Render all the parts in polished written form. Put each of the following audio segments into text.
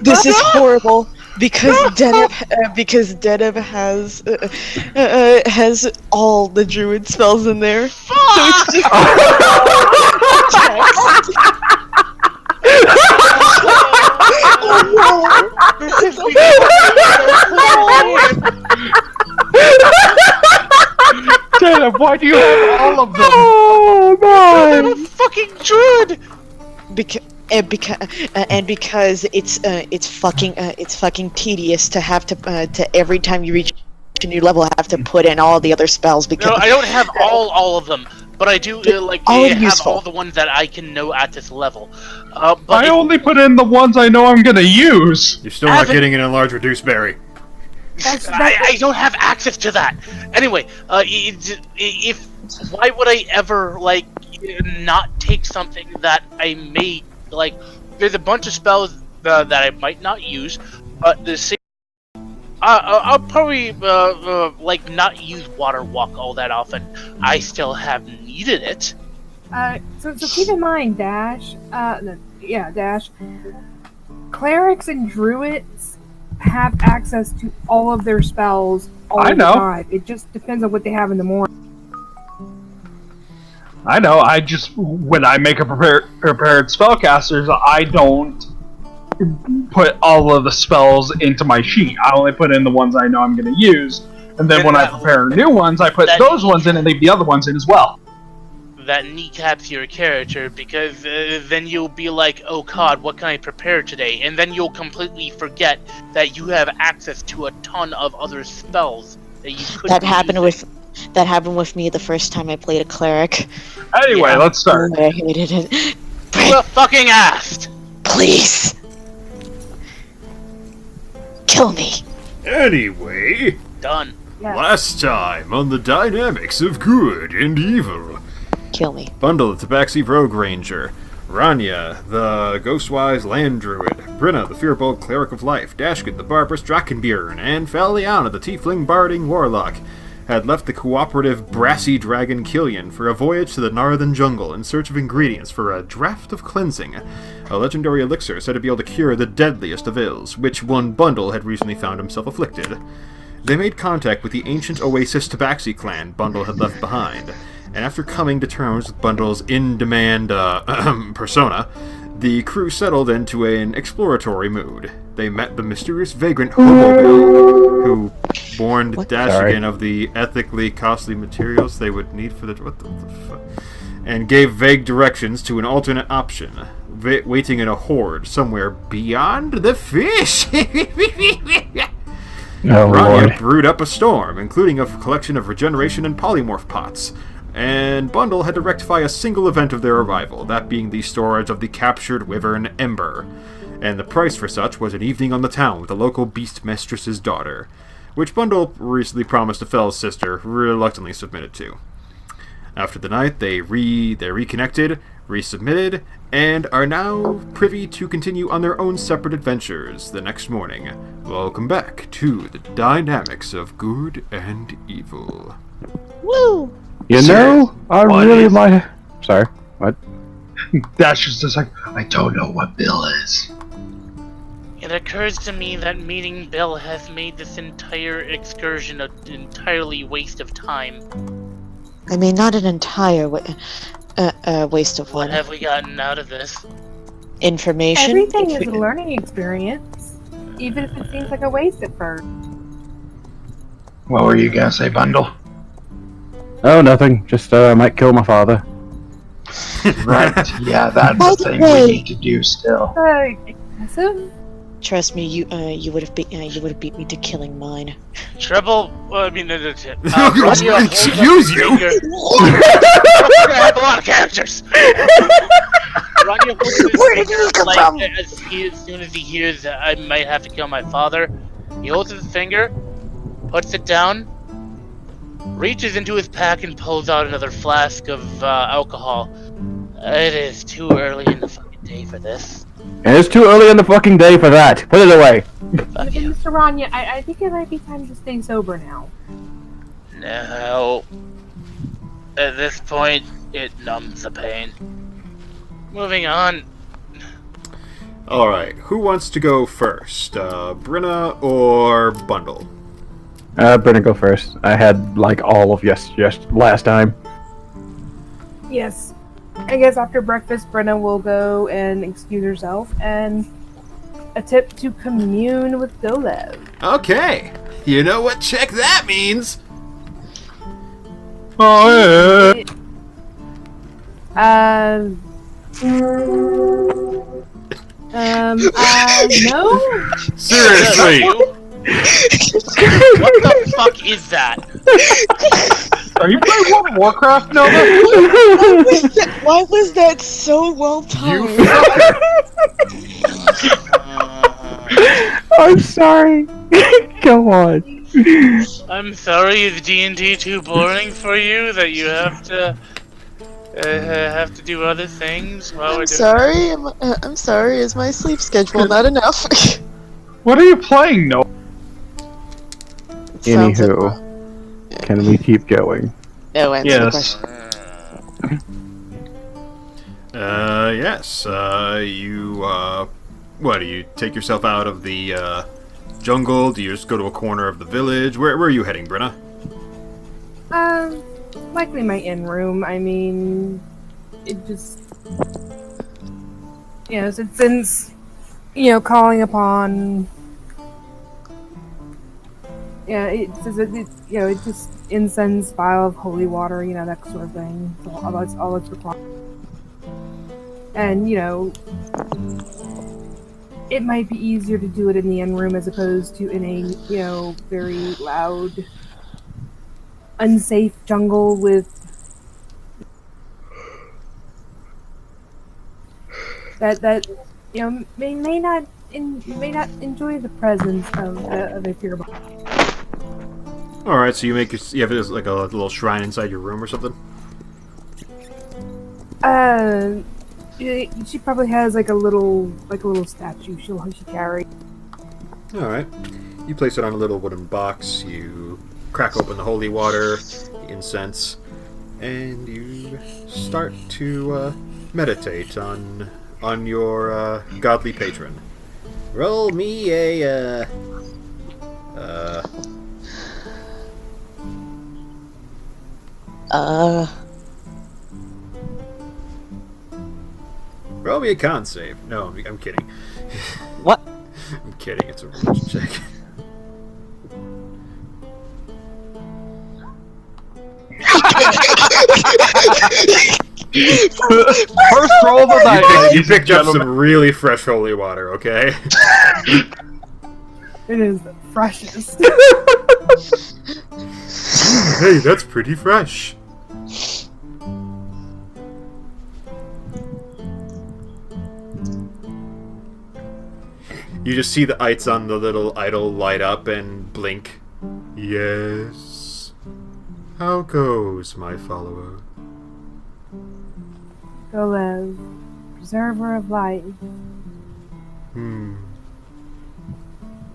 This is horrible because Deneb has all the druid spells in there. So it's just Deneb, why do you have all of them? Oh man! I'm a fucking druid. Because it's fucking tedious to have to every time you reach a new level have to put in all the other spells because No, I don't have all of them, but I do have all the ones that I can know at this level. But I only put in the ones I know I'm gonna use. You're still not getting an enlarged reduced berry. I don't have access to that. Anyway, why would I ever not take something that I made? Like, there's a bunch of spells that I might not use, but the same. I'll probably not use water walk all that often. I still have needed it. So keep in mind, Dash. Dash. Clerics and druids have access to all of their spells all the time. It just depends on what they have in the morning. I know. I just when I make a prepared spellcasters, I don't put all of the spells into my sheet. I only put in the ones I know I'm going to use, and then when I prepare new ones, I put those ones in and leave the other ones in as well. That kneecaps your character because then you'll be like, oh god, what can I prepare today? And then you'll completely forget that you have access to a ton of other spells that you could. That happened with me the first time I played a cleric. Anyway, let's start. I hated it. You were fucking asked. Please. Kill me. Anyway. Done. Yeah. Last time on the Dynamics of Good and Evil. Kill me. Bundle, the Tabaxi Rogue Ranger. Rania, the Ghostwise Land Druid. Brenna, the Fearbold Cleric of Life. Dashkit, the Barbarous Drakenbjörn. And Faliana, the Tiefling Barding Warlock, had left the cooperative Brassy Dragon Killian for a voyage to the Northern Jungle in search of ingredients for a Draft of Cleansing, a legendary elixir said to be able to cure the deadliest of ills, which one Bundle had recently found himself afflicted. They made contact with the ancient Oasis Tabaxi clan Bundle had left behind, and after coming to terms with Bundle's in-demand, persona, the crew settled into an exploratory mood. They met the mysterious vagrant Hobo who warned Dashigan of the ethically costly materials they would need for the... What the fuck? And gave vague directions to an alternate option, waiting in a hoard somewhere beyond the fish. Rania brewed up a storm, including a collection of regeneration and polymorph pots, and Bundle had to rectify a single event of their arrival, that being the storage of the captured wyvern Ember, and the price for such was an evening on the town with the local beast mistress's daughter, which Bundle recently promised to Fell's sister reluctantly submitted to. After the night, they reconnected, resubmitted, and are now privy to continue on their own separate adventures the next morning. Welcome back to the Dynamics of Good and Evil. Woo! You know, I really might... Sorry, what? Dash is just like, I don't know what Bill is. It occurs to me that meeting Bill has made this entire excursion an entirely waste of time. I mean, not an entire waste of What have we gotten out of this? information. Everything is a learning experience, even if it seems like a waste at first. What were you gonna say, Bundle? Oh, nothing. Just, I might kill my father. Right, yeah, that's the thing we need to do still. Trust me, you would have beat me to killing mine. Excuse you! We're gonna have a lot of characters! Where did you come from? As soon as he hears that I might have to kill my father, he holds his finger, puts it down, reaches into his pack and pulls out another flask of alcohol. It is too early in the fucking day for this. And it's too early in the fucking day for that. Put it away. Mr. Rania, I think it might be time to stay sober now. No. At this point, it numbs the pain. Moving on. Alright, who wants to go first? Brenna or Bundle? Brenna, go first. I had like all of yes last time. Yes. I guess after breakfast, Brenna will go and excuse herself and attempt to commune with Dolev. Okay, you know what check that means? Oh, yeah. No? Seriously! What the fuck is that? Are you playing World of Warcraft, Nova? Why was that so well You timed? fucker! I'm sorry. Go on. I'm sorry, is D&D too boring for you that you have to do other things while we're doing I'm sorry. Is my sleep schedule not enough? What are you playing, Nova? Sounds like- Anywho, can we keep going? No answer the Yes. question. Yes, you, what, do you take yourself out of the, jungle? Do you just go to a corner of the village? Where are you heading, Brenna? Likely my in room. I mean, it just, since calling upon, it just incense, vial of holy water, that sort of thing. So all that's required. And it might be easier to do it in the inn room as opposed to in a very loud, unsafe jungle with that may not enjoy the presence of a pure body. Alright, so you have like a little shrine inside your room or something? She probably has like a little statue she carry. Alright. You place it on a little wooden box, you crack open the holy water, the incense, and you start to meditate on your godly patron. Roll me a roll me a con save. No, I'm kidding. What? I'm kidding, it's a religion check. First roll of the night. You picked up some really fresh holy water, okay? It is the freshest. Hey, that's pretty fresh. You just see the ites on the little idol light up and blink. Yes. How goes, my follower? Golev, preserver of life.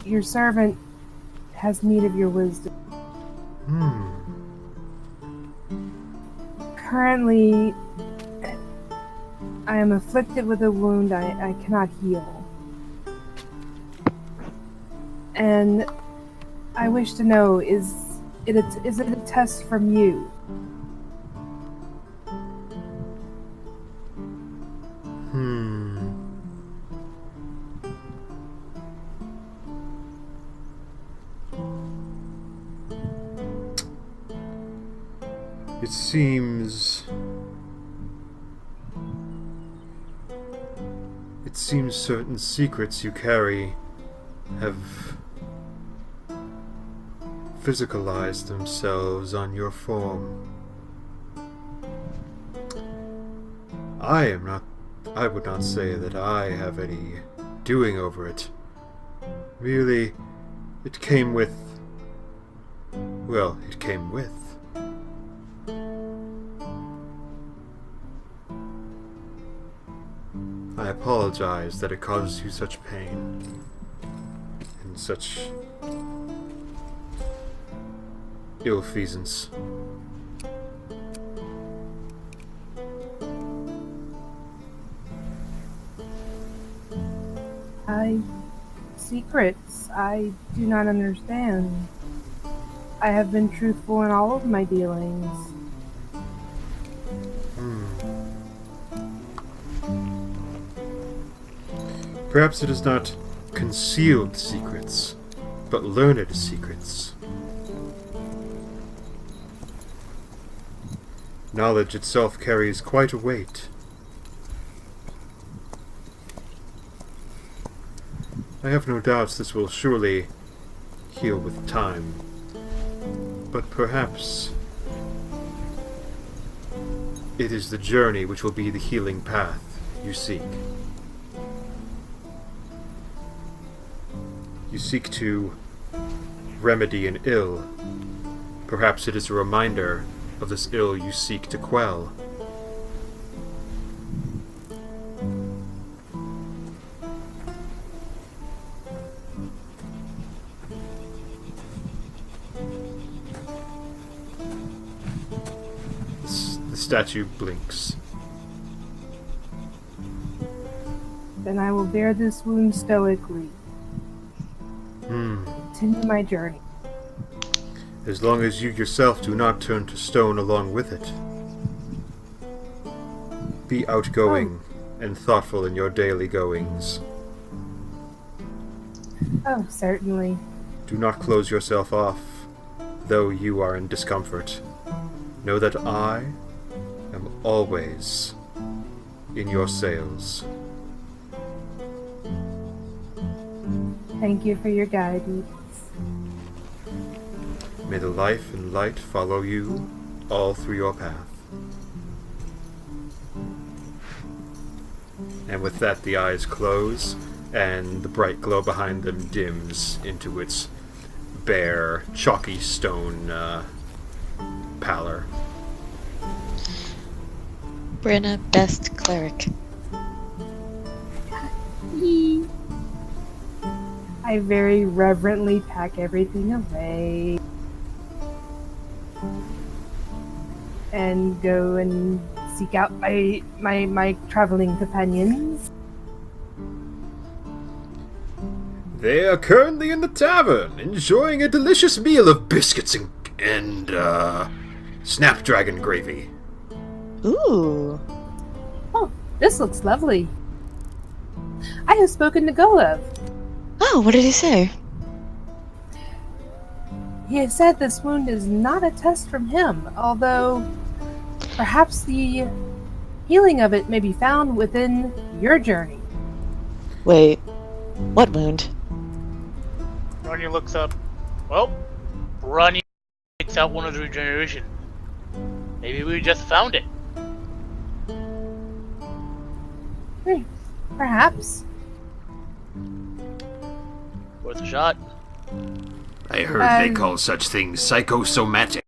Your servant has need of your wisdom. Currently, I am afflicted with a wound I cannot heal. And I wish to know, is it a test from you? It seems certain secrets you carry have physicalized themselves on your form. I would not say that I have any doing over it. Really, it came with... well, it came with. I apologize that it caused you such pain and such ill-feasance. Secrets. I do not understand. I have been truthful in all of my dealings. Perhaps it is not concealed secrets, but learned secrets. Knowledge itself carries quite a weight. I have no doubts this will surely heal with time, but perhaps it is the journey which will be the healing path you seek. You seek to remedy an ill. Perhaps it is a reminder of this ill you seek to quell. The statue blinks. Then I will bear this wound stoically. Continue my journey. As long as you yourself do not turn to stone along with it. Be outgoing and thoughtful in your daily goings. Oh, certainly. Do not close yourself off, though you are in discomfort. Know that I am always in your sails. Thank you for your guidance. May the life and light follow you all through your path. And with that, the eyes close, and the bright glow behind them dims into its bare, chalky stone pallor. Brenna, best cleric. I very reverently pack everything away and go and seek out my traveling companions. They are currently in the tavern, enjoying a delicious meal of biscuits and snapdragon gravy. Ooh. Oh, this looks lovely. I have spoken to Golov. Oh, what did he say? He has said this wound is not a test from him, although perhaps the healing of it may be found within your journey. Wait, what wound? Rania looks up. Well, Rania takes out one of the regeneration. Maybe we just found it. Perhaps. Worth a shot. I heard they call such things psychosomatic.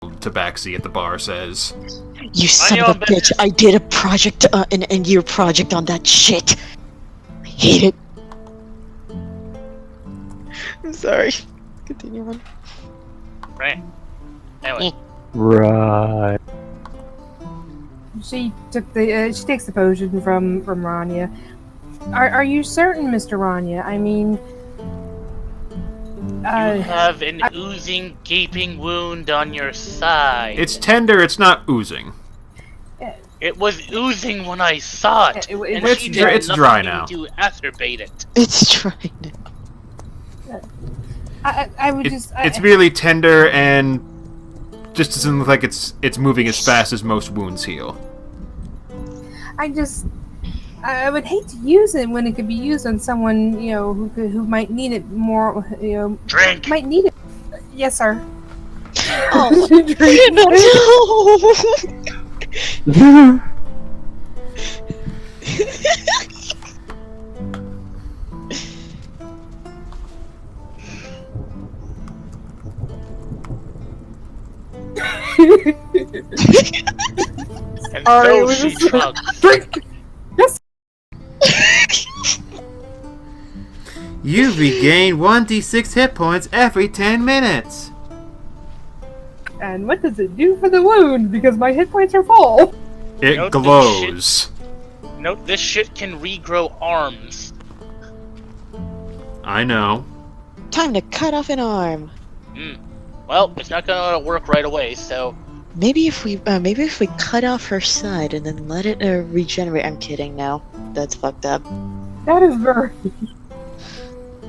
Tabaxi at the bar says. You son of a bitch, I did a project, an end-year project on that shit. I hate it. I'm sorry. Continue on. Right. Anyway. Right. She takes the potion from Rania. Are you certain, Mr. Rania? I mean, you have an oozing, gaping wound on your side. It's tender, it's not oozing. It was oozing when I saw it. It's dry now. To exacerbate it. It's dry now. I would just. It's merely tender and just doesn't look like it's moving as fast as most wounds heal. I would hate to use it when it could be used on someone, who might need it more, Drink! Might need it. Yes, sir. Oh, No. And so she chugged. Drink! Yes! You regain 1d6 hit points every 10 minutes. And what does it do for the wound? Because my hit points are full. It glows. Note this shit can regrow arms. I know. Time to cut off an arm. Well, it's not gonna work right away, so... Maybe if we cut off her side and then let it regenerate. I'm kidding now. That's fucked up. That is very.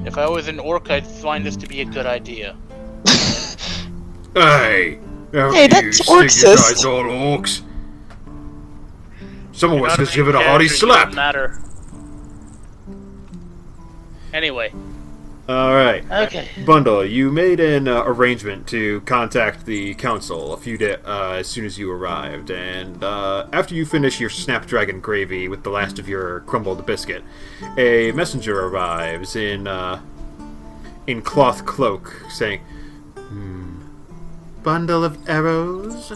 If I was an orc, I'd find this to be a good idea. Hey! Hey, that's orcsist. Guys all orcs. Some of us None just give it a these hearty characters slap. don't matter. Anyway. Alright. Okay. Bundle, you made an arrangement to contact the council as soon as you arrived, and after you finish your snapdragon gravy with the last of your crumbled biscuit, a messenger arrives in cloth cloak, saying, bundle of arrows?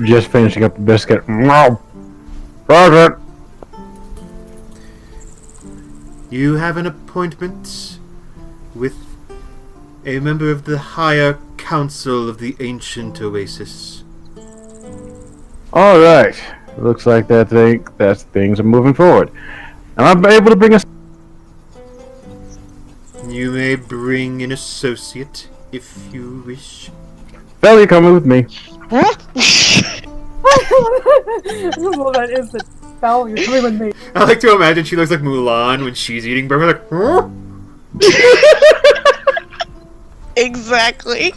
Just finishing up the biscuit. No! Roger! You have an appointment with a member of the higher council of the ancient oasis. Alright. Looks like that things are moving forward. And I'm able to bring us. You may bring an associate if you wish. Well, you're coming with me. Huh? Well, that is the spell. You're coming with me. I like to imagine she looks like Mulan when she's eating burger, like, huh? Exactly.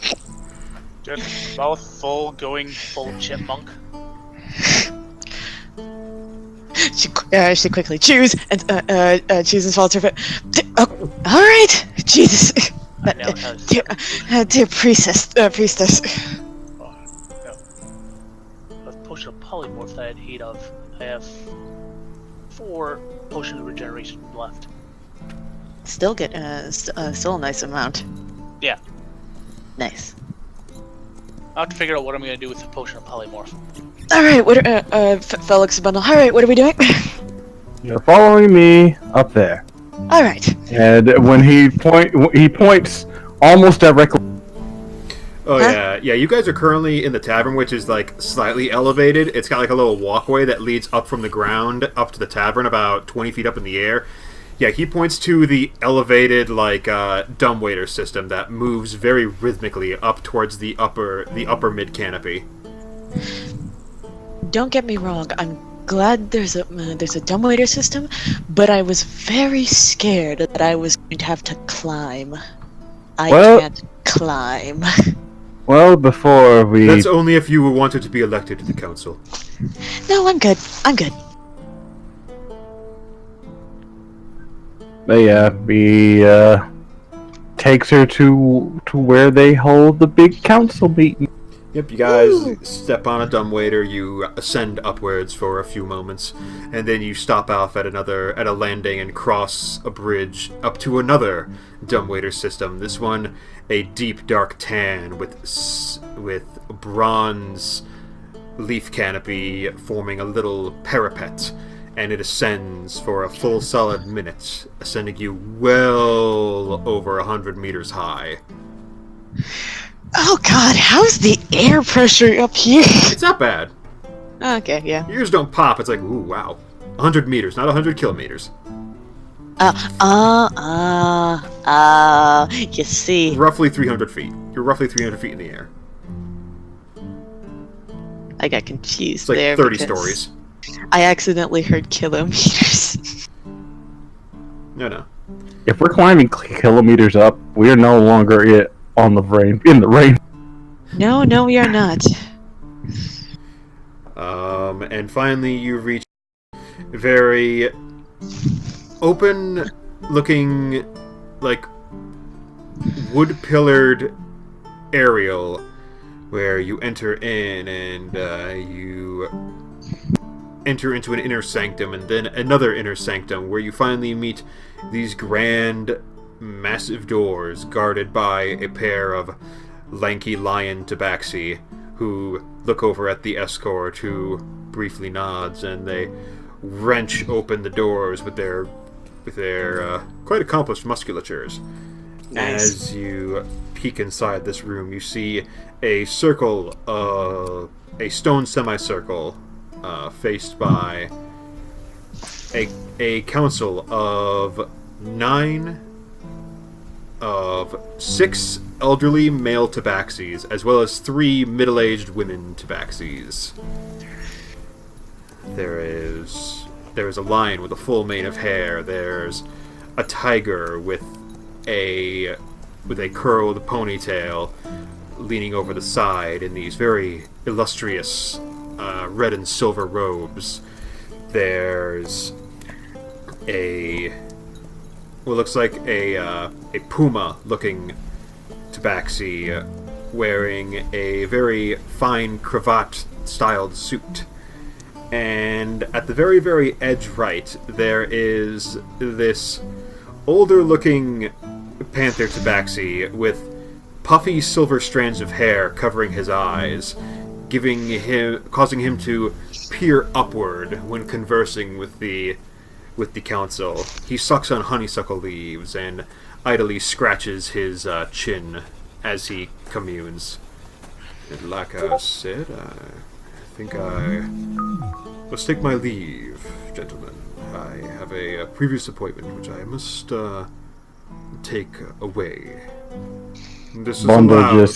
Just mouth full, going full chipmunk. She quickly chews and chooses falls her foot. Oh, all right, Jesus. I now have Dear priestess. Oh, no. A potion of polymorph that I had 8 of. I have 4 potions of regeneration left. Still still a nice amount. Yeah. Nice. I'll have to figure out what I'm going to do with the potion of polymorph. All right, what Felix Bundle? All right, what are we doing? You're following me up there. All right. And when he points almost directly. Oh Huh? yeah. You guys are currently in the tavern, which is like slightly elevated. It's got like a little walkway that leads up from the ground up to the tavern, about 20 feet up in the air. Yeah, he points to the elevated like dumbwaiter system that moves very rhythmically up towards the upper mid canopy. Don't get me wrong. I'm glad there's a dumbwaiter system, but I was very scared that I was going to have to climb. I can't climb. Well, before we. That's only if you wanted to be elected to the council. No, I'm good. But yeah, he takes her to where they hold the big council meeting. Yep, you guys step on a dumbwaiter, you ascend upwards for a few moments, and then you stop off at a landing and cross a bridge up to another dumbwaiter system. This one, a deep dark tan with bronze leaf canopy forming a little parapet, and it ascends for a full solid minute, ascending you well over 100 meters high. Oh God, how's the air pressure up here? It's not bad. Okay, yeah. Yours don't pop. It's like, ooh, wow. 100 meters, not 100 kilometers. You see. Roughly 300 feet. You're roughly 300 feet in the air. I got confused It's like there 30 because stories. I accidentally heard kilometers. No. If we're climbing kilometers up, we are no longer in the rain. No, we are not. And finally you reach a very open-looking, like, wood-pillared aerial where you enter in and you enter into an inner sanctum and then another inner sanctum where you finally meet these grand, massive doors guarded by a pair of lanky lion tabaxi who look over at the escort, who briefly nods, and they wrench open the doors with their quite accomplished musculatures. Nice. As you peek inside this room, you see a circle, a stone semicircle, faced by a council of 9 of 6 elderly male tabaxis, as well as 3 middle-aged women tabaxis. There's a lion with a full mane of hair. There's a tiger with a curled ponytail leaning over the side in these very illustrious red and silver robes. There's what looks like a puma-looking tabaxi wearing a very fine cravat-styled suit. And at the very, very edge right, there is this older-looking panther tabaxi with puffy silver strands of hair covering his eyes, causing him to peer upward when conversing with the council. He sucks on honeysuckle leaves and idly scratches his chin as he communes. And like I said, I think I must take my leave, gentlemen. I have a previous appointment which I must take away. This is allowed,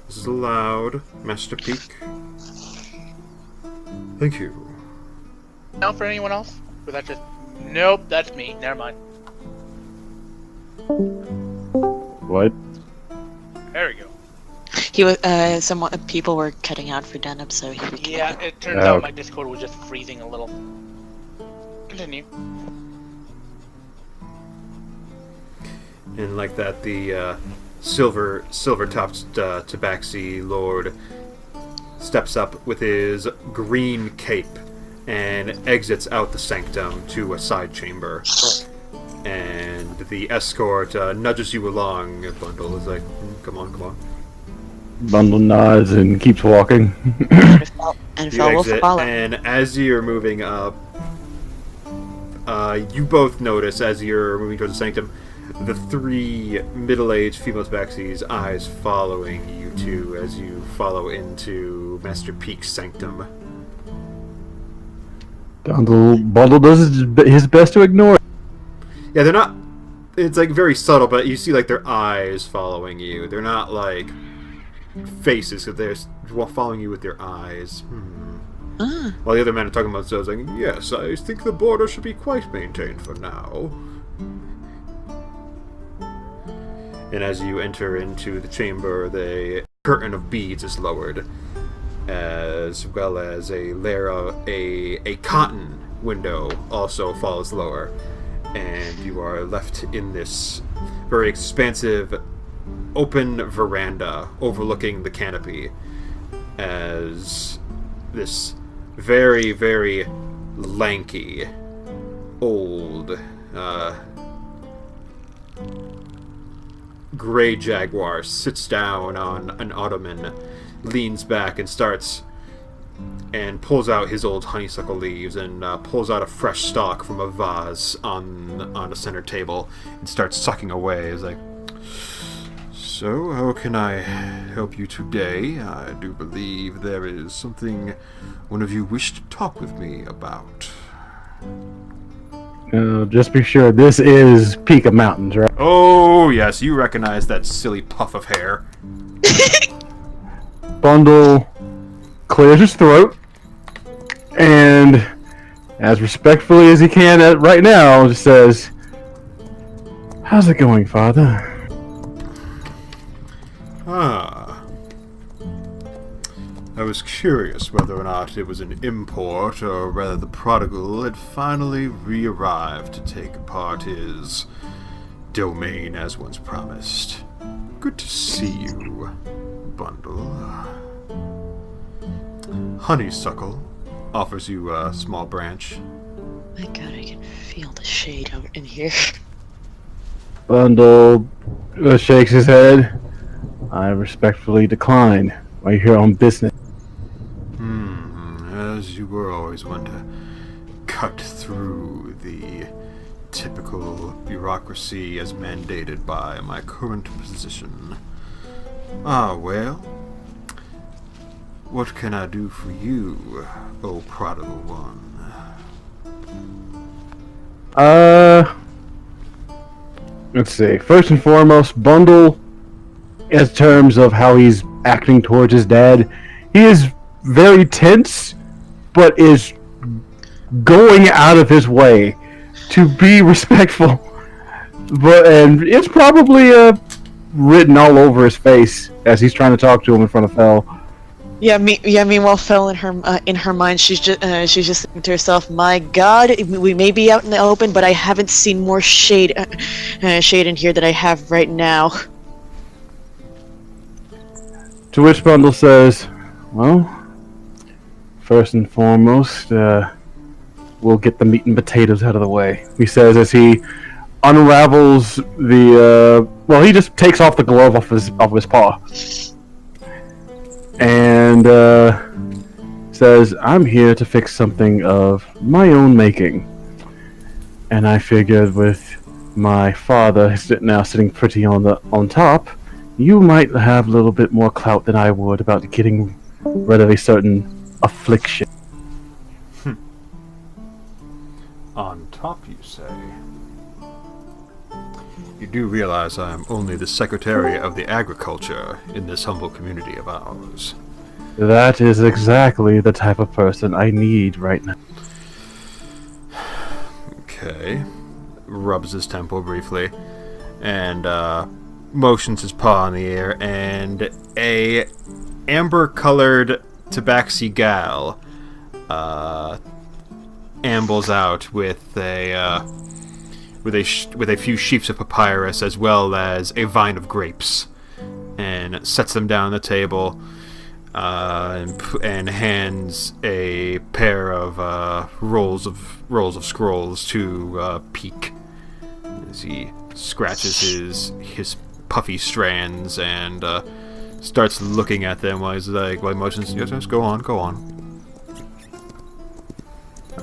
This is allowed, Master Peak. Thank you. Now for anyone else? Or that just... Nope, that's me. Never mind. What? There we go. He was people were cutting out for Denham, so he became... Yeah, it turns out my Discord was just freezing a little. Continue. And like that, the silver-topped tabaxi lord steps up with his green cape and exits out the sanctum to a side chamber. And the escort nudges you along. Bundle is like, come on. Bundle nods and keeps walking. And You Fel will exit, follow. and as you're moving up, you both notice, as you're moving towards the sanctum, the 3 middle-aged female tabaxis' eyes following you two as you follow into Master Peak's sanctum. Bundle does his best to ignore it. Yeah, they're not... It's, like, very subtle, but you see, like, their eyes following you. They're not, like, faces, they're following you with their eyes. While the other men are talking about themselves, like, yes, I think the border should be quite maintained for now. And as you enter into the chamber, the curtain of beads is lowered, as well as a cotton window also falls lower, and you are left in this very expansive open veranda overlooking the canopy, as this very, very lanky, old, gray jaguar sits down on an ottoman, leans back and pulls out his old honeysuckle leaves and pulls out a fresh stalk from a vase on the center table and starts sucking away. He's like, so, how can I help you today? I do believe there is something one of you wished to talk with me about. Just be sure this is Peak of Mountains, right? Oh, yes, you recognize that silly puff of hair. Bundle clears his throat and, as respectfully as he can right now, just says, how's it going, Father? I was curious whether or not it was an import, or whether the prodigal had finally re-arrived to take part his domain as once promised. Good to see you, Bundle. Honeysuckle offers you a small branch. My god, I can feel the shade out in here. Bundle shakes his head. I respectfully decline. While you're here on business. As you were always one to cut through the typical bureaucracy as mandated by my current position. Ah, well. What can I do for you, O prodigal one? Let's see. First and foremost, Bundle, in terms of how he's acting towards his dad, he is very tense, but is going out of his way to be respectful. And it's probably written all over his face as he's trying to talk to him in front of Fel. Yeah, meanwhile, Fel in her mind, she's just thinking to herself, "My God, we may be out in the open, but I haven't seen more shade in here than I have right now." To which Bundle says, "Well, first and foremost, we'll get the meat and potatoes out of the way," he says as he unravels the. He just takes off the glove off his paw. And says, "I'm here to fix something of my own making. And I figured with my father now sitting pretty on top, you might have a little bit more clout than I would about getting rid of a certain affliction." On top, you say? You do realize I am only the Secretary of the Agriculture in this humble community of ours. That is exactly the type of person I need right now. Okay. Rubs his temple briefly, and motions his paw in the air, and a amber-colored tabaxi gal ambles out with a few sheaves of papyrus as well as a vine of grapes, and sets them down on the table, and hands a pair of rolls of scrolls to Peak as he scratches his puffy strands and starts looking at them while he motions. Yes, go on.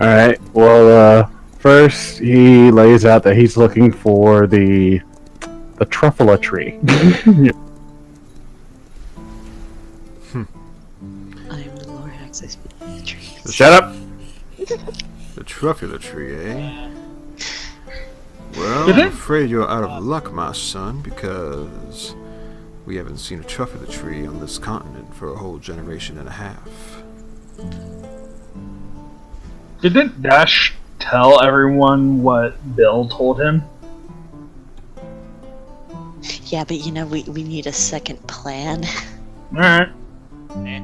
All right. Well, first he lays out that he's looking for the truffula tree. I am the Lorax, I speak the trees. Shut up. The truffula tree, eh? Well, I'm afraid you're out of luck, my son, because we haven't seen a truffula tree on this continent for a whole generation and a half. Didn't Dash tell everyone what Bill told him? Yeah, but we need a second plan. Alright. I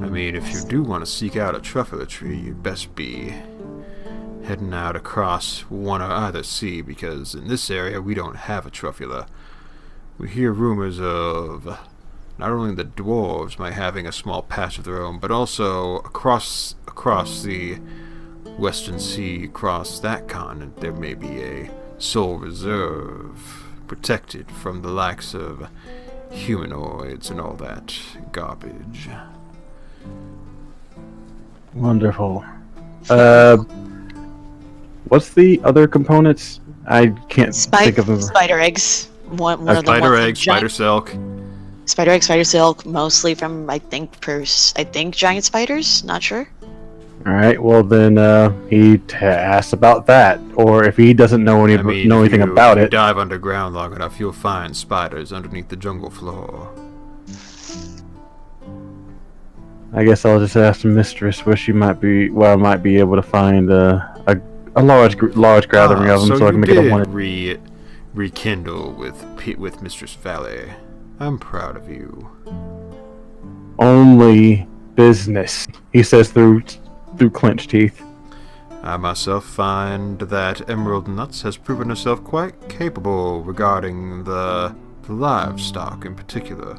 mean, if you do want to seek out a truffula tree, you'd best be heading out across one or either sea, because in this area we don't have a truffula. We hear rumors of not only the dwarves might having a small patch of their own, but also across the Western Sea, across that continent, there may be a sole reserve protected from the likes of humanoids and all that garbage. Wonderful. What's the other components? I can't think of them. Spider eggs. One of the Spider ones egg, spider silk. Spider egg, spider silk, mostly from I think giant spiders. Not sure. All right. Well, then he asks about that, or if he doesn't know anything about it. If you dive underground long enough, you'll find spiders underneath the jungle floor. I guess I'll just ask the mistress where I might be able to find a large gathering of them, so I can make it a one. Rekindle with Mistress Valley. I'm proud of you. Only business, he says through clenched teeth. I myself find that Emerald Nuts has proven herself quite capable regarding the livestock in particular.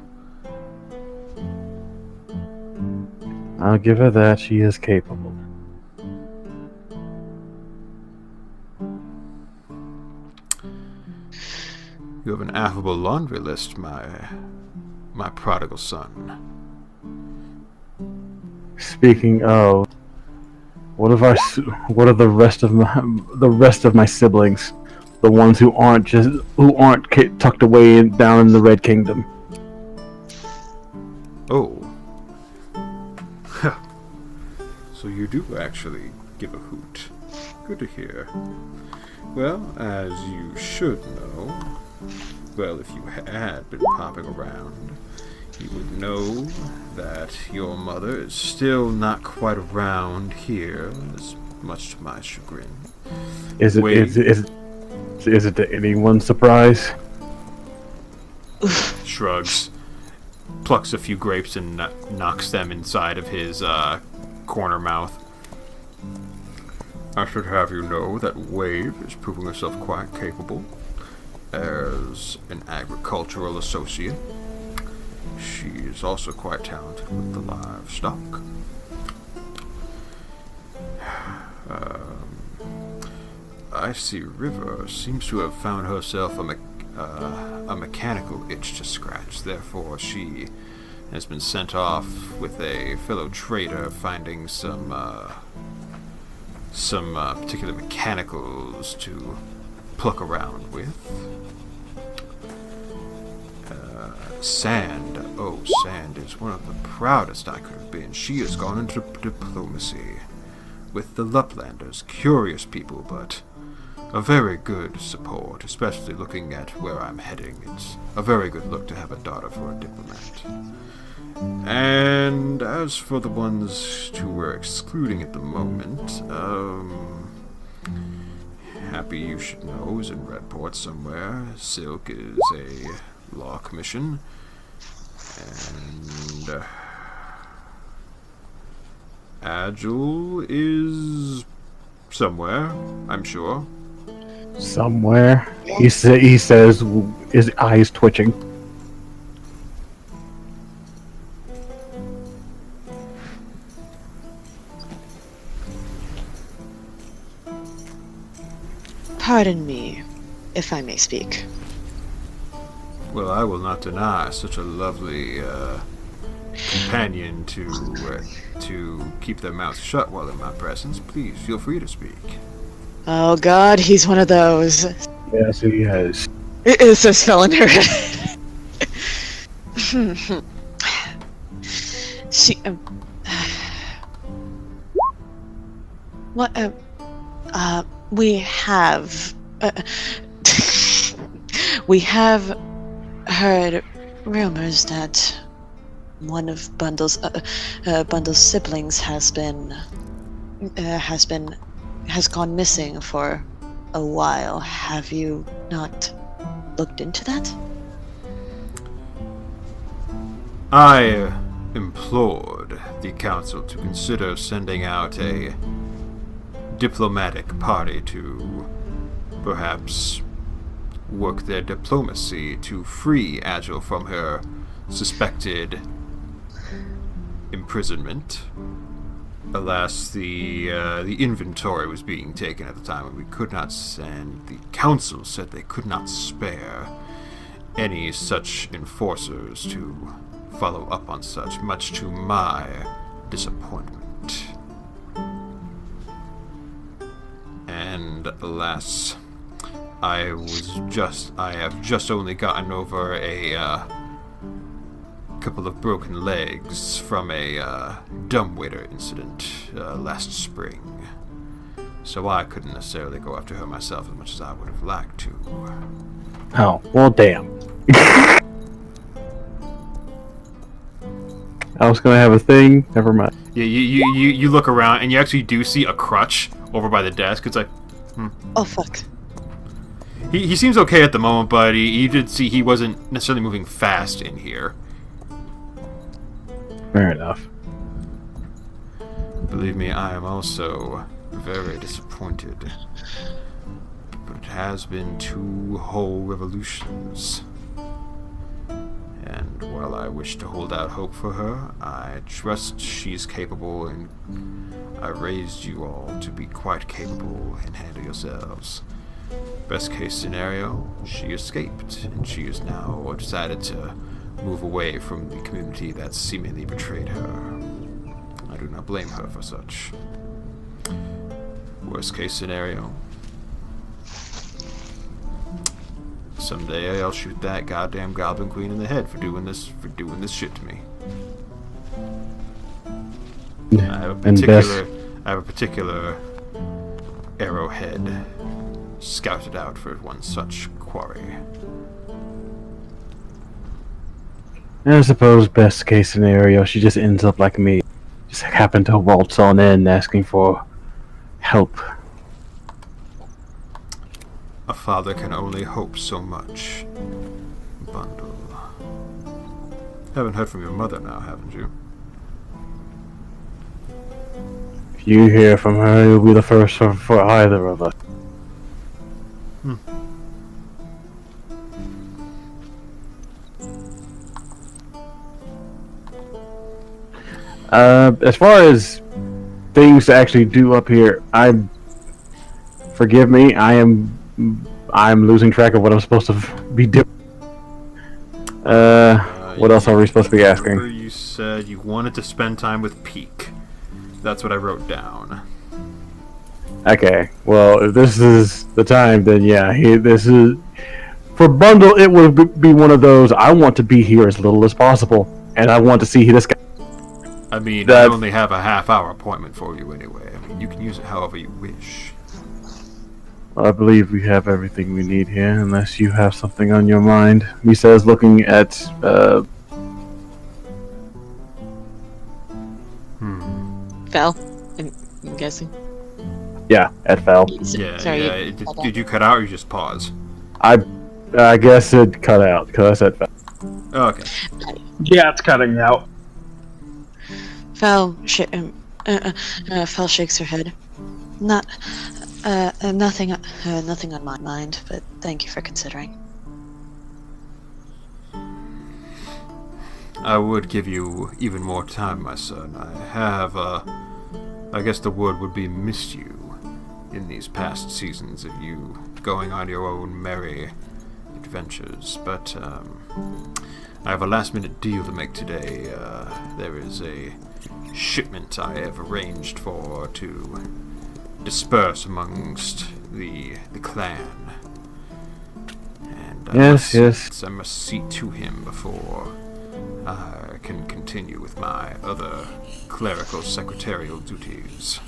I'll give her that. She is capable. You have an affable laundry list, my prodigal son. Speaking of, what of the rest of my siblings, the ones who aren't tucked away down in the Red Kingdom? Oh. So you do actually give a hoot. Good to hear. Well, as you should know, well, if you had been popping around, you would know that your mother is still not quite around here, as much to my chagrin. Is it to anyone's surprise? Shrugs, plucks a few grapes and knocks them inside of his corner mouth. I should have you know that Wave is proving herself quite capable as an agricultural associate. She is also quite talented with the livestock. I see River seems to have found herself a mechanical itch to scratch. Therefore, she has been sent off with a fellow trader, finding some particular mechanicals to pluck around with. Sand. Oh, Sand is one of the proudest I could have been. She has gone into diplomacy with the Laplanders. Curious people, but a very good support, especially looking at where I'm heading. It's a very good look to have a daughter for a diplomat. And as for the ones who we're excluding at the moment, Happy you should know is in Redport somewhere. Silk is a law commission. And Agile is somewhere, I'm sure. Somewhere. He says, his eyes twitching. Pardon me, if I may speak. Well, I will not deny such a lovely companion to keep their mouths shut while in my presence. Please feel free to speak. Oh God, he's one of those. Yes, he has. It says fell in her head. She. What? We have. We have heard rumors that one of Bundle's siblings has gone missing for a while. Have you not looked into that? I implored the council to consider sending out a diplomatic party to perhaps work their diplomacy to free Agile from her suspected imprisonment. Alas, the inventory was being taken at the time, and we could not send. The council said they could not spare any such enforcers to follow up on such, much to my disappointment. And alas, I have just only gotten over a couple of broken legs from a dumbwaiter incident last spring. So I couldn't necessarily go after her myself as much as I would have liked to. Oh, well, damn. I was gonna have a thing. Never mind. Yeah, you look around and you actually do see a crutch over by the desk. It's like, Oh fuck. He seems okay at the moment, but you did see he wasn't necessarily moving fast in here. Fair enough. Believe me, I am also very disappointed. But it has been 2 whole revolutions. And while I wish to hold out hope for her, I trust she's capable, and I raised you all to be quite capable and handle yourselves. Best case scenario, she escaped, and she is now decided to move away from the community that seemingly betrayed her. I do not blame her for such. Worst case scenario, someday I'll shoot that goddamn Goblin Queen in the head for doing this shit to me. I have a particular I have a particular arrowhead scouted out for one such quarry. I suppose best case scenario, she just ends up like me. Just happened to waltz on in asking for help. A father can only hope so much. Bundle. Haven't heard from your mother now, haven't you? If you hear from her, you'll be the first for either of us. As far as things to actually do up here, forgive me, I'm losing track of what I'm supposed to be doing. What else are we supposed to be asking? You said you wanted to spend time with Peak. That's what I wrote down. Okay, well, if this is the time, then yeah, this is... For Bundle, it would be one of those, I want to be here as little as possible, and I want to see this guy... I mean, I only have a half-hour appointment for you anyway. I mean, you can use it however you wish. I believe we have everything we need here, unless you have something on your mind. He says, looking at, Val, I'm guessing. Yeah, at Val. Yeah, Sorry, yeah. Did you cut out or you just pause? I guess it cut out, because I said Val. Okay. Yeah, it's cutting out. Val shakes her head. Nothing on my mind, but thank you for considering. I would give you even more time, my son. I guess the word would be missed you in these past seasons of you going on your own merry adventures, but I have a last-minute deal to make today. There is a shipment I have arranged for to disperse amongst the clan. And I must see to him before I can continue with my other clerical secretarial duties.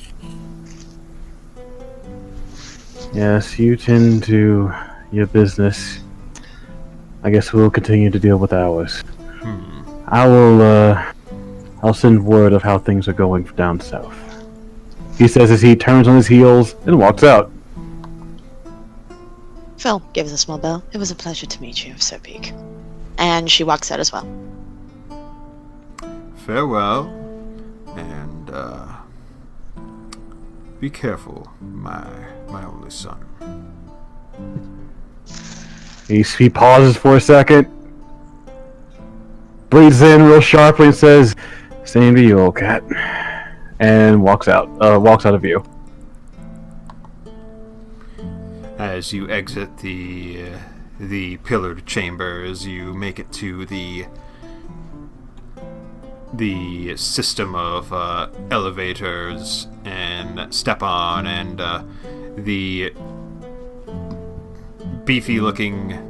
Yes, you tend to your business. I guess we'll continue to deal with ours. I'll send word of how things are going down south. He says as he turns on his heels and walks out. Phil gives a small bow. It was a pleasure to meet you, Sir Peak. And she walks out as well. Farewell, and be careful, my only son. He pauses for a second, breathes in real sharply and says, "Same to you, old cat," and walks out of view. As you exit the pillared chambers, you make it to the system of elevators and step on, and the beefy looking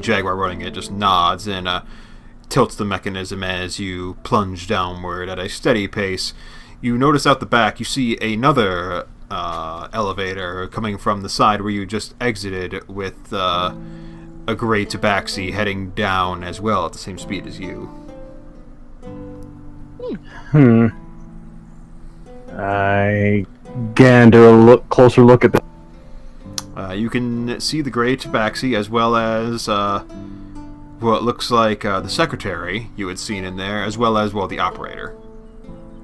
jaguar running it just nods and tilts the mechanism as you plunge downward at a steady pace. You notice out the back you see another elevator coming from the side where you just exited, with a gray tabaxi heading down as well at the same speed as you. I gander a closer look at that. You can see the gray tabaxi as well as what looks like the secretary you had seen in there, as well as, well, the operator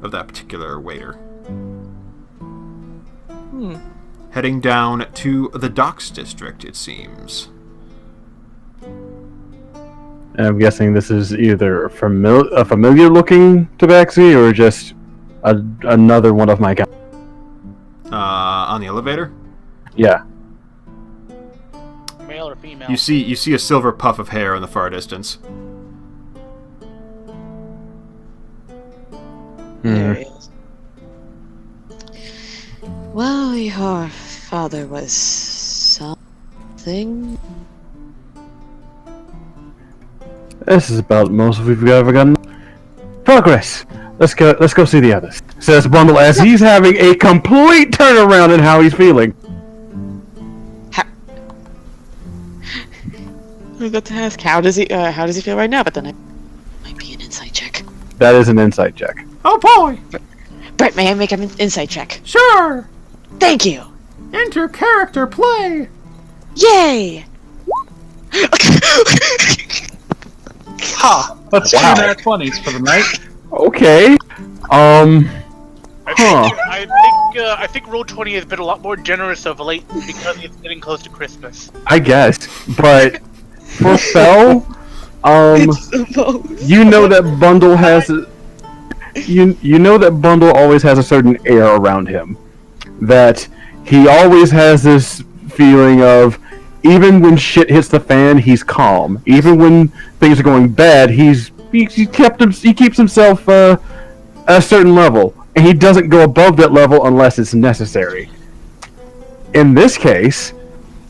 of that particular waiter. Heading down to the docks district, it seems. I'm guessing this is either a familiar-looking tabaxi or just another one of my guys. On the elevator? Yeah. Male or female? You see a silver puff of hair in the far distance. There he is. Well, your father was something. This is about most we've ever gotten. Progress! Let's go see the others. Says Bundle as he's having a complete turnaround in how he's feeling. I got to ask, how does he feel right now? But then it might be an insight check. That is an insight check. Oh boy! Brett, may I make an insight check? Sure! Thank you! Enter character play! Yay! Ha! Let's do that 20s for the night. Okay. I think Roll20 has been a lot more generous of late because it's getting close to Christmas. I guess, but for Fel, you know that Bundle has you know that Bundle always has a certain air around him. That he always has this feeling of, even when shit hits the fan, he's calm. Even when things are going bad, he keeps himself at a certain level, and he doesn't go above that level unless it's necessary. In this case,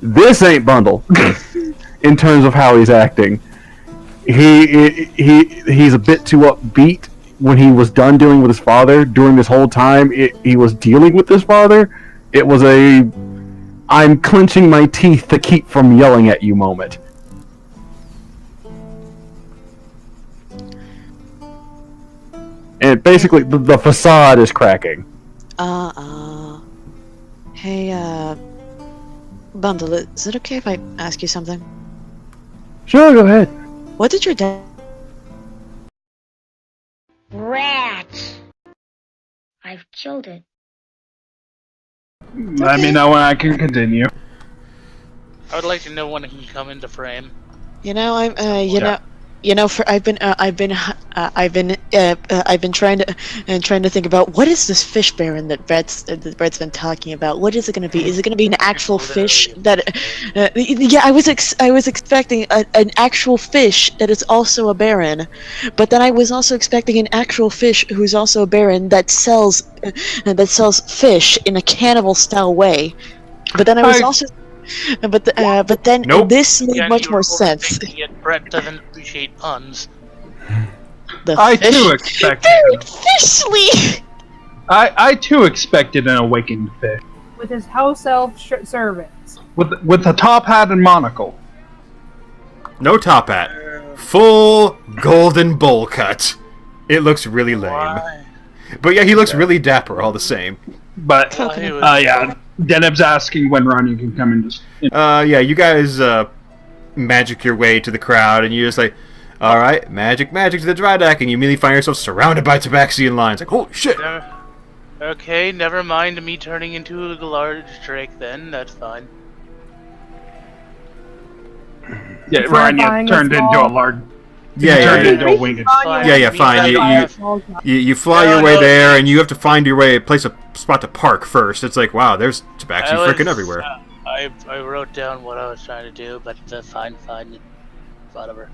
this ain't Bundle in terms of how he's acting. He's a bit too upbeat when he was done dealing with his father. During this whole time he was dealing with his father, it was a I'm clenching my teeth to keep from yelling at you moment. And basically the facade is cracking. Hey, Bundle, is it okay if I ask you something? Sure, go ahead. What did your dad... Rats! I've killed it. Let me know when I can continue. I would like to know when it can come into frame. You know, I've been trying to think about what is this fish baron that Brett's been talking about. What is it going to be? Is it going to be an actual fish that? Yeah, I was expecting an actual fish that is also a baron, but then I was also expecting an actual fish who's also a baron that sells fish in a cannibal style way. But then I was also. But then Nope. this made much more sense. Yet Brett doesn't appreciate puns. I too expected. Very fishly. I too expected an awakened fish With his house elf servants. with a top hat and monocle. No top hat. Full golden bowl cut. It looks really lame. Why? But yeah, he looks really dapper all the same. But yeah, Deneb's asking when Ronnie can come and just. Yeah, you guys magic your way to the crowd, and you're just like, alright, magic to the dry deck, and you immediately find yourself surrounded by Tabaxian lines. Like, holy shit! Okay, never mind me turning into a large drake then, that's fine. Yeah, Ronnie turned into a large. Yeah, Into a winged. fine. You fly your way there, and you have to find your way, place a spot to park first. It's like, wow, there's Tabaxi freaking everywhere. I wrote down what I was trying to do, but fine, whatever.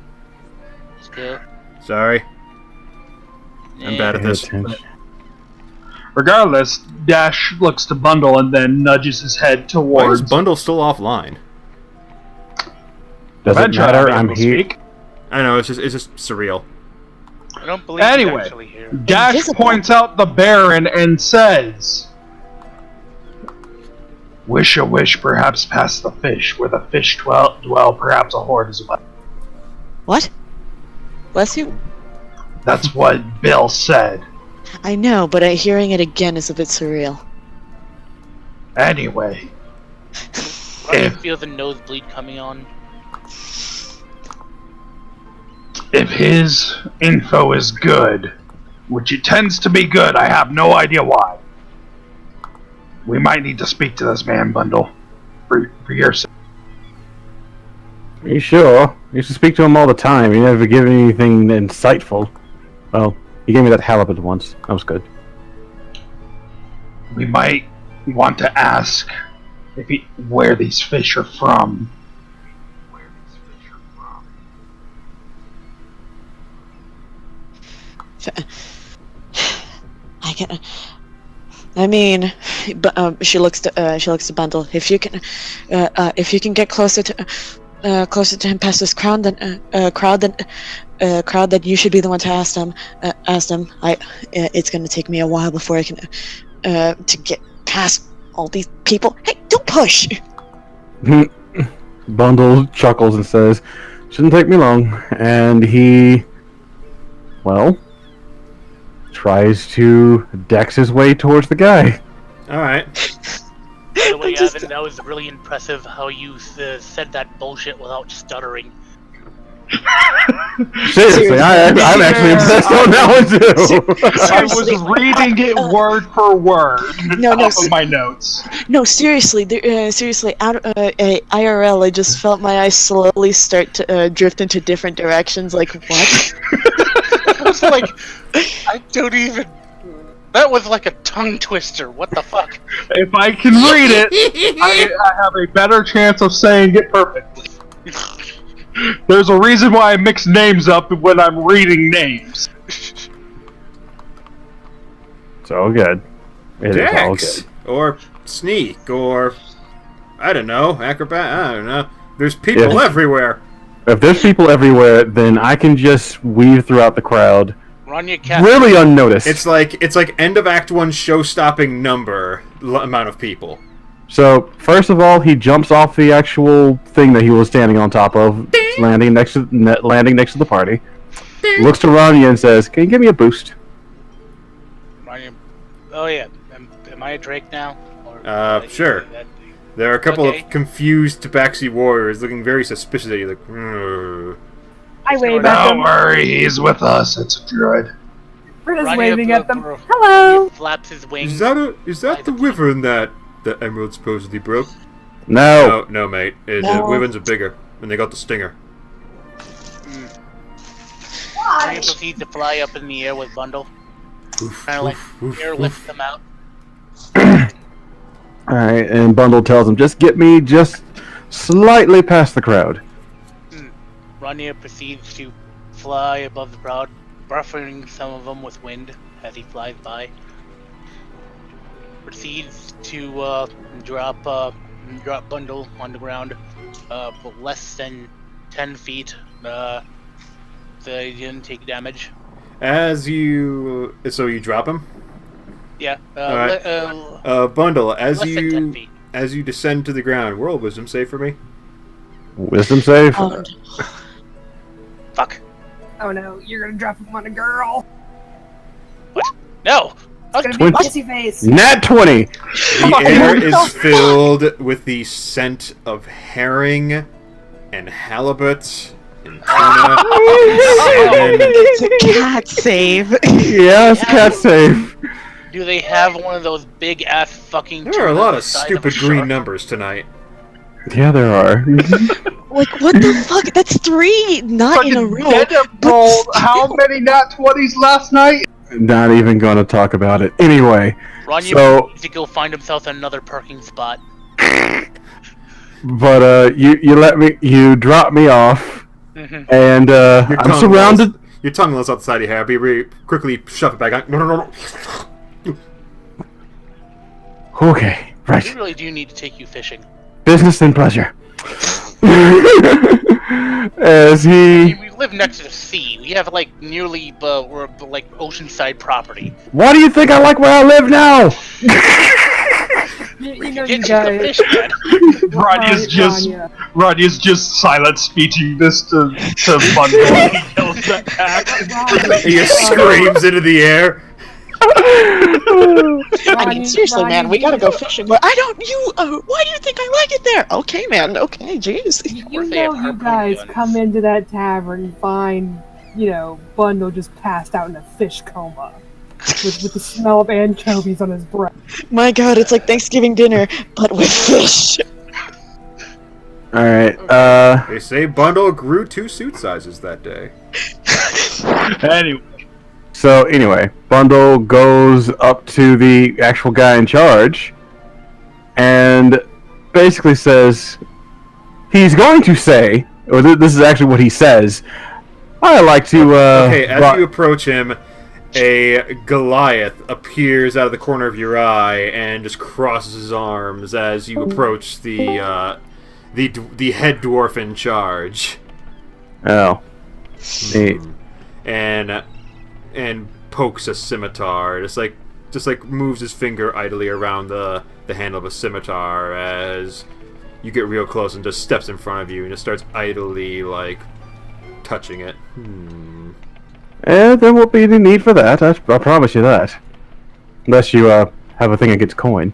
Let's go. Sorry. I'm bad at this. Regardless, Dash looks to Bundle and then nudges his head Why is towards. Bundle still offline? Doesn't matter, I'm here. Speak. I know, it's just surreal. I don't believe he's Anyway, actually here. Dash Invisible. points out the Baron and says, "Wish a wish, perhaps past the fish, where the fish dwell, perhaps a horde as well." What? Bless you. That's what Bill said. I know, but hearing it again is a bit surreal. Anyway, Why do you feel the nosebleed coming on? if his info is good, which it tends to be good, I have no idea why. We might need to speak to this man, Bundle, for your sake. Are you sure? I used to speak to him all the time. He never gave me anything insightful. Well, he gave me that halibut once. That was good. We might want to ask where these fish are from. I mean, but she looks to Bundle. If you can get closer to, closer to him past this crowd, that you should be the one to ask them. It's gonna take me a while before I can to get past all these people. Hey, don't push. Bundle chuckles and says, "Shouldn't take me long." And he, well, tries to dex his way towards the guy. All right. By the way, Evan, that was really impressive how you said that bullshit without stuttering. Seriously, I'm actually impressed on that one too. I was reading it word for word off of my notes. No, seriously, IRL, I just felt my eyes slowly start to drift into different directions. Like what? I was like, I don't even. That was like a tongue twister. What the fuck? If I can read it, I have a better chance of saying it perfectly. There's a reason why I mix names up when I'm reading names. It's all good. It is all Dex, good. or sneak, or I don't know, acrobat. I don't know. There's people everywhere. If there's people everywhere, then I can just weave throughout the crowd, Rania Cat. really unnoticed. It's like end of Act 1 show-stopping number amount of people. So first of all, he jumps off the actual thing that he was standing on top of, landing next to the party. Looks to Rania and says, "Can you give me a boost?" Rania. Oh yeah. Am I a Drake now? Or, Sure. There are a couple of confused Tabaxi warriors looking very suspicious at you. Like, I wave at Don't them. worry, he's with us. It's a druid. Britta's Rania waving at them. Hello. Flaps his wings. is that the wyvern that the emerald supposedly broke? No. No, mate. The No. wyverns are bigger, and they got the stinger. Rania proceeds to fly up in the air with Bundle. Kind of like air lifts them out. All right, and Bundle tells him, "Just get me just slightly past the crowd." Rania proceeds to fly above the crowd, buffering some of them with wind as he flies by. Proceeds to drop Bundle on the ground, but less than 10 feet, so he didn't take damage. So you drop him? Yeah. Alright. Bundle, as less than 10 you feet. descend to the ground, world wisdom save for me. Wisdom save. Fuck. Oh no, you're gonna drop him on a girl. No! It's gonna be a kissy face. Nat 20. The air is filled with the scent of herring and halibut and tuna. It's a cat save. Yes, cat save. Do they have one of those big ass fucking? There are a lot of tunas the size stupid a green shark? numbers tonight. Yeah, there are. Like what the fuck? That's 3, not in a row. rolled how many nat 20s last night? Not even going to talk about it. Anyway, Rania So- needs to go find himself another parking spot. but you drop me off, and I'm surrounded. Your tongue lies outside your hair. Be quickly shove it back on. No. Okay, We right. really do need to take you fishing. Business and pleasure. As I he. mean, we live next to the sea. We have like nearly we're like oceanside property. Why do you think I like where I live now? You know, Get you you the guys. fish, man. Rania's just silent speeching this to Bundle. He yells that back. He just screams into the air. I mean, seriously, man, we gotta go fishing. But why do you think I like it there? Okay, man, okay, jeez. You know, you guys come into that tavern and find, Bundle just passed out in a fish coma. With the smell of anchovies on his breath. My god, it's like Thanksgiving dinner, but with fish. Alright, They say Bundle grew 2 suit sizes that day. Anyway, Bundle goes up to the actual guy in charge and basically says, he's going to say, or this is actually what he says, I like to, Okay, as you approach him, a Goliath appears out of the corner of your eye and just crosses his arms as you approach the the head dwarf in charge. Oh. Neat. And pokes a scimitar. Just like moves his finger idly around the handle of a scimitar as you get real close and just steps in front of you and just starts idly like touching it. There won't be any need for that. I promise you that. Unless you have a thing against coin.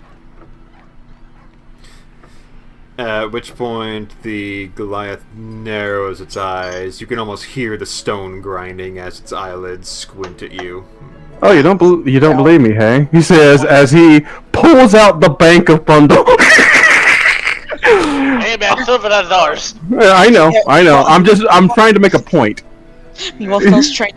At which point the Goliath narrows its eyes. You can almost hear the stone grinding as its eyelids squint at you. Oh, you don't believe me, hey? He says as he pulls out the bank of bundle. Hey man, some of it is ours. I know. I'm trying to make a point. Meanwhile, Phil's trying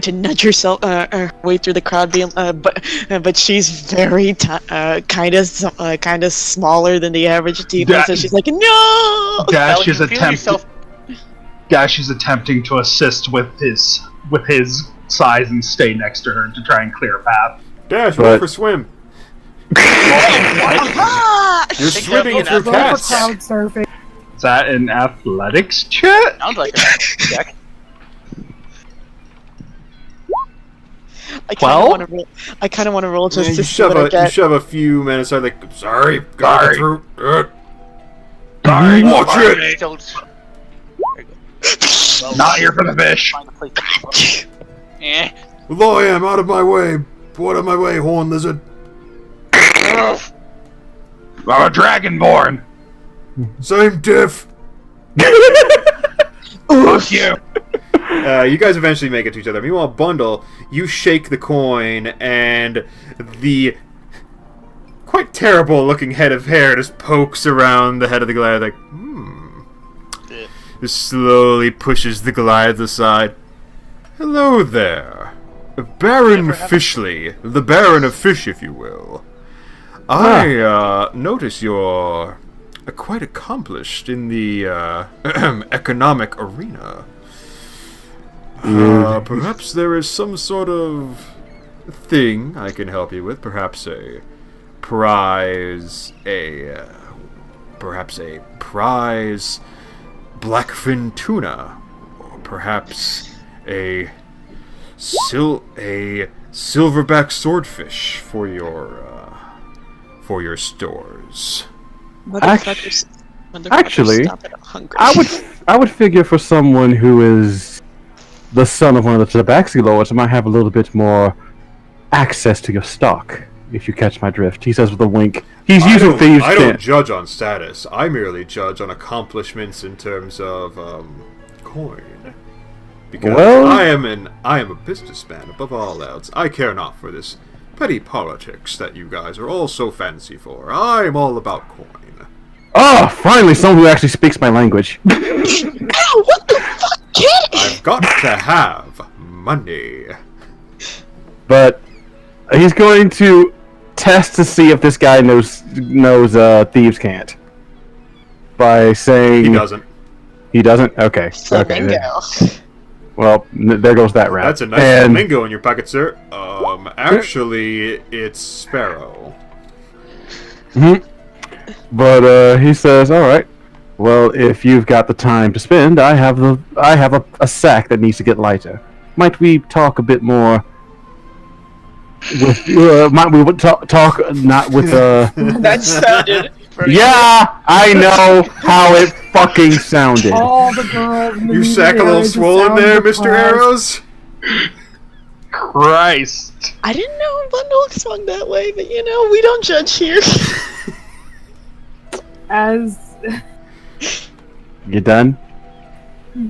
to nudge herself her way through the crowd, but she's very kind of smaller than the average tiefling, so she's like, no. Dash is attempting to assist with his size and stay next to her to try and clear a path. Dash, roll for swim. You're swimming through cats. Crowd surfing. Is that an athletics check? Sounds like a check. I kind of want to roll just to see what I get. You shove a few men aside, like, sorry, got through. Sorry, watch it. Not here for the fish. Well, I am out of my way. Out of my way, horn lizard. I'm a dragonborn. Same diff. Fuck you. You guys eventually make it to each other. Meanwhile, Bundle, you shake the coin, and the quite terrible-looking head of hair just pokes around the head of the Goliath, like, Just slowly pushes the Goliath aside. Hello there. Baron Fishley. The Baron of Fish, if you will. I notice you're quite accomplished in the economic arena. Perhaps there is some sort of thing I can help you with. Perhaps a prize, blackfin tuna, or perhaps a silverback swordfish for your stores. Actually, I would figure for someone who is the son of one of the Tabaxi lords, I might have a little bit more access to your stock, if you catch my drift. He says with a wink. He's using thieves' I don't judge on status. I merely judge on accomplishments in terms of coin. Because I am a businessman above all else. I care not for this petty politics that you guys are all so fancy for. I'm all about coin. Oh, finally someone who actually speaks my language. Ow, what the fuck, kid? I've got to have money. But he's going to test to see if this guy knows thieves can't. By saying... He doesn't. He doesn't? Okay. Well, there goes that route. That's a nice flamingo in your pocket, sir. Actually, it's Sparrow. But he says, "All right. Well, if you've got the time to spend, I have a sack that needs to get lighter. Might we talk a bit more? Might we talk not with That sounded. Yeah, I know how it fucking sounded. All the girls. In the Your sack a little swollen there, Mr. Arrows? Christ. I didn't know Bundle swung that way, but we don't judge here. As You done?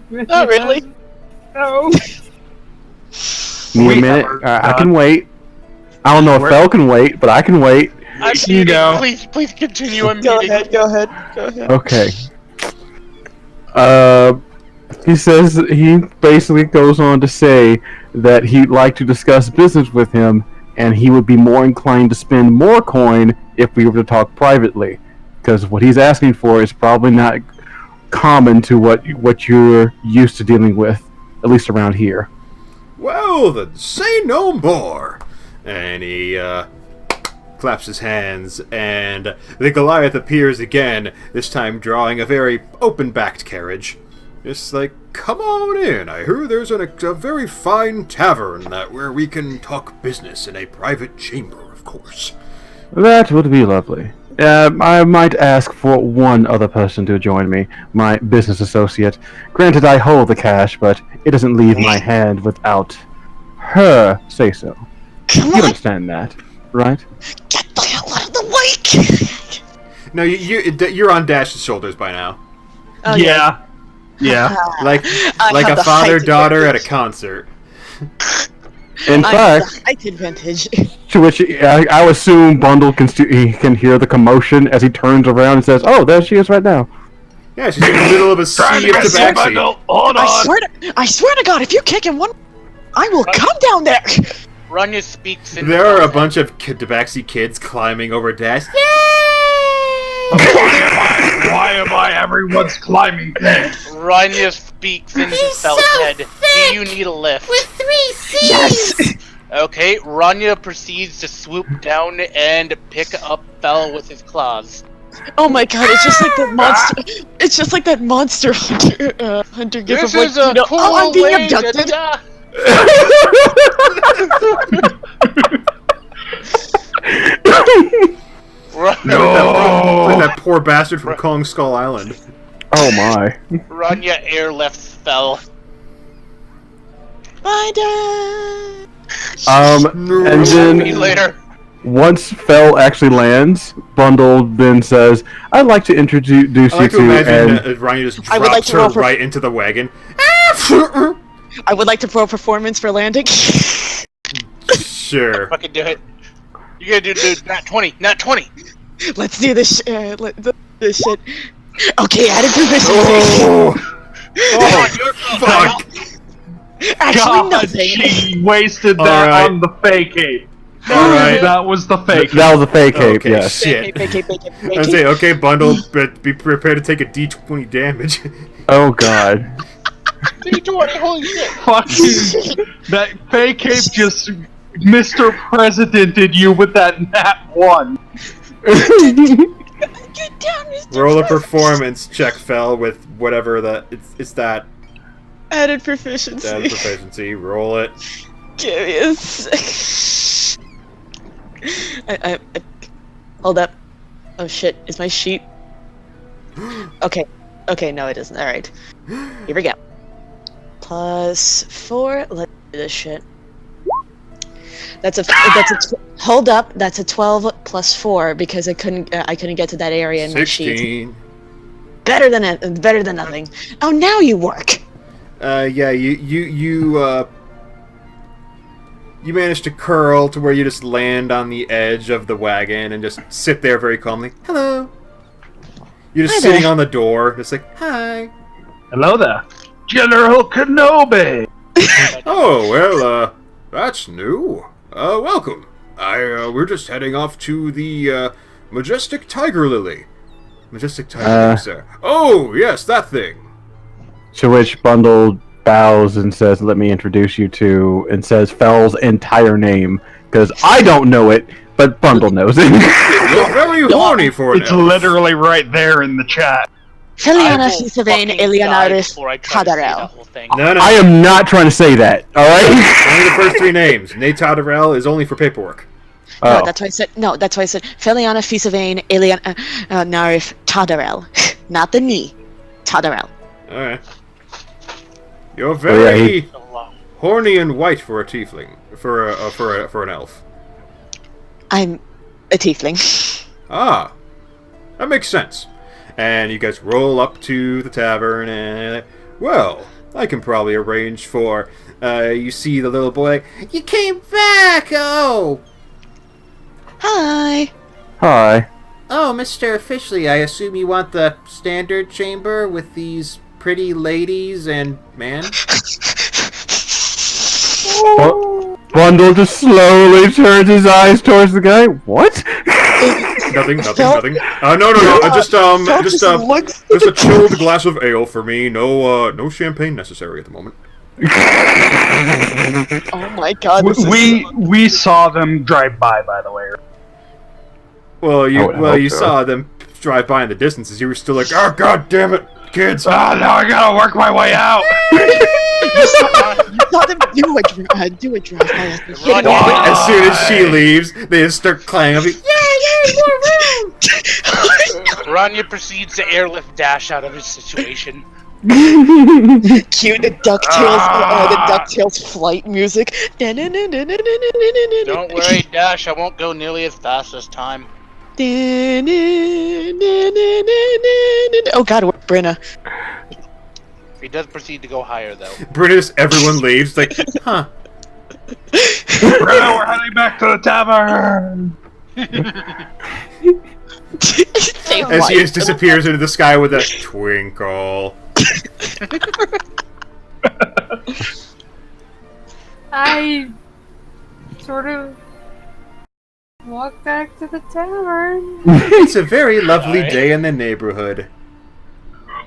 Not really. No. Need a minute? I can wait. I don't know if Fel can wait, but I can wait. Please continue. I'm Go muting. ahead. Okay. He says he basically goes on to say that he'd like to discuss business with him, and he would be more inclined to spend more coin if we were to talk privately, because what he's asking for is probably not common to what you're used to dealing with, at least around here. Well, then say no more. And he claps his hands, and the Goliath appears again, this time drawing a very open-backed carriage. Just like, come on in. I hear there's a very fine tavern where we can talk business in a private chamber, of course. That would be lovely. I might ask for one other person to join me, my business associate. Granted, I hold the cash, but it doesn't leave my hand without her say-so. Come You on, understand that, right? get the hell out of the way! No, you're on Dash's shoulders by now. Oh, Yeah. Yeah. Like I have a the father-daughter at a height concert. In I fact, have the height advantage. to which I assume Bundle he can hear the commotion as he turns around and says, "Oh, there she is right now." Yeah, she's in the middle of a sea of tabaxi. Hold I swear to God, if you kick him one, I will come down there. Ranya speaks in There are a bunch of tabaxi kids climbing over Dash. Why am I everyone's climbing thing? Ranya speaks into Fell's head. Do you need a lift? With 3 C's! Yes. Okay, Ranya proceeds to swoop down and pick up Fell with his claws. Oh my God, it's just like that monster. It's just like that monster hunter gif This of like, is a cool oh, I'm being way abducted. to die. Like that poor bastard from Kong Skull Island. Oh my! Ranya airlifts Fell. Bye, Dad. And See you then later. once Fell actually lands, Bundle then says, "I'd like to introduce I you like to to." imagine And Ryan just I would like drops to her roll for- right into the wagon. I would like to pro performance for landing. Sure. Fucking do it. You gotta do nat 20. Nat 20. Let's do this. This shit. Okay, added proficiency. Oh, fuck. Actually, God, nothing. she wasted that Alright. on the fake ape. Alright. That was the fake. that was a fake ape. Okay, Yes. shit. Vacate. I say, okay, Bundle, but be prepared to take a D20 damage. Oh God. D20, holy shit. Fucking that fake ape just Mr. Presidented you with that nat 1. Get down, Mr. Roll a performance check, Fell, with whatever that it's that Added proficiency. proficiency. Roll it. Give me a sec. I hold up. Oh shit, is my sheet? Okay, no it isn't. Alright. Here we go. +4, let's do this shit. Hold up, that's a 12 plus 4 because I couldn't get to that area in my sheet. 16. Better than nothing. Oh, now you work. Yeah, you managed to curl to where you just land on the edge of the wagon and just sit there very calmly. Hello. You're just Hi sitting there. on the door, just like, hi. Hello there. General Kenobi! Oh, well, that's new. Welcome. We're just heading off to the, Majestic Tiger Lily. Majestic Tiger Lily, sir. Oh, yes, that thing. To which Bundle bows and says, "Let me introduce you to," and says Fell's entire name because I don't know it, but Bundle knows it. You're very horny for an It's elf. literally right there in the chat. Feliana I will Fisavane fucking die Eleonaris before I try to say that Tadarel. whole thing. No. I am not trying to say that. All right. Only the first 3 names. Nate Todderell is only for paperwork. No, Oh. that's why I said Feliana Fisavane Eleonaris Tadarel. Not the knee. Tadarel. Alright. You're yeah, very horny and white for a tiefling. For an elf. I'm a tiefling. Ah. That makes sense. And you guys roll up to the tavern and... Well, I can probably arrange for... you see the little boy... You came back! Oh! Hi. Hi. Oh, Mr. Fishley, I assume you want the standard chamber with these pretty ladies and man? Bundle just slowly turns his eyes towards the guy. What? Nothing. Phil- No. Just looks a chilled glass of ale for me. No champagne necessary at the moment. Oh my god. This is We saw them drive by the way. Well, you hope so. saw them drive by in the distances. You were still like, oh god damn it, kids! Ah, now I gotta work my way out. You saw them do a drive-by. As soon as she leaves, they just start clanging. Rania proceeds to airlift Dash out of his situation. Cue the DuckTales flight music. Don't worry, Dash, I won't go nearly as fast this time. Oh god, where's Brenna? He does proceed to go higher, though. British, everyone leaves. Like, huh? We're heading back to the tavern. As he just disappears into the sky with a twinkle. I sort of walk back to the tavern. It's a very lovely day in the neighborhood.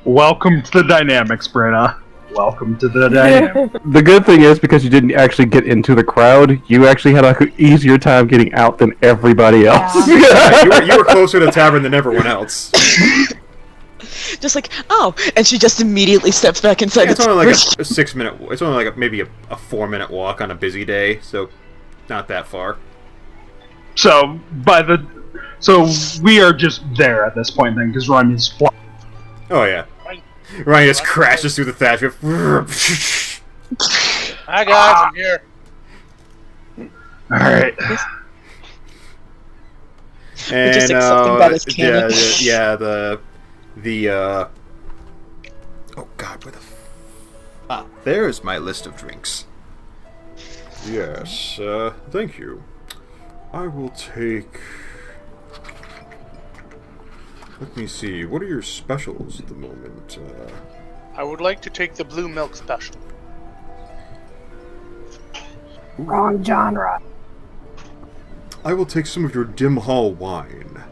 Welcome to the Dynamix, Brenna. Welcome to the Dynamix. The good thing is, because you didn't actually get into the crowd, you actually had like an easier time getting out than everybody else. Yeah, you were closer to the tavern than everyone else. Just like, oh, and she just immediately steps back inside. It's only like a 6 minute. It's only like maybe a 4-minute walk on a busy day, so not that far. So we are just there at this point then, because Ryan's flying. Oh yeah, Ryan just crashes through the thatch. Hi guys, I'm here. All right. And just accepting that as canon. Oh god, where the there's my list of drinks. Yes, thank you. I will take... Let me see, what are your specials at the moment? I would like to take the blue milk special. Wrong genre. I will take some of your Dim Hall wine.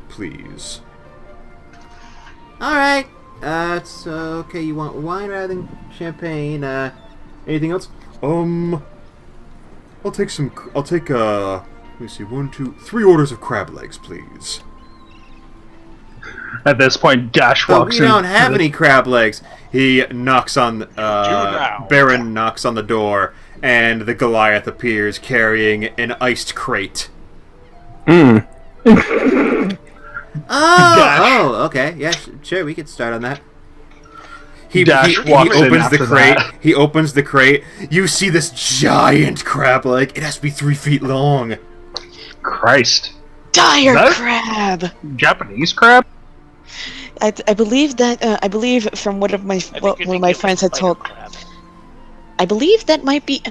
Please. Alright. So, okay, you want wine rather than champagne. Anything else? I'll take, let me see, 1, 2, 3 orders of crab legs, please. At this point, Dash walks in. We don't have any crab legs. He knocks on, Baron knocks on the door, and the Goliath appears carrying an iced crate. Oh, okay. Yeah, sure, we could start on that. He opens the crate. He opens the crate. You see this giant crab leg. It has to be 3 feet long. Christ. Dire crab! Japanese crab? I believe that, I believe from one of my friends had told... I believe that might be,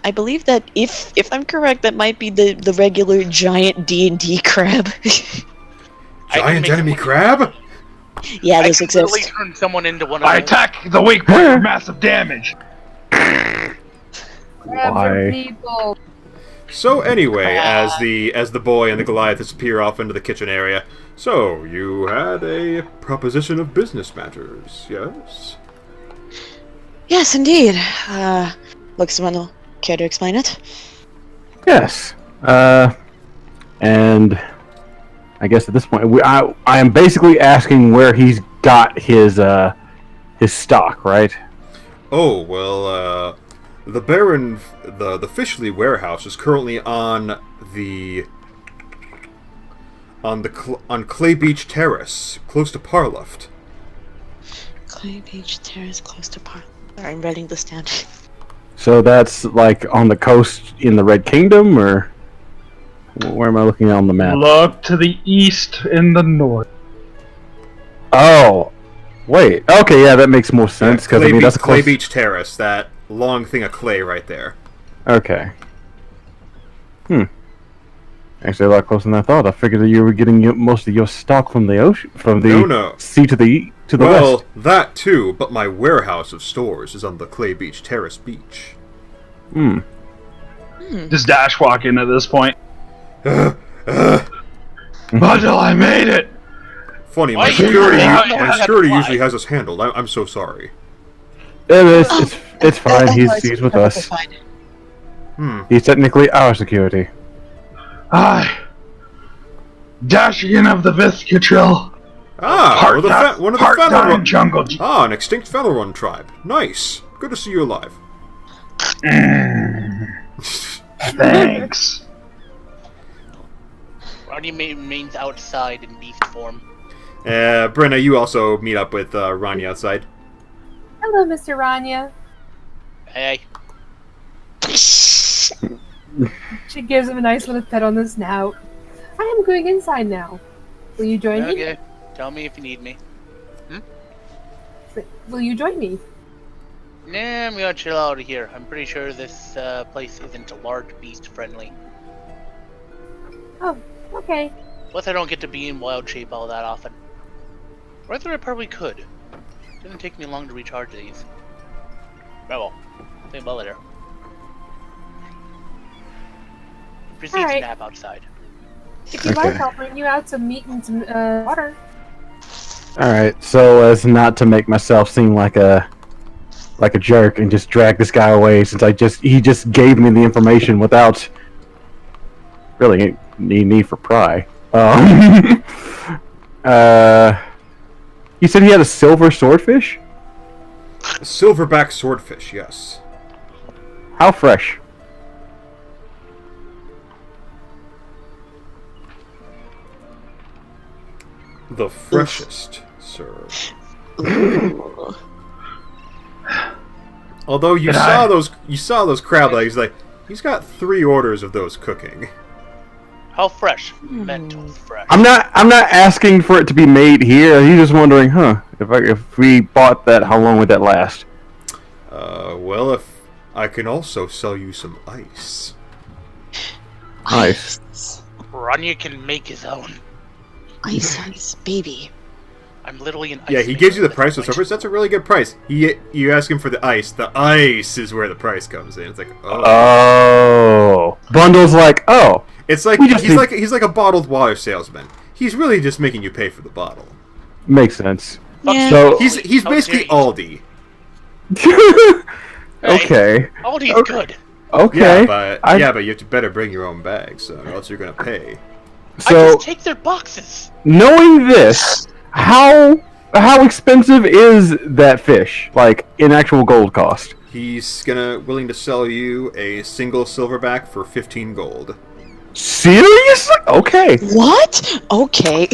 I believe that if I'm correct, that might be the regular giant D&D crab. Giant enemy crab? Yeah, those exist. I can literally turn someone into one of I them. attack the weak point for massive damage. Why? People. So anyway, as the boy and the Goliath disappear off into the kitchen area, so you had a proposition of business matters, yes? Yes, indeed. Looks Manuel, care to explain it? Yes. And I guess at this point, I am basically asking where he's got his stock, right? Oh, well, the Baron, the Fishley warehouse is currently on Clay Beach Terrace, close to Parloft. Clay Beach Terrace, close to Parloft. Sorry, I'm writing this down. So that's like on the coast in the Red Kingdom, or where am I looking on the map? Look to the east in the north. Oh, wait. Okay, yeah, that makes more sense because I mean that's a Clay Beach Terrace, that long thing of clay right there. Okay. Actually, a lot closer than I thought. I figured that you were getting most of your stock from the ocean, from the sea to the west. Well, that too, but my warehouse of stores is on the Clay Beach Terrace beach. Does Dash walk in at this point? Bundle, I made it! Funny, my security usually has us handled. I'm so sorry. It's fine. He's with us. He's technically our security. Dashian of the Ah, one of the part-time jungle. Ah, an extinct Fellerun tribe. Nice. Good to see you alive. Thanks. Ronnie remains outside in beast form. Brenna, you also meet up with Ronnie outside. Hello, Mr. Rania. Hey. She gives him a nice little pet on the snout. I am going inside now. Will you join me? Okay. Tell me if you need me. Will you join me? Nah, I'm gonna chill out of here. I'm pretty sure this place isn't large beast friendly. Oh, okay. Plus, I don't get to be in wild shape all that often. Rather, I probably could. Didn't take me long to recharge these. Oh well. Think about later. Proceed to nap outside. If you like, I'll bring you out some meat and some water. Alright, so as not to make myself seem like a jerk and just drag this guy away, since he just gave me the information without really any need for pry. You said he had a silver swordfish? A silverback swordfish, yes. How fresh? The freshest, sir. Although you saw those crab legs, like he's got 3 orders of those cooking. How fresh? Mental fresh. I'm not asking for it to be made here. He's just wondering, if we bought that, how long would that last? Well, if I can also sell you some ice. Nice. Rania can make his own. Ice, baby. I'm literally an ice. Yeah, he gives you the price of surface. That's a really good price. You ask him for the ice. The ice is where the price comes in. It's like, oh, Bundle's like, oh. It's like he's like a bottled water salesman. He's really just making you pay for the bottle. Makes sense. Yeah. So he's basically Aldi. Okay. Aldi's good. Okay. Yeah, but you have to better bring your own bag, so or else you're gonna pay. So I just take their boxes. Knowing this, how expensive is that fish? Like in actual gold cost? He's willing to sell you a single silverback for 15 gold. Seriously? Okay. What? Okay.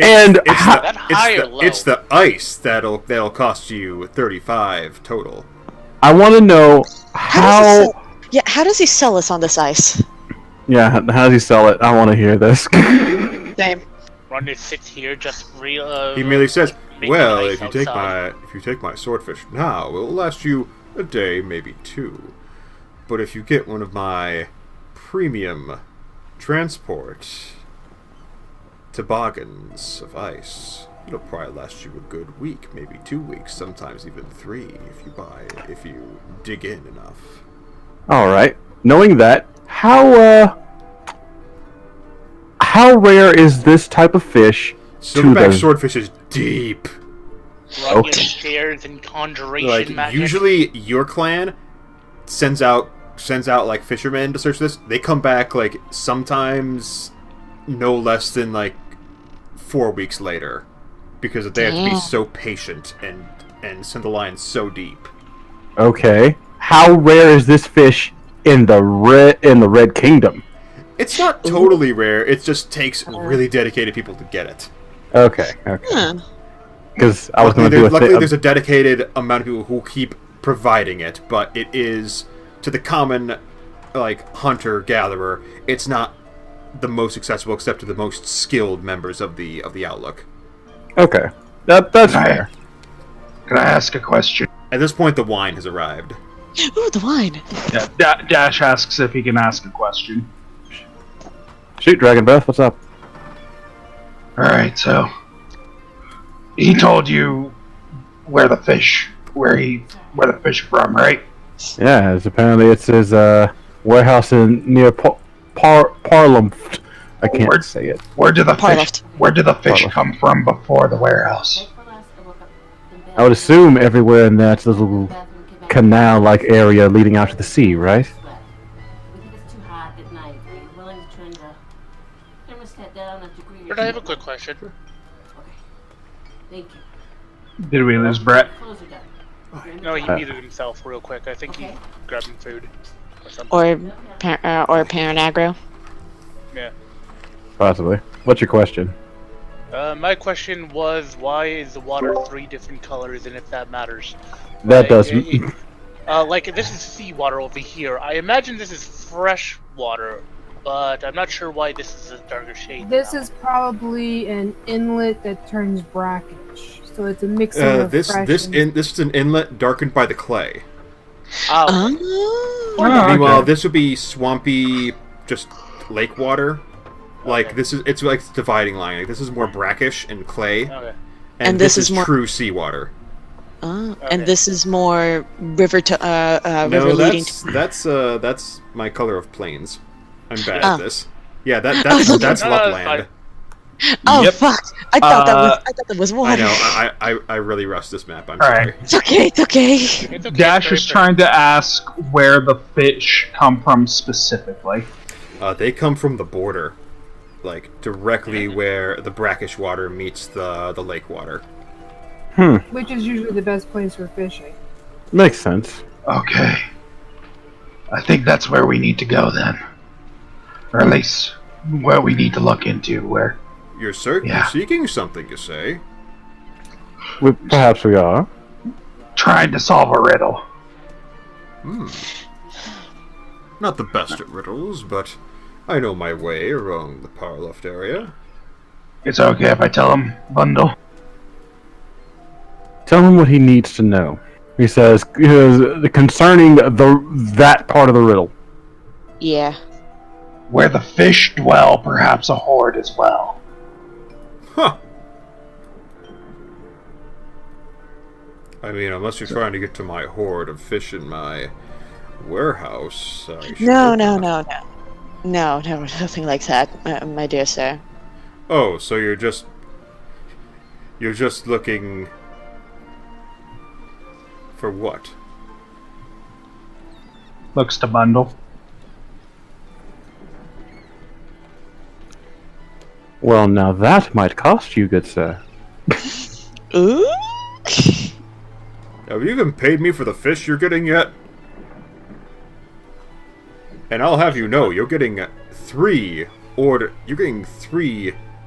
And it's the ice that'll cost you 35 total. I want to know how. How does he sell us on this ice? Yeah, how does he sell it? I want to hear this. Same. Rania sits here just real. He merely says, "Well, ice if you take my swordfish now, it'll last you a day, maybe 2. But if you get one of my premium transport toboggans of ice, it'll probably last you a good week, maybe 2 weeks, sometimes even 3 if you dig in enough." All right. Knowing that, how rare is this type of fish? Silverback swordfish is deep. Rania stares in conjuration magic. Usually your clan sends out like fishermen to search this. They come back like sometimes no less than like 4 weeks later because they have to be so patient and send the line so deep. Okay. How rare is this fish in the Red Kingdom? It's not totally rare. It just takes really dedicated people to get it. Okay. Because I was going to do luckily, there's a dedicated amount of people who keep providing it, but it is to the common hunter gatherer. It's not the most accessible, except to the most skilled members of the Outlook. Okay, that's fair. Can I ask a question? At this point, the wine has arrived. Ooh, the wine. Yeah, Dash asks if he can ask a question. Shoot, Dragon Breath, what's up? Alright, so he told you where the fish from, right? Yeah, apparently it's his warehouse near Parliament. I can't say it. Where did the fish come from before the warehouse? I would assume everywhere in that little canal-like area leading out to the sea, right? But I have a quick question. Thank you. Did we lose Brett? No, he muted himself real quick. I think he's grabbing food or something. Or parent aggro. Yeah. Possibly. What's your question? My question was, why is the water 3 different colors, and if that matters? That doesn't. Like, this is seawater over here. I imagine this is fresh water, but I'm not sure why this is a darker shade. This is probably an inlet that turns brackish, so it's a mix of This is an inlet darkened by the clay. Meanwhile, this would be swampy, just lake water. Like it's like the dividing line. Like, this is more brackish and clay, and this is more true seawater. And this is more river to river no, leading. That's my color of plains. I'm bad at this. Yeah, that's Lapland. Oh fuck! I thought that was water. I know. I really rushed this map. I'm All sorry. right. It's okay. It's okay. It's okay, Dash is trying to ask where the fish come from specifically. They come from the border, like directly where the brackish water meets the lake water. Which is usually the best place for fishing. Makes sense. Okay. I think that's where we need to go then. Or at least where we need to look into. Where You're seeking something, you say? Perhaps we are. trying to solve a riddle. Not the best at riddles, but I know my way around the Parloft area. It's okay if I tell him, Bundle. Tell him what he needs to know. He says concerning that part of the riddle. Yeah. Where the fish dwell, perhaps a horde as well. Huh. I mean, unless you're trying to get to my horde of fish in my warehouse. No, nothing like that, my dear sir. Oh, so you're just looking for what? Looks to Bundle. Well, now that might cost you, good sir. Ooh. Have you even paid me for the fish you're getting yet? And I'll have you know, you're getting 3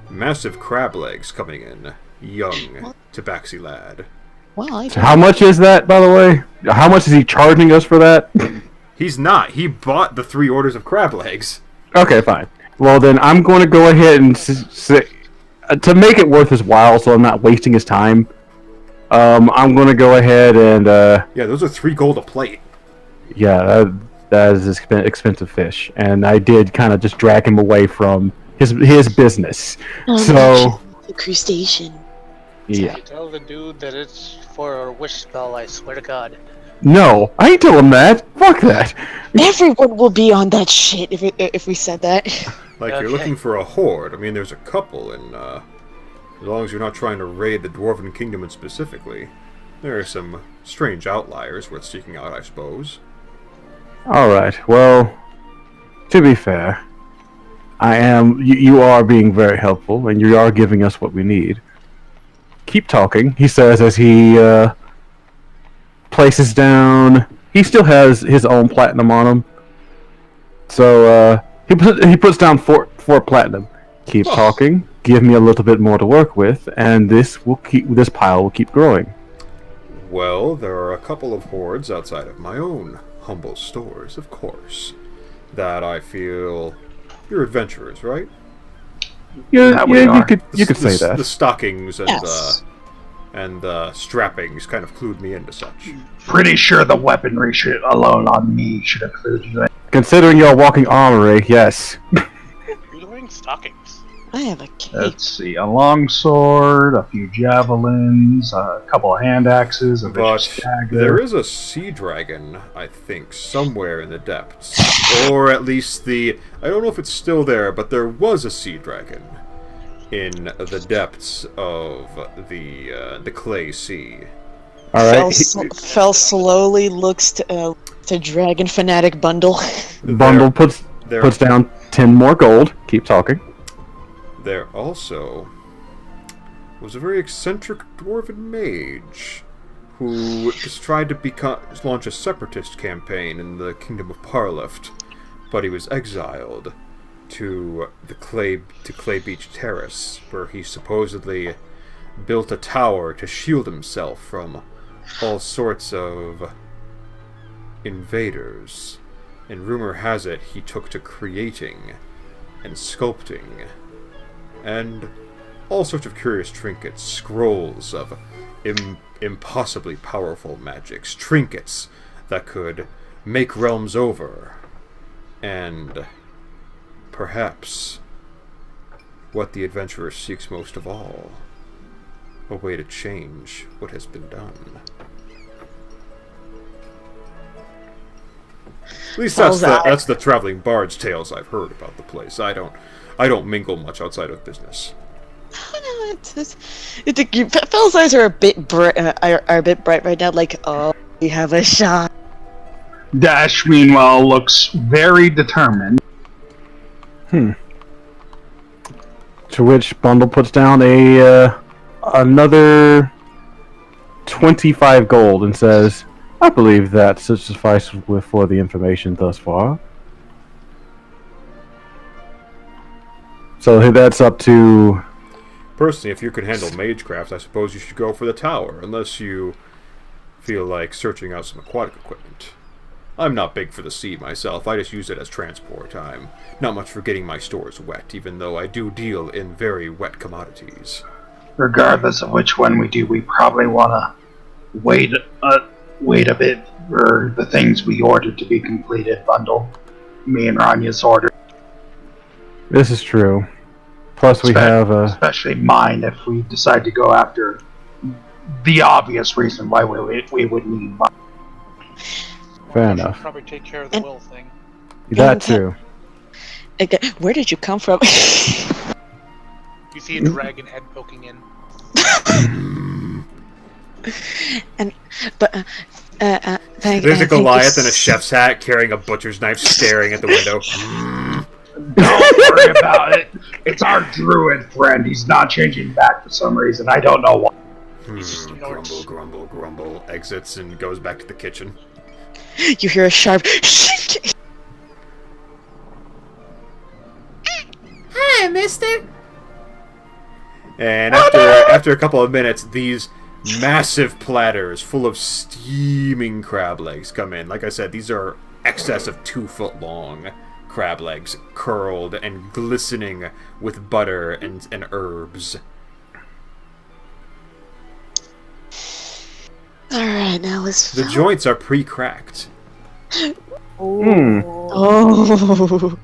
massive crab legs coming in, young Tabaxi lad. Well, So how much is that, by the way? How much is he charging us for that? He's not. He bought the 3 orders of crab legs. Okay, fine. Well, then I'm going to go ahead and to make it worth his while, so I'm not wasting his time. I'm going to go ahead and Yeah, those are 3 gold a plate. yeah, that is expensive fish, and I did kind of just drag him away from his business. So the crustacean. yeah, Tell the dude that it's for a wish spell, I swear to God. no, I ain't telling him that. Fuck that. Everyone will be on that shit if we said that. Like, you're looking for a horde. I mean, there's a couple, and as long as you're not trying to raid the Dwarven Kingdom specifically, there are some strange outliers worth seeking out, I suppose. All right. Well, to be fair, you are being very helpful, and you are giving us what we need. Keep talking, he says as he places down. He still has his own platinum on him, so he puts down four platinum. Keep talking. Give me a little bit more to work with, and this pile will keep growing. Well, there are a couple of hordes outside of my own humble stores, of course, that I feel you're adventurers, right? Yeah, you could say that. The stockings and Yes. Strappings kind of clued me into such. Pretty sure the weaponry alone on me should have clued you in. Considering you're a walking armory, yes. Who's wearing stockings? I have a cape. Let's see, a longsword, a few javelins, a couple of hand axes, a vicious But dagger. there is a sea dragon, I think, somewhere in the depths. Or at least I don't know if it's still there, but there was a sea dragon in the depths of the clay sea. All right. Fell slowly looks to Dragon Fanatic Bundle. Bundle puts There- down 10 more gold. Keep talking. there also was a very eccentric dwarven mage who just tried to launch a separatist campaign in the kingdom of Parlift, but he was exiled to Clay Beach Terrace, where he supposedly built a tower to shield himself from all sorts of invaders. And rumor has it he took to creating and sculpting and all sorts of curious trinkets, scrolls of impossibly powerful magics, trinkets that could make realms over, and perhaps what the adventurer seeks most of all, a way to change what has been done. At least that's the traveling bard's tales I've heard about the place. I don't mingle much outside of business. Phil's eyes are a bit bright, right now. Like, oh, we have a shot. Dash, meanwhile, looks very determined. To which Bundle puts down another 25 gold and says, "I believe that should suffice for the information thus far." So that's up to... Personally, if you can handle magecraft, I suppose you should go for the tower, unless you feel like searching out some aquatic equipment. I'm not big for the sea myself, I just use it as transport. I'm not much for getting my stores wet, even though I do deal in very wet commodities. Regardless of which one we do, we probably want to wait a bit for the things we ordered to be completed, Bundle. Me and Ranya's order. This is true. Plus we have... Especially mine, if we decide to go after the obvious reason why we would need mine. Fair enough. Probably take care of the will thing. That too. Where did you come from? You see a dragon head poking in. There's a Goliath in a chef's hat carrying a butcher's knife staring at the window. Don't worry about it. It's our druid friend. He's not changing back for some reason. I don't know why. Grumble, grumble, grumble. Exits and goes back to the kitchen. You hear a sharp... Hi, mister. And after a couple of minutes, these massive platters full of steaming crab legs come in. Like I said, these are excess of 2 foot long crab legs, curled and glistening with butter and herbs. Alright, now let's... The joints are pre-cracked. Oh.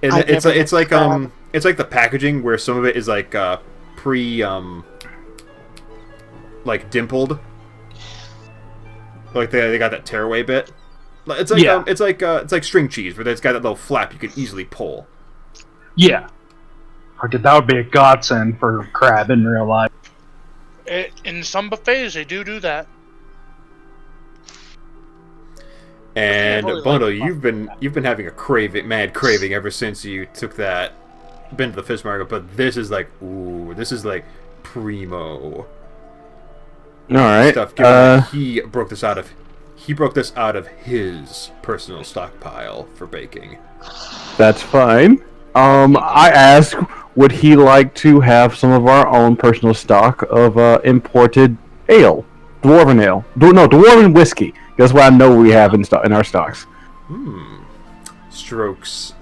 And it's like the packaging where some of it is like like dimpled. Like they got that tearaway bit. It's like it's like string cheese where it's got that little flap you can easily pull. Yeah. That would be a godsend for crab in real life. In some buffets, they do that. And Bundle, you've been having a mad craving ever since you took that been to the fish market. But this is like primo. All right. Stuff. He broke this out of his personal stockpile for baking. That's fine. I asked, would he like to have some of our own personal stock of imported ale, dwarven ale? Dwarven whiskey. That's what I know we have in our stocks. Strokes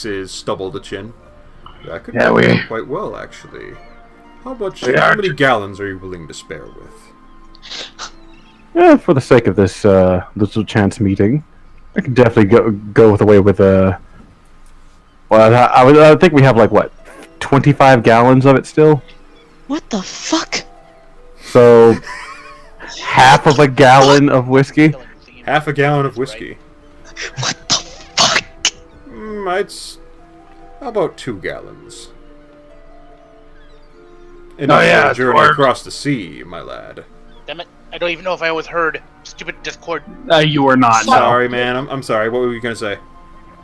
his stubble to chin. That could go quite well, actually. How many gallons are you willing to spare with? Yeah, for the sake of this little chance meeting, I can definitely go away with well, I think we have like what, 25 gallons of it still. What the fuck? So, half of a gallon of whiskey. Half a gallon of whiskey. What the fuck? How about 2 gallons? Enough journey across the sea, my lad. Damn it! I don't even know if I was heard. Stupid Discord. You were not. Sorry, man. I'm sorry. What were you gonna say?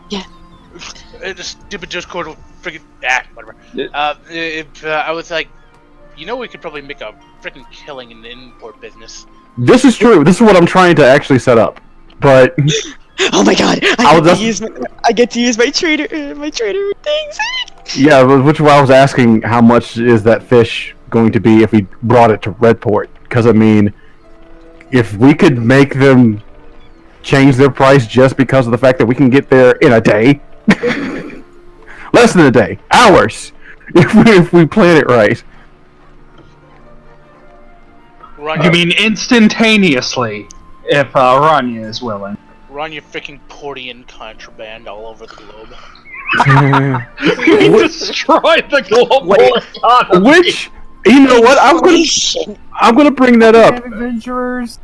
Yeah. The stupid Discord will freaking whatever. Yeah. If I was like, we could probably make a freaking killing in the import business. This is true. This is what I'm trying to actually set up. But Oh my god! I get to use my trader things. yeah, which is why I was asking how much is that fish going to be if we brought it to Redport? Because I mean, if we could make them change their price just because of the fact that we can get there in a day, less than a day, hours, if we plan it right. You mean instantaneously, if Rania is willing. Run your freaking Portian contraband all over the globe. We destroyed the global economy. Which, you know what? I'm gonna bring that up. Adventurers.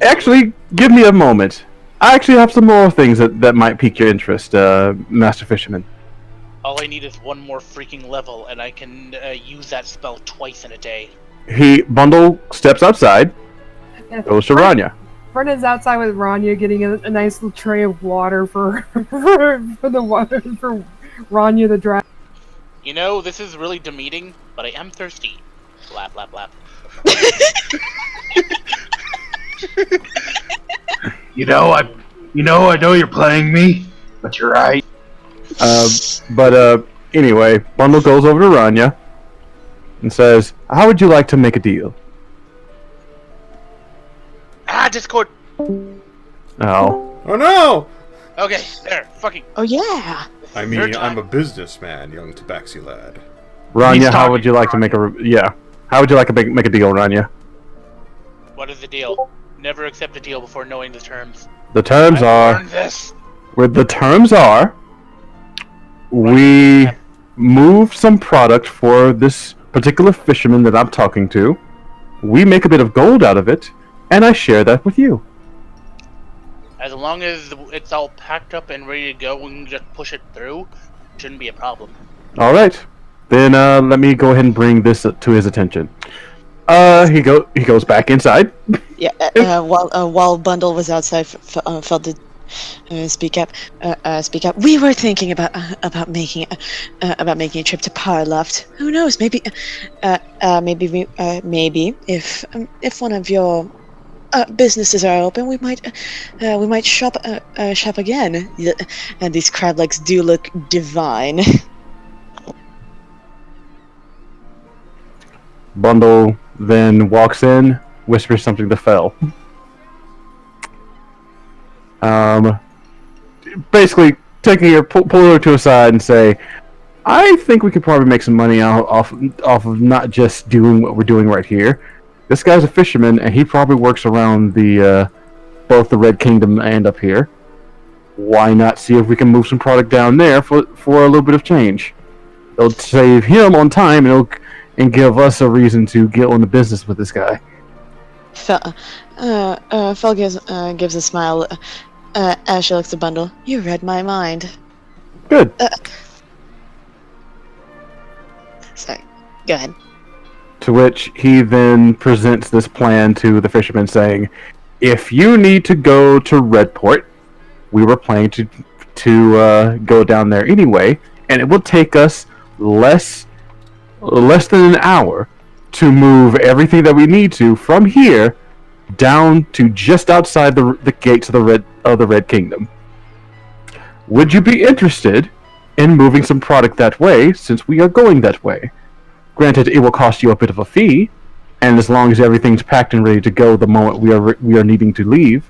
Actually, give me a moment. I actually have some more things that might pique your interest, Master Fisherman. All I need is one more freaking level, and I can use that spell twice in a day. Bundle steps outside, goes to Rania. Brendan's outside with Rania getting a nice little tray of water for Rania the dragon. This is really demeaning, but I am thirsty. Lap, lap, lap. I know you're playing me, but you're right. Anyway, Bundle goes over to Rania and says, "How would you like to make a deal?" Discord! Oh. Oh no! Okay, there, fucking... Oh yeah! I mean, I'm a businessman, young tabaxi lad. Rania, how would you like to make a... How would you like to make a deal, Rania? What is the deal? Never accept a deal before knowing the terms. The terms are... This. The terms are... We move some product for this particular fisherman that I'm talking to. We make a bit of gold out of it, and I share that with you. As long as it's all packed up and ready to go, we can just push it through. Shouldn't be a problem. Alright. Then let me go ahead and bring this to his attention. He goes back inside. Yeah, while Bundle was outside, felt to speak up. We were thinking about making a trip to Parloft. Who knows? Maybe if one of your businesses are open, we might shop again. And these crab legs do look divine. Bundle then walks in, whispers something to Fel. Basically, taking her, pull her to a side and say, "I think we could probably make some money off of not just doing what we're doing right here. This guy's a fisherman, and he probably works around both the Red Kingdom and up here. Why not see if we can move some product down there for a little bit of change? It'll save him on time, and give us a reason to get on the business with this guy." Fel gives a smile as she looks at Bundle. You read my mind. Good. Sorry. Go ahead. To which he then presents this plan to the fisherman, saying, "If you need to go to Redport, we were planning to go down there anyway, and it will take us less than an hour to move everything that we need to from here down to just outside the gates of the Red Kingdom. Would you be interested in moving some product that way, since we are going that way? Granted, it will cost you a bit of a fee, and as long as everything's packed and ready to go the moment we are needing to leave,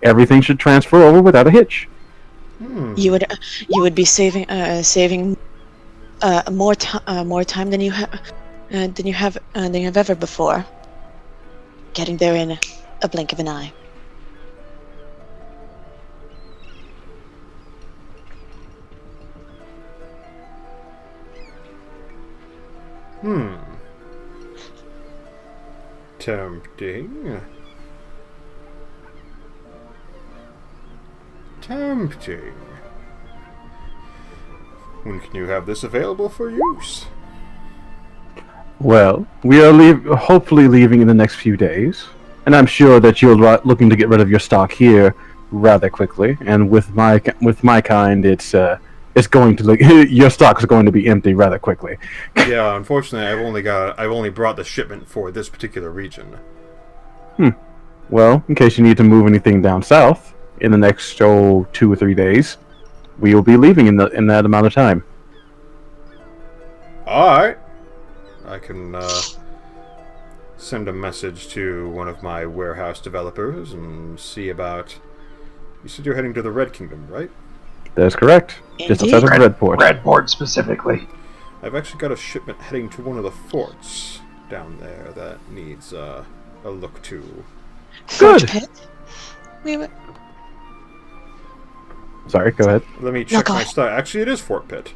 everything should transfer over without a hitch." You would be saving more time than you have ever before. Getting there in a blink of an eye. Tempting. When can you have this available for use? Well, we are hopefully leaving in the next few days, and I'm sure that you're looking to get rid of your stock here rather quickly. And with my kind, it's it's going to your stock is going to be empty rather quickly. Yeah, unfortunately, I've only brought the shipment for this particular region. Well, in case you need to move anything down south in the next 2 or 3 days, we will be leaving in that amount of time. All right, I can send a message to one of my warehouse developers and see about. You said you're heading to the Red Kingdom, right? That's correct. Just outside of Redport. Redport specifically. I've actually got a shipment heading to one of the forts down there that needs a look to. Good. Pit? Wait. Sorry, go ahead. Let me check go my ahead. stuff. Actually, it is Fort Pitt.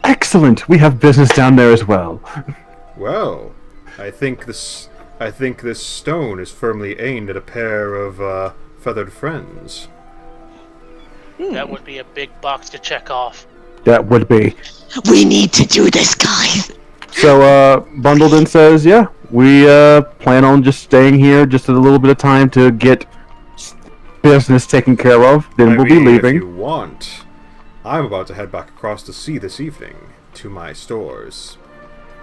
Excellent. We have business down there as well. Well, I think this stone is firmly aimed at a pair of feathered friends. That would be a big box to check off. That would be. We need to do this, guys. So, Bundledin says, yeah, we plan on just staying here just a little bit of time to get business taken care of. Then we'll be leaving. If you want, I'm about to head back across the sea this evening to my stores.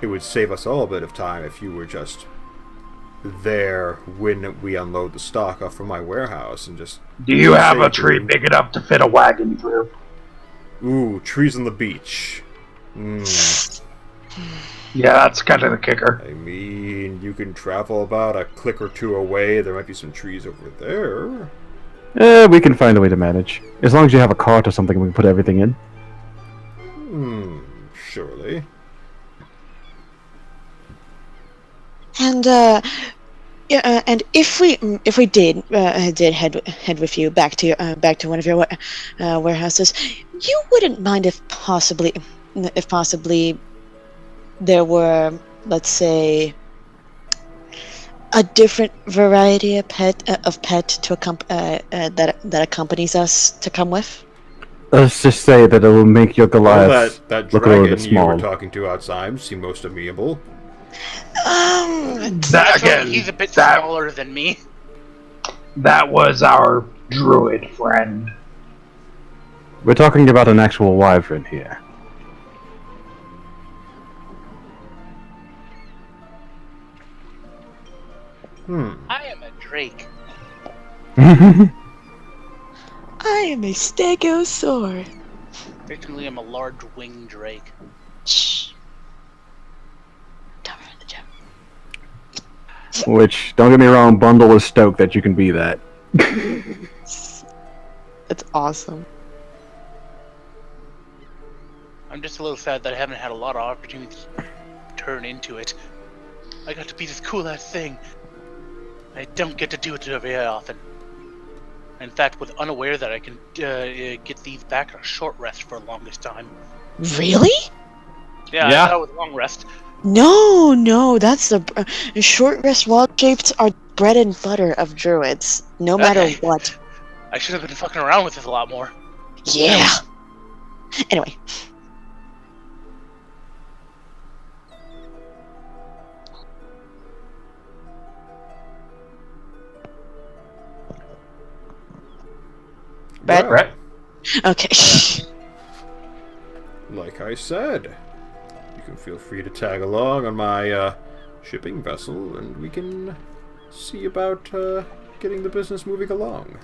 It would save us all a bit of time if you were just there when we unload the stock off from my warehouse and just... Do you have a save tree you- big enough to fit a wagon through? Ooh, trees on the beach. Yeah, that's kind of the kicker. I mean, you can travel about a click or two away. There might be some trees over there. We can find a way to manage. As long as you have a cart or something, we can put everything in. Surely. And and if we did head with you back to one of your warehouses, you wouldn't mind if possibly there were, let's say, a different variety of pet to that accompanies us to come with. Let's just say that it will make your Goliath Well, that look a little dragon bit you were small. talking to outside seemed most amiable. That again, He's a bit smaller than me. that was our druid friend. We're talking about an actual wyvern here. I am a drake. I am a stegosaur. Basically, I'm a large winged drake. Shh. Don't ruin the joke. Which, don't get me wrong, Bundle is stoked that you can be that. It's awesome. I'm just a little sad that I haven't had a lot of opportunities to turn into it. I got to be this cool ass thing. I don't get to do it very often. In fact, was unaware that I can get these back on a short rest for the longest time. Really? Yeah, Yeah. I thought it was a long rest. No, that's the short rest wild shapes are bread and butter of druids, no matter Okay. what. I should have been fucking around with this a lot more. Yeah. Anyway. Brett? Brett? Okay. Like I said, you can feel free to tag along on my shipping vessel, and we can see about getting the business moving along.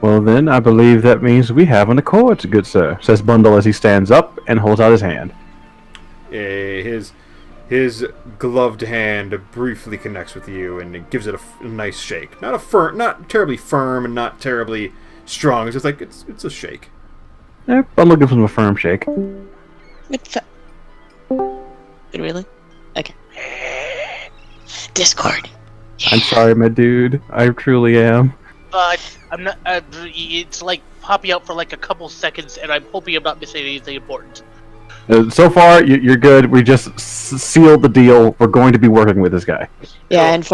Well then, I believe that means we have an accord, good sir, says Bundle as he stands up and holds out his hand. His gloved hand briefly connects with you, and it gives it a nice shake. Not terribly firm, and not terribly strong. It's just like it's a shake. Bundle gives him a firm shake. Really? Okay. Discord. I'm sorry, my dude. I truly am. But I'm not. It's like popping out for like a couple seconds, and I'm hoping I'm not missing anything important. So far, you're good. We just sealed the deal. We're going to be working with this guy. Yeah, and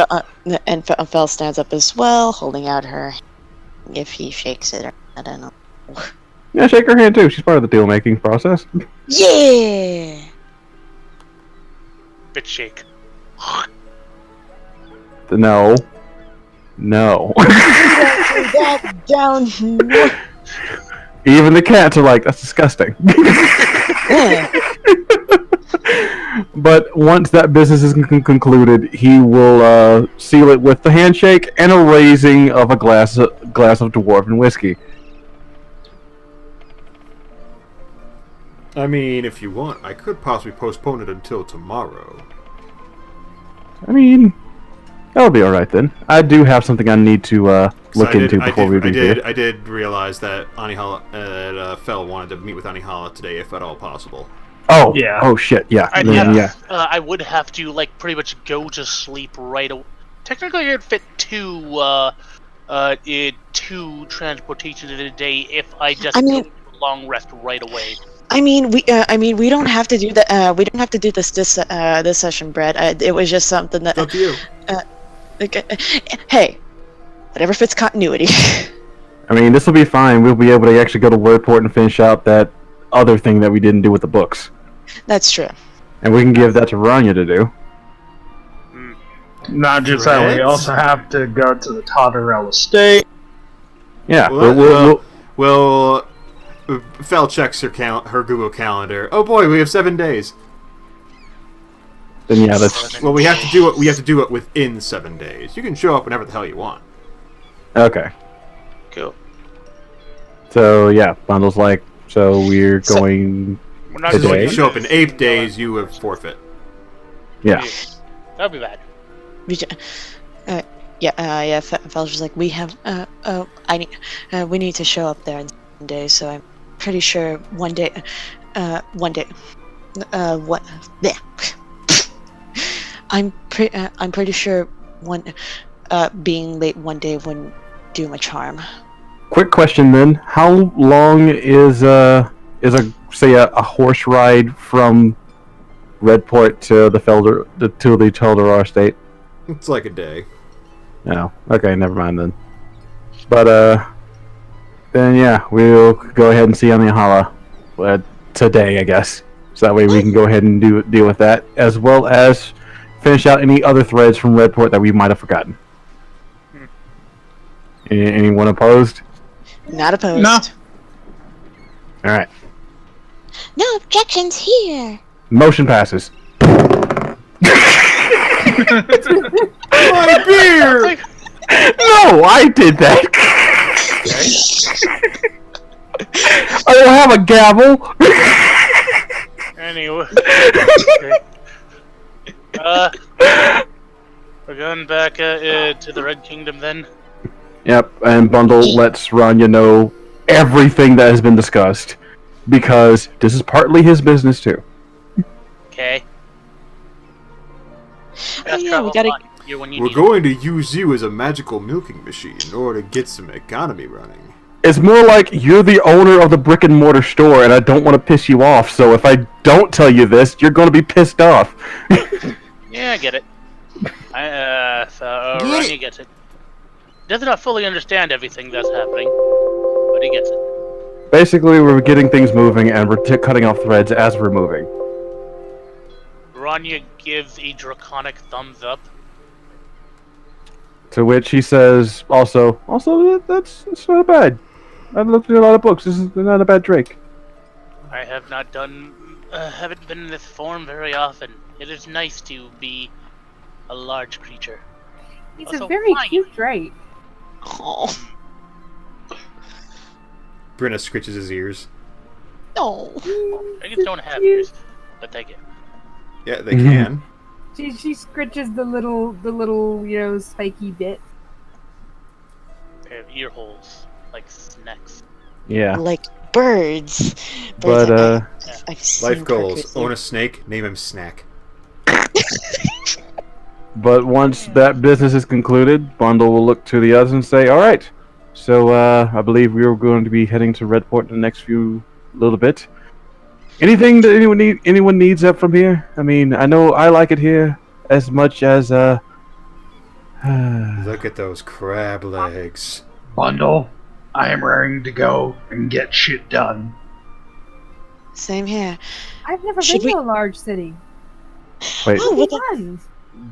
Fel stands up as well, holding out her. If he shakes it, I don't know. Yeah, shake her hand too. She's part of the deal-making process. Yeah. Bit shake. No. No. That down. Even the cats are like, that's disgusting. Yeah. But once that business is concluded, he will seal it with the handshake and a raising of a glass of dwarven whiskey. I mean, if you want, I could possibly postpone it until tomorrow. I mean, that'll be all right then. I do have something I need to look into before we leave here. I did realize that Fel wanted to meet with Anihala today, if at all possible. Oh, Yeah. Oh shit, yeah. I would have to like pretty much go to sleep right away. Technically, I'd fit two transportations in a day if I just go to a long rest right away. I mean, we don't have to do that. We don't have to do this session, Brett. It was just something that. Up to you. Hey, whatever fits continuity. I mean, this will be fine. We'll be able to actually go to Wordport and finish out that other thing that we didn't do with the books. That's true. And we can give that to Rania to do. Not just that, we also have to go to the Totterell estate. Yeah, Well, Fel checks her Google Calendar. Oh boy, we have 7 days. Then yeah, that's Well, we have to do it. We have to do it within 7 days. You can show up whenever the hell you want. okay. Cool. So yeah, Bundle's like, so we're going. We're not Because Today? when you show up in 8 days, you have forfeit. Yeah. That'd be bad. Fel's just like, we have, we need to show up there in 7 days, so I'm pretty sure one day, what, yeah. I'm pretty sure being late one day wouldn't do much harm. Quick question then: how long is a horse ride from Redport to the Telderar estate? It's like a day. No. Okay, never mind then. But then yeah, we'll go ahead and see Anihala today, I guess. So that way we can go ahead and deal with that, as well as finish out any other threads from Redport that we might have forgotten. Anyone opposed? Not opposed. No. All right. No objections here. Motion passes. My beer! No, I did that. I don't have a gavel. Anyway. We're going back to the Red Kingdom then. Yep, and Bundle lets Rania know everything that has been discussed, because this is partly his business too. Okay. Oh, yeah, we gotta. We're going to use you as a magical milking machine in order to get some economy running. It's more like you're the owner of the brick and mortar store, and I don't want to piss you off. So if I don't tell you this, you're going to be pissed off. Yeah, I get it. Rania gets it. Does not fully understand everything that's happening, but he gets it. Basically, we're getting things moving, and we're cutting off threads as we're moving. Rania gives a draconic thumbs up. To which he says, also that's not bad. I've looked at a lot of books. This is not a bad drink. I have not haven't been in this form very often. It is nice to be a large creature. He's Also a very flying. cute drake. Oh Brenna scritches his ears. no. Dragons don't have ears, but they get. Yeah, they can. She scritches the little spiky bit. They have ear holes, like snakes. Yeah. Like birds. But I've seen Life goals. carcasses. Own a snake, name him Snack. But once that business is concluded, Bundle will look to the others and say, all right, so I believe we are going to be heading to Redport in the next little bit. Anything that anyone needs up from here? I mean, I know I like it here as much as Look at those crab legs. Bundle, I am raring to go and get shit done. Same here. I've never Should been we- to a large city. Wait. Oh, what the? Fun.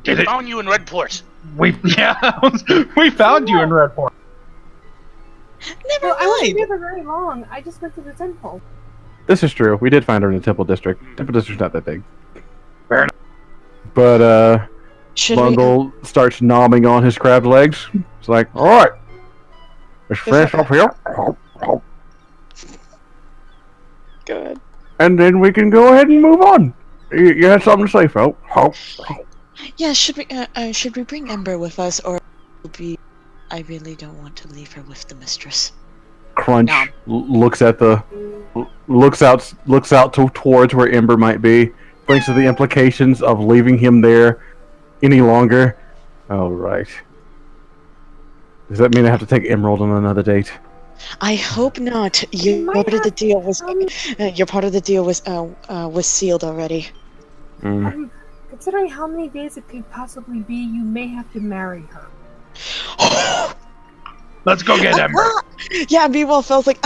Did They it? found you in Redport. We found you in Redport. Never Well, I wasn't mind. there for very long. I just went to the temple. This is true. We did find her in the Temple District. Temple District's not that big. Fair enough. But, Should we? Bundle starts nomming on his crab legs. It's like, alright. Let's finish up here. Good. And then we can go ahead and move on. You had something to say, Phil? Yeah. Should we bring Ember with us, or be? I really don't want to leave her with the mistress. Crunch Nom. looks out towards where Ember might be. Thinks of the implications of leaving him there any longer. Oh right. Does that mean I have to take Emerald on another date? I hope not. Your part of the deal was. Your part of the deal was sealed already. Considering how many days it could possibly be, you may have to marry her. Let's go get Ember. Yeah, meanwhile, Phil's like,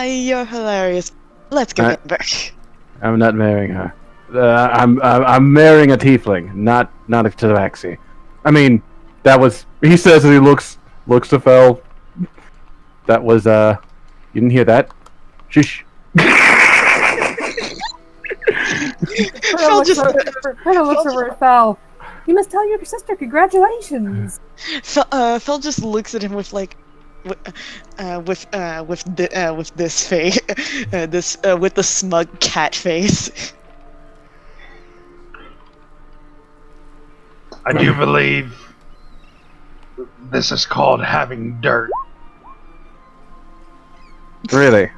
you're hilarious. Let's go get Ember. I'm not marrying her. I'm marrying a tiefling, not a tabaxi. I mean, that was. He says as he looks to Fel. That was you didn't hear that? Shush. Phil just. Freda looks over at Fel. You must tell your sister congratulations. Phil just looks at him with like, with this face, with the smug cat face. I do believe this is called having dirt. Really?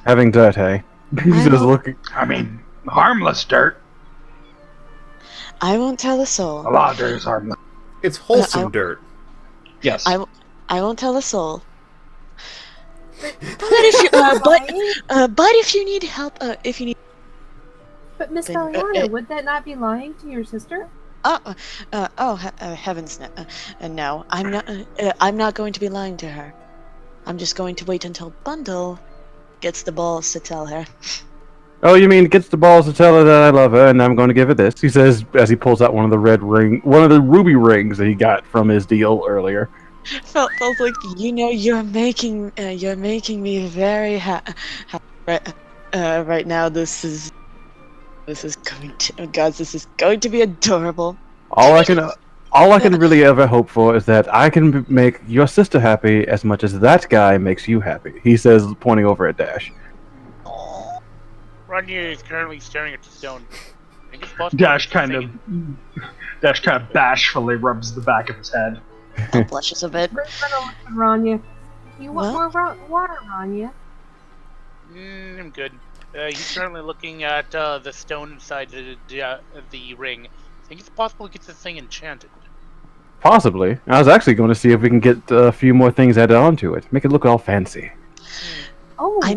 Having dirt, hey? He's just looking. I mean, harmless dirt. I won't tell a soul. A lot of dirt is harmless. It's wholesome dirt. Yes. I won't tell a soul. But if you, but if you need help, if you need. But Miss Then, Valiana, would that not be lying to your sister? Heavens, no! I'm not going to be lying to her. I'm just going to wait until Bundle gets the balls to tell her. Oh, you mean gets the balls to tell her that I love her, and I'm going to give her this? He says as he pulls out one of the ruby rings that he got from his deal earlier. Felt like you're making me very happy right now. This is going to be adorable. All I can really ever hope for is that I can make your sister happy as much as that guy makes you happy. He says, pointing over at Dash. Rania is currently staring at the stone. I think it's possible Dash to kind sing of bashfully rubs the back of his head. Blushes a bit. Freda looks at Rania. You want more water, Rania? it. I'm good. He's currently looking at the stone inside the ring. I think it's possible to get the thing enchanted. Possibly. I was actually going to see if we can get a few more things added onto it. Make it look all fancy. Oh, I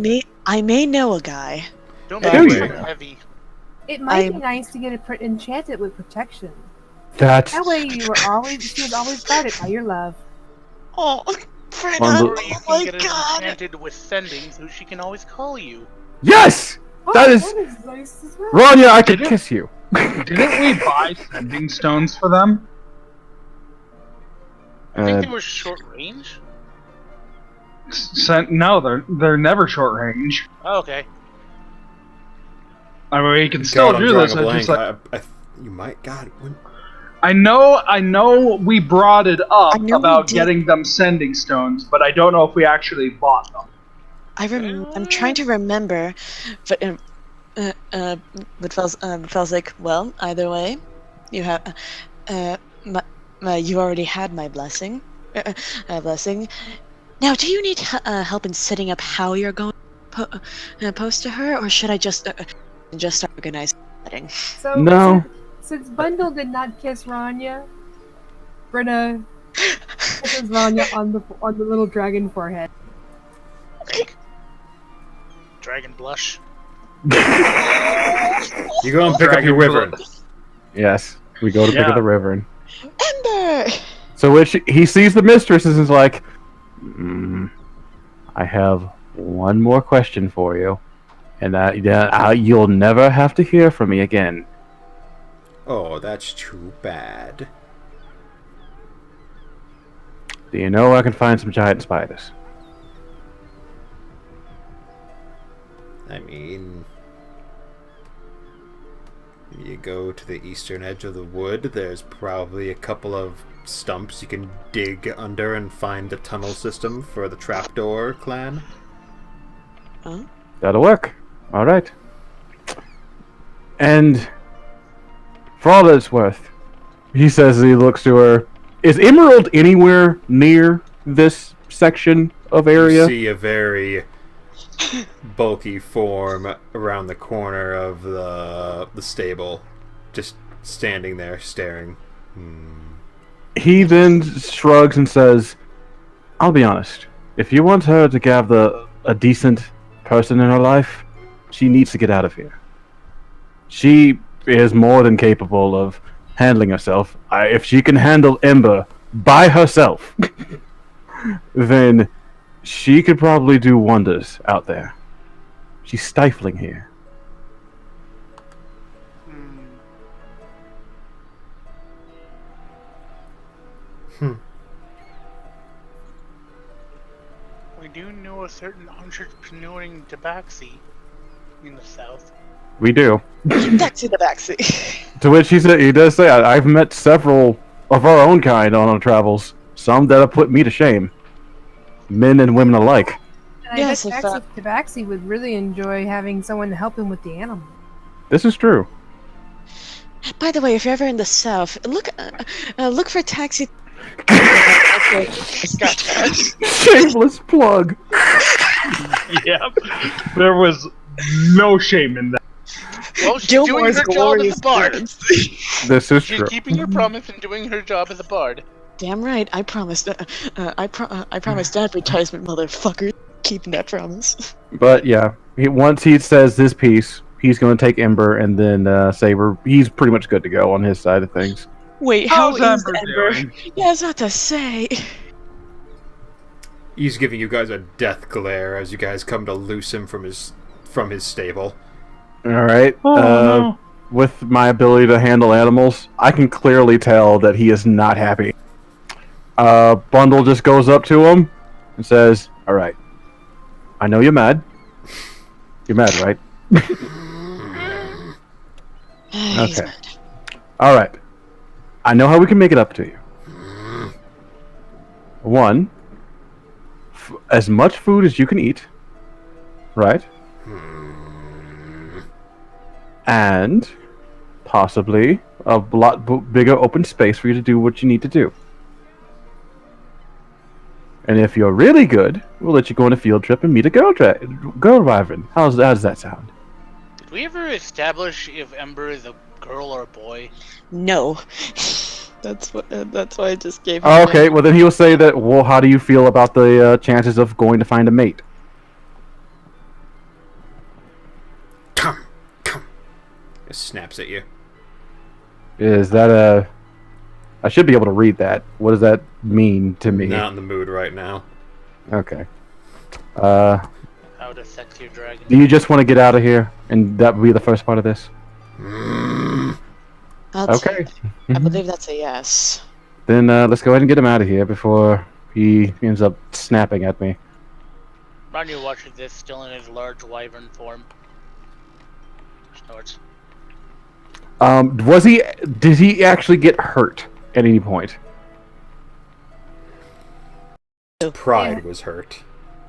may know a guy. Don't Do make you? it heavy. it might be nice to get it enchanted with protection. That's That way she was always guarded by your love. Oh, Freda! Bundle- Or you Oh my can get it god! enchanted with sending so she can always call you. yes. That is nice as well. Rania. I could kiss you. Didn't we buy sending stones for them? I think they were short range. No, they're never short range. Oh, okay. I mean, we can still God, I'm do drawing this. a I blank. just like You might. God. I know. We brought it up I know we about did. getting them sending stones, but I don't know if we actually bought them. I'm trying to remember, but Fel's like, well, either way, you have, you already had my blessing. Now, do you need help in setting up how you're going to post to her, or should I just organize the wedding? So, No. Since Bundle did not kiss Rania, Freda kisses Rania on the little dragon forehead. Dragon blush. You go and pick up your wyvern. Yes, we go to pick up the river. Ember. So which he sees the mistress and is like, I have one more question for you, and you'll never have to hear from me again. Oh, that's too bad. Do you know I can find some giant spiders? I mean, you go to the eastern edge of the wood, there's probably a couple of stumps you can dig under and find the tunnel system for the trapdoor clan. Huh? That'll work. All right. And for all that it's worth, he says, he looks to her. Is Emerald anywhere near this section of area? You see a very bulky form around the corner of the stable, just standing there staring. He then shrugs and says, I'll be honest. If you want her to have a decent person in her life, she needs to get out of here. She is more than capable of handling herself. If she can handle Ember by herself, then she could probably do wonders out there. She's stifling here. We do know a certain entrepreneuring tabaxi in the south. We do. Back to the backseat. To which he does say, I've met several of our own kind on our travels. Some that have put me to shame. Men and women alike. And Yes, I if, bet Tabaxi would really enjoy having someone to help him with the animal. This is true. By the way, if you're ever in the south, look for taxi. Shameless plug. Yep. There was no shame in that. Well, she's doing her job as a bard. This is She's true. keeping her promise and doing her job as a bard. Damn right, I promised. I promised advertisement, motherfucker. Keeping that promise. But yeah, once he says this piece, he's going to take Ember and then Saber. He's pretty much good to go on his side of things. Wait, how How's is Ember Ember? doing? Yeah, it's not to say. He's giving you guys a death glare as you guys come to loose him from his stable. All right. No. With my ability to handle animals, I can clearly tell that he is not happy. Bundle just goes up to him and says, all right, I know you're mad. You're mad, right? He's Okay. mad. All right. I know how we can make it up to you. One, as much food as you can eat, right? And possibly a lot bigger open space for you to do what you need to do. And if you're really good, we'll let you go on a field trip and meet a girl wyvern. How does that sound? Did we ever establish if Ember is a girl or a boy? No. That's why I just gave him Oh, okay, well then he'll say that, well, how do you feel about the chances of going to find a mate? Come. It snaps at you. Is that a... I should be able to read that. What does that mean to me? Not in the mood right now. Okay. How to sex your dragon? Do you just want to get out of here? And that would be the first part of this? Okay. I believe that's a yes. Then let's go ahead and get him out of here before he ends up snapping at me. Rania watches this, still in his large wyvern form. Snorts. Did he actually get hurt at any point? Pride was hurt.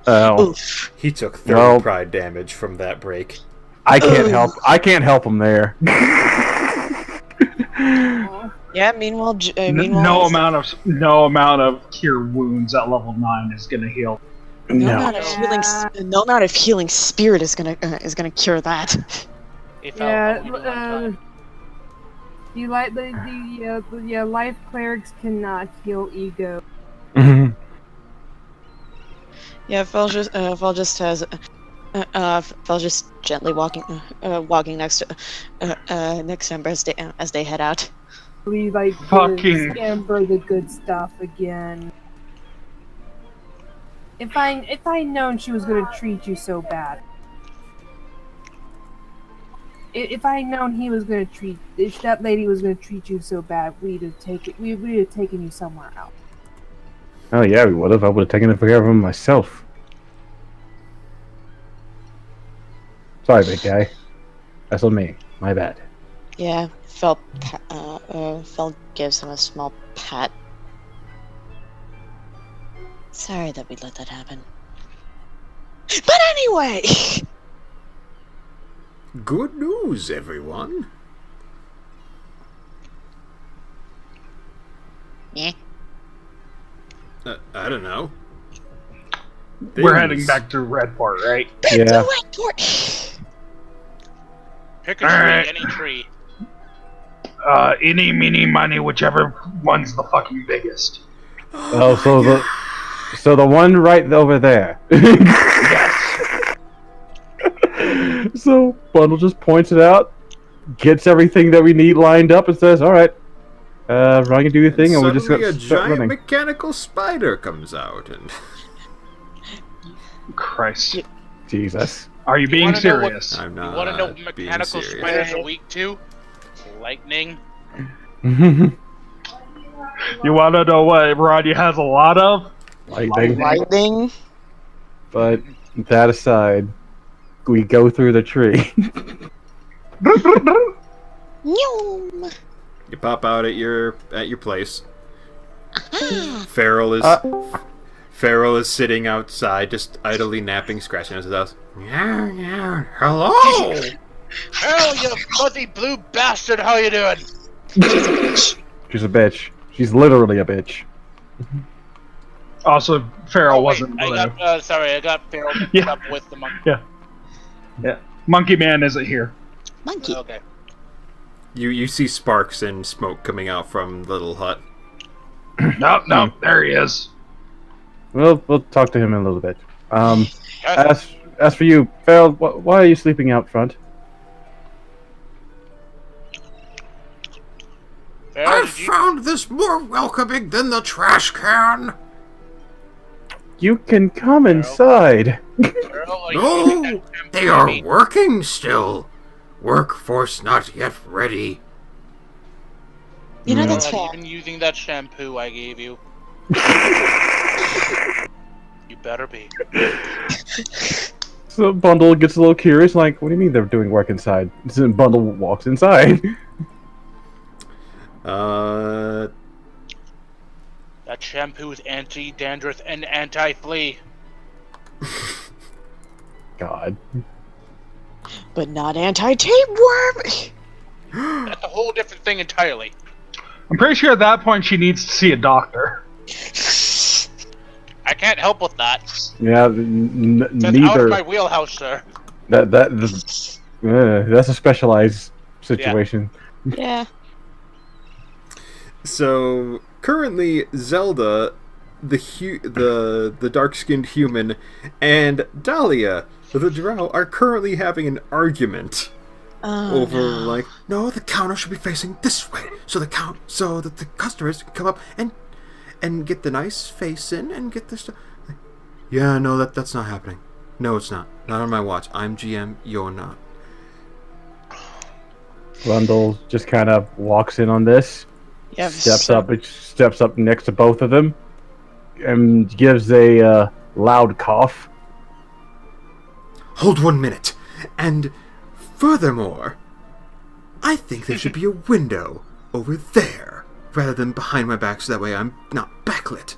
Oh. Oof. He took 30 Well- pride damage from that break. I can't help him there. Yeah. Meanwhile, No amount of cure wounds at level 9 is gonna heal. No No. amount of healing. No amount of healing spirit is gonna cure that. If Yeah, only the one time. the life clerics cannot heal ego. Yeah, Fel just gently walking next to Ember as they head out. We like Fucking- gives Amber the good stuff again. If I'd known she was gonna treat you so bad. If I'd known if that lady was gonna treat you so bad, we'd have taken you somewhere else. Oh yeah, we would have. I would have taken care of him myself. Sorry, big guy. That's on me. My bad. Yeah, Fel gives him a small pat. Sorry that we let that happen. But anyway! Good news, everyone. Yeah. I don't know. We're heading back to Redport, right? Yeah. Pick a tree, Alright. any tree. Any, meeny, money, whichever one's the fucking biggest. Oh, so the one right over there. Yes. So Bundle just points it out, gets everything that we need lined up, and says, "All right, run and do your thing," and we're just Suddenly gonna a start giant running. mechanical spider comes out and... Christ. Jesus. Are you being wanna know what- serious? I'm You not want to know what being mechanical serious. spiders are weak to? Lightning. You want to know what Roddy has a lot of? Lightning? But that aside, we go through the tree. Yum! You pop out at your place. Ah, Farrell is sitting outside, just idly napping, scratching at his house. Meow, meow. Hello. Hell, you fuzzy blue bastard! How you doing? She's a bitch. She's literally a bitch. Also, Farrell Oh, wait, wasn't I blue. got. Sorry, I got Farrell mixed Yeah. up with the monkey. Yeah. Monkey Man isn't here. monkey. Okay. You see sparks and smoke coming out from the little hut. No, there he is. We'll talk to him in a little bit. Yes. As for you, Farrell, why are you sleeping out front? Farrell, did you... found this more welcoming than the trash can. You can come inside. Farrell, are you using that shampoo They you are made? working still. Workforce not yet ready. You know, Yeah. that's Have fair. you been using that shampoo I gave you? You better be. So Bundle gets a little curious, like, what do you mean they're doing work inside? So Bundle walks inside. That shampoo is anti-dandruff and anti-flea. God. But not anti-tapeworm! That's a whole different thing entirely. I'm pretty sure at that point she needs to see a doctor. I can't help with that. Yeah, That's out neither. of my wheelhouse, sir. That's a specialized situation. Yeah. So currently, Zelda, the dark-skinned human, and Dahlia, the drow, are currently having an argument over like, no, the counter should be facing this way, so that the customers can come up and get the nice face in and get their stuff. Like, yeah, no, that's not happening. No, it's not. Not on my watch. I'm GM. You're not. Bundle just kind of walks in on this. Yeah, Steps up next to both of them, and gives a loud cough. Hold 1 minute. And furthermore, I think there should be a window over there rather than behind my back, so that way I'm not backlit.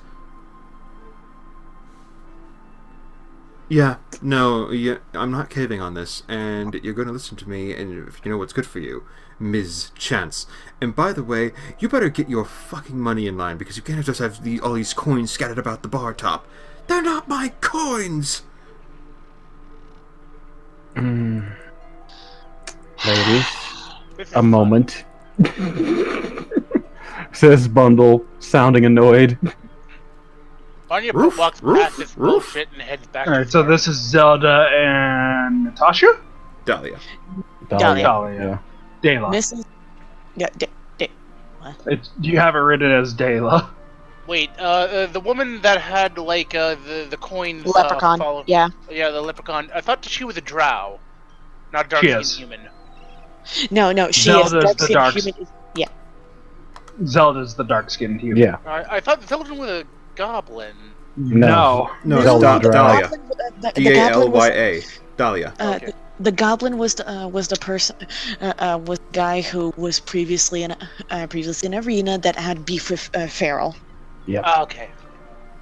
Yeah, I'm not caving on this, and you're going to listen to me, and if you know what's good for you, Ms. Chance. And by the way, you better get your fucking money in line, because you can't just have all these coins scattered about the bar top. They're not my coins! Ladies, This is a moment. Says Bundle, sounding annoyed. Anya Roof, walks roof, past this roof. bullshit and heads back. Alright, so this is Zelda and Natasha? Dahlia. Dahlia. Dahlia. Dayla. Mrs. Yeah, You have it written as Dayla. Wait, the woman that had like the coins. Leprechaun. Yeah. Yeah, the leprechaun. I thought she was a drow, not a dark She skinned is. human. No, she Zelda's is. the dark- Human is, yeah. Zelda's the dark-skinned human. Yeah. I thought Zelda was a goblin. No. No, Zelda it's Dragon. Dahlia. The goblin was Dalya. Dahlia. Okay. the goblin was the person was the guy who was previously in arena that had beef with Feral. Yep. Okay.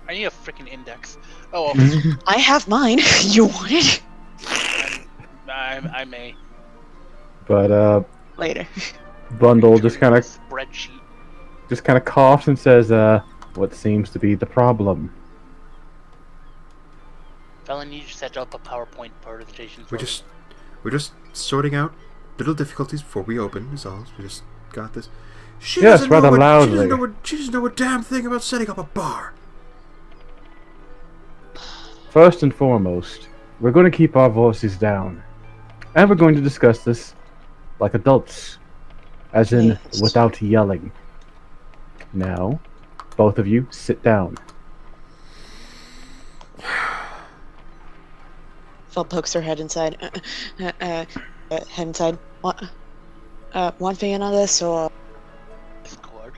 I need a freaking index. Oh, well, I have mine. You want it? I may. But Later. Bundle just kind of Spreadsheet. coughs and says, "What seems to be the problem?" Fella, need you to set up a PowerPoint presentation for We're just sorting out little difficulties before we open. Is all. We just got this. She Yes, doesn't rather know loudly. She doesn't know a damn thing about setting up a bar. First and foremost, we're going to keep our voices down, and we're going to discuss this like adults, as in Yes. without yelling. Now, both of you sit down. Phil pokes her head inside. Head inside. Want me in on this or? Discord.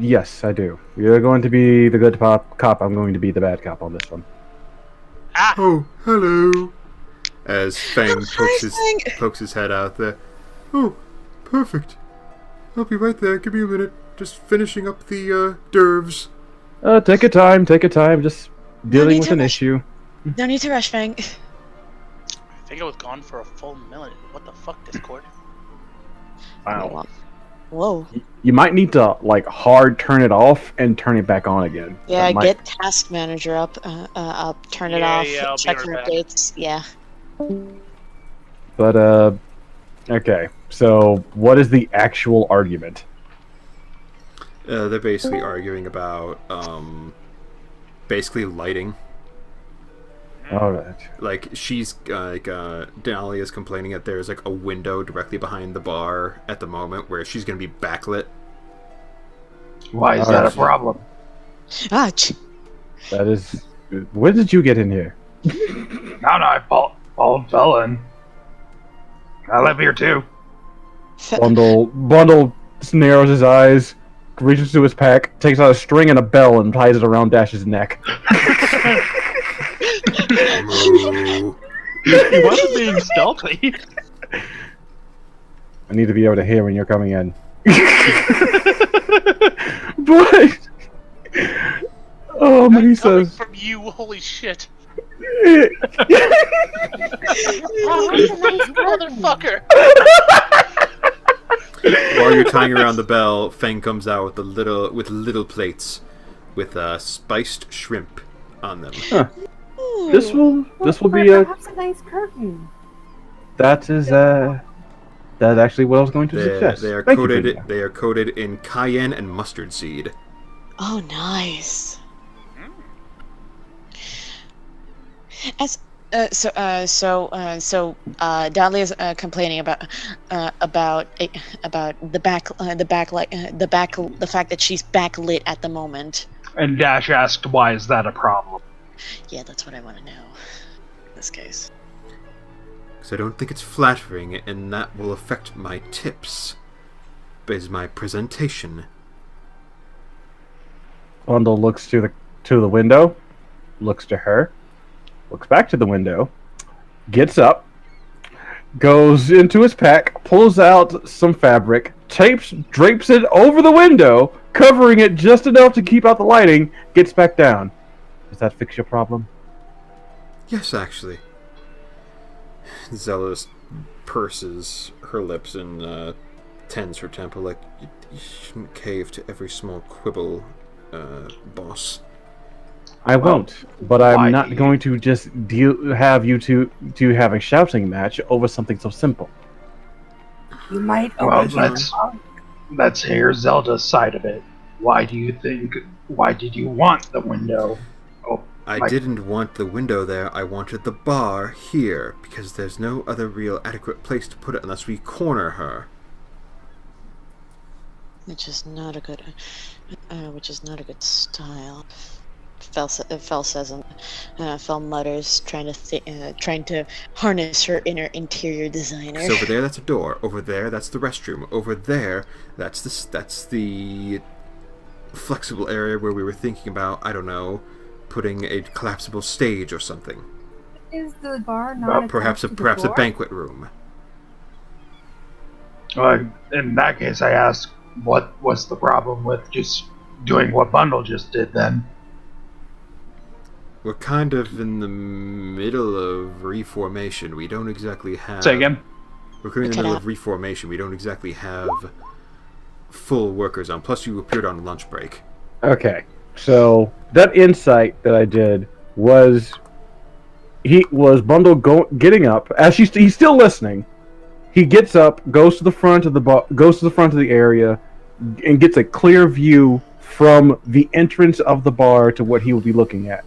Yes, I do. You're going to be the good cop. I'm going to be the bad cop on this one. Ah! Oh, hello. As Fang Hi, Fang. pokes his head out there. Oh, perfect. I'll be right there. Give me a minute. Just finishing up the dervs. Take your time. Take your time. Just dealing need with to an rush. issue. No need to rush, Fang. I think I was gone for a full minute. What the fuck, Discord? Wow. Whoa. You might need to hard turn it off and turn it back on again. Yeah, That might- get Task Manager up. Turn it Yeah, off. yeah, I'll be check right for back. updates. Yeah. But okay. So what is the actual argument? They're basically arguing about basically lighting. All right. Like she's Denali is complaining that there's like a window directly behind the bar at the moment where she's gonna be backlit. Why is that a problem? Ah, That is. When did you get in here? No, I fell in. I live here too. Bundle narrows his eyes, reaches to his pack, takes out a string and a bell, and ties it around Dash's neck. Moo. He wasn't being stealthy. I need to be able to hear when you're coming in. But he Coming says, from you, holy shit. Oh, You that's a nice curtain. motherfucker! While you're tying around the bell, Fang comes out with little plates with spiced shrimp on them. this will be Perhaps a nice curtain. that's actually what I was going to suggest. They are Thank you for coated. that. They are coated in cayenne and mustard seed. Oh, nice. As Dahlia's complaining about the fact that she's backlit at the moment. And Dash asked, "Why is that a problem?" Yeah, that's what I want to know. In this case. Because I don't think it's flattering, and that will affect my tips. Is my presentation. Bundle looks to the window, looks to her, looks back to the window, gets up, goes into his pack, pulls out some fabric, drapes it over the window, covering it just enough to keep out the lighting, gets back down. Does that fix your problem? Yes, actually. Zealous purses her lips and tends her temple like you shouldn't cave to every small quibble, boss. I won't, but I'm why not do you- going to just have you two have a shouting match over something so simple. You might Well, open let's hear Zelda's side of it. Why did you want the window? Oh, I like- didn't want the window there, I wanted the bar here, because there's no other real adequate place to put it unless we corner her. Which is not a good style. Fel says, Fel mutters, trying to harness her inner interior designer. So over there, that's a door. Over there, that's the restroom. Over there, that's the flexible area where we were thinking about, I don't know, putting a collapsible stage or something. Is the bar not Perhaps a door? banquet room. In that case, I ask, what was the problem with just doing what Bundle just did then? We're kind of in the middle of reformation. We don't exactly have... Say again? We're currently in the middle of reformation. We don't exactly have full workers on. Plus, you appeared on lunch break. Okay, so that insight that I did was Bundle getting up as he's still listening. He gets up, goes to the front of the area, and gets a clear view from the entrance of the bar to what he will be looking at.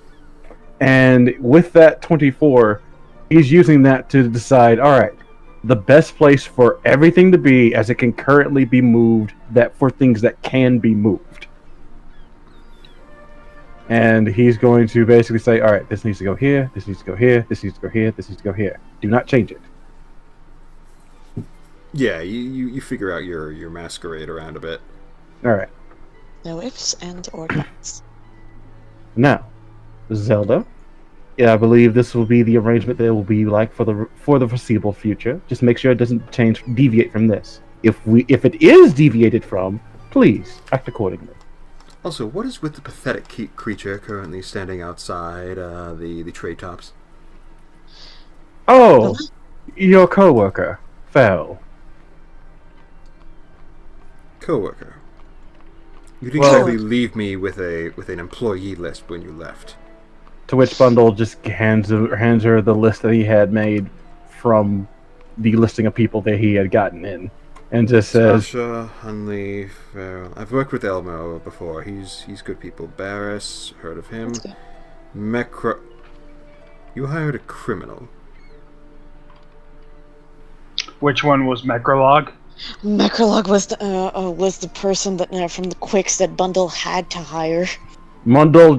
And with that 24, he's using that to decide, all right, the best place for everything to be as it can currently be moved, that for things that can be moved. And he's going to basically say, all right, this needs to go here, this needs to go here, this needs to go here, this needs to go here. Do not change it. Yeah, you figure out your masquerade around a bit. All right. No ifs and or buts. Now, Zelda. Yeah, I believe this will be the arrangement that it will be like for the foreseeable future. Just make sure it doesn't deviate from this. If it is deviated from, please act accordingly. Also, what is with the pathetic creature currently standing outside the tray tops? Oh, your coworker fell. Coworker. You didn't exactly leave me with an employee list when you left. To which Bundle just hands her the list that he had made from the listing of people that he had gotten in, and just says, Sasha, Hunley, Farrell. I've worked with Elmo before. He's good people. Barris, heard of him. Mecro. You hired a criminal. Which one was Mecrolog? Mecrolog was the person that from the Quicks that Bundle had to hire. Bundle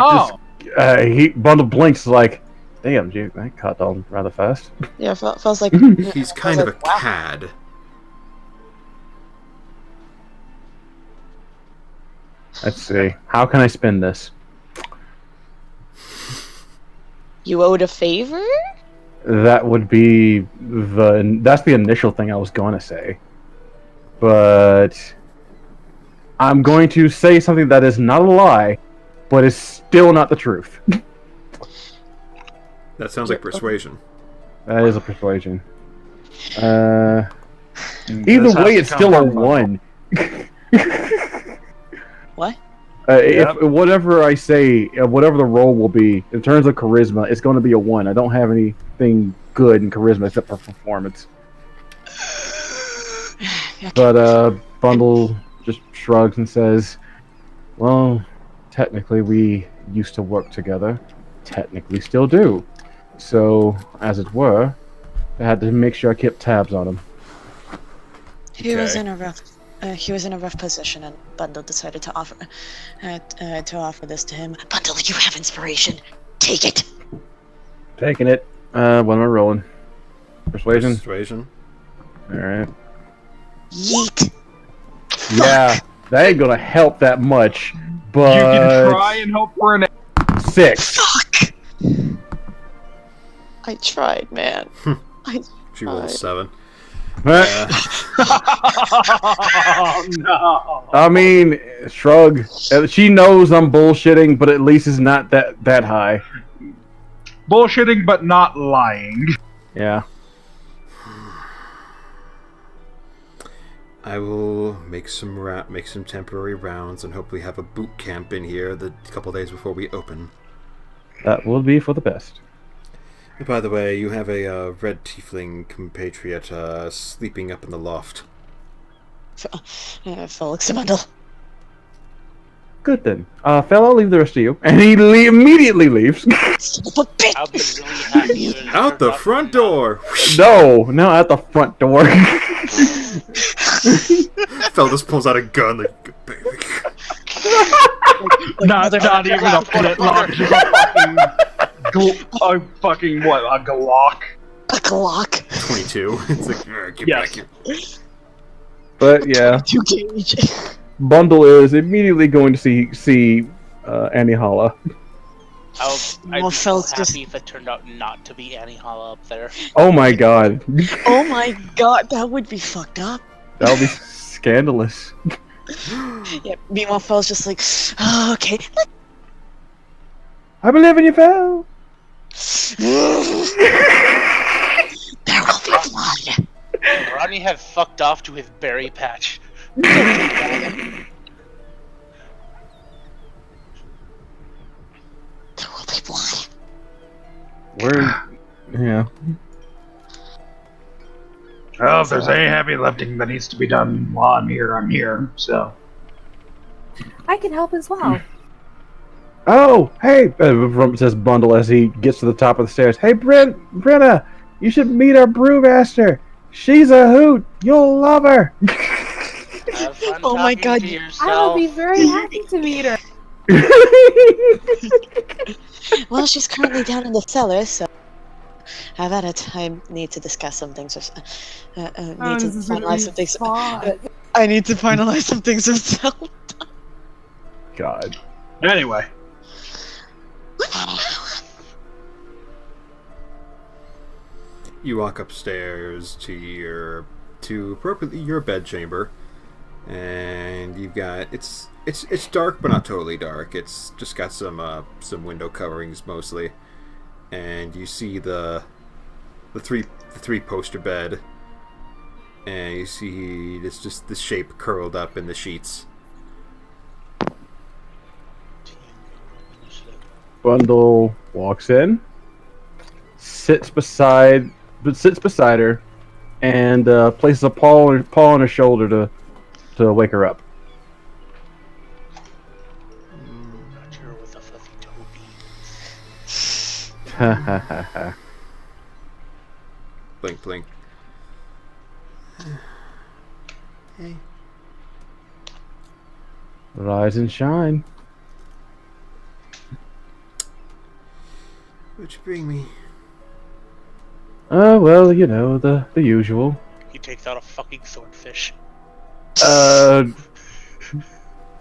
Bundle blinks like, damn, dude, that caught on rather fast. Yeah, feels like he's kind of a cad. Let's see. How can I spin this? You owed a favor? That would be that's the initial thing I was going to say. But I'm going to say something that is not a lie, but is still not the truth. That sounds like persuasion. That is a persuasion. Either way, it's still a 1. What? If whatever I say, whatever the roll will be, in terms of charisma, it's going to be a 1. I don't have anything good in charisma except for performance. But Bundle just shrugs and says, well, technically we used to work together. Technically still do. So, as it were, I had to make sure I kept tabs on him. He was in a rough position, and Bundle decided to offer this to him. Bundle, you have inspiration. Take it. Taking it. What am I rolling? Persuasion? Persuasion. Alright. Yeet. Yeah, that ain't gonna help that much, but... You can try and hope for an 6. Fuck! I tried, man. She rolled a 7. Oh, no. I mean, shrug. She knows I'm bullshitting, but at least it's not that high. Bullshitting, but not lying. Yeah. I will make some temporary rounds and hopefully have a boot camp in here the couple days before we open. That will be for the best. By the way, you have a red tiefling compatriot sleeping up in the loft. Felix and Bundle. Good then. Fel, I'll leave the rest of you. And he immediately leaves. I've been really happy. Out the front door! No, at the front door. Fel just pulls out a gun like, baby. Not even a flintlock, just a fucking what? A Glock? A Glock. 22. It's like, get Yes. back here. But yeah. 2 gauge. Bundle is immediately going to see Annie Holla. I'd be so happy if it turned out not to be Annie Holla up there. Oh my god. Oh my god, that would be fucked up. That would be scandalous. Yeah, meanwhile, Fel's just like, oh, okay. I believe in you, Fel. There will be blood. Ronnie had fucked off to his berry patch. There will be blood. Yeah. Well, if there's any heavy lifting that needs to be done while I'm here, so. I can help as well. Oh, hey, says Bundle as he gets to the top of the stairs. Hey, Brenna, you should meet our brewmaster. She's a hoot. You'll love her. Have fun Oh my talking god. to I yourself. will be very happy to meet her. Well, she's currently down in the cellar, so have at it. I need to discuss some things with. Need to this is gonna finalize be some things. fun. I need to finalize some things with Cell. God. Anyway. You walk upstairs to your bed chamber, and you've got it's dark but not totally dark. It's just got some window coverings mostly, and you see the three poster bed, and you see it's just the shape curled up in the sheets. Bundle walks in, sits beside her, and places a paw on her shoulder to wake her up. Got her with a fluffy toe Ha ha ha ha. Blink, blink. Hey. Rise and shine. What'd you bring me? Well, you know, the usual. He takes out a fucking swordfish.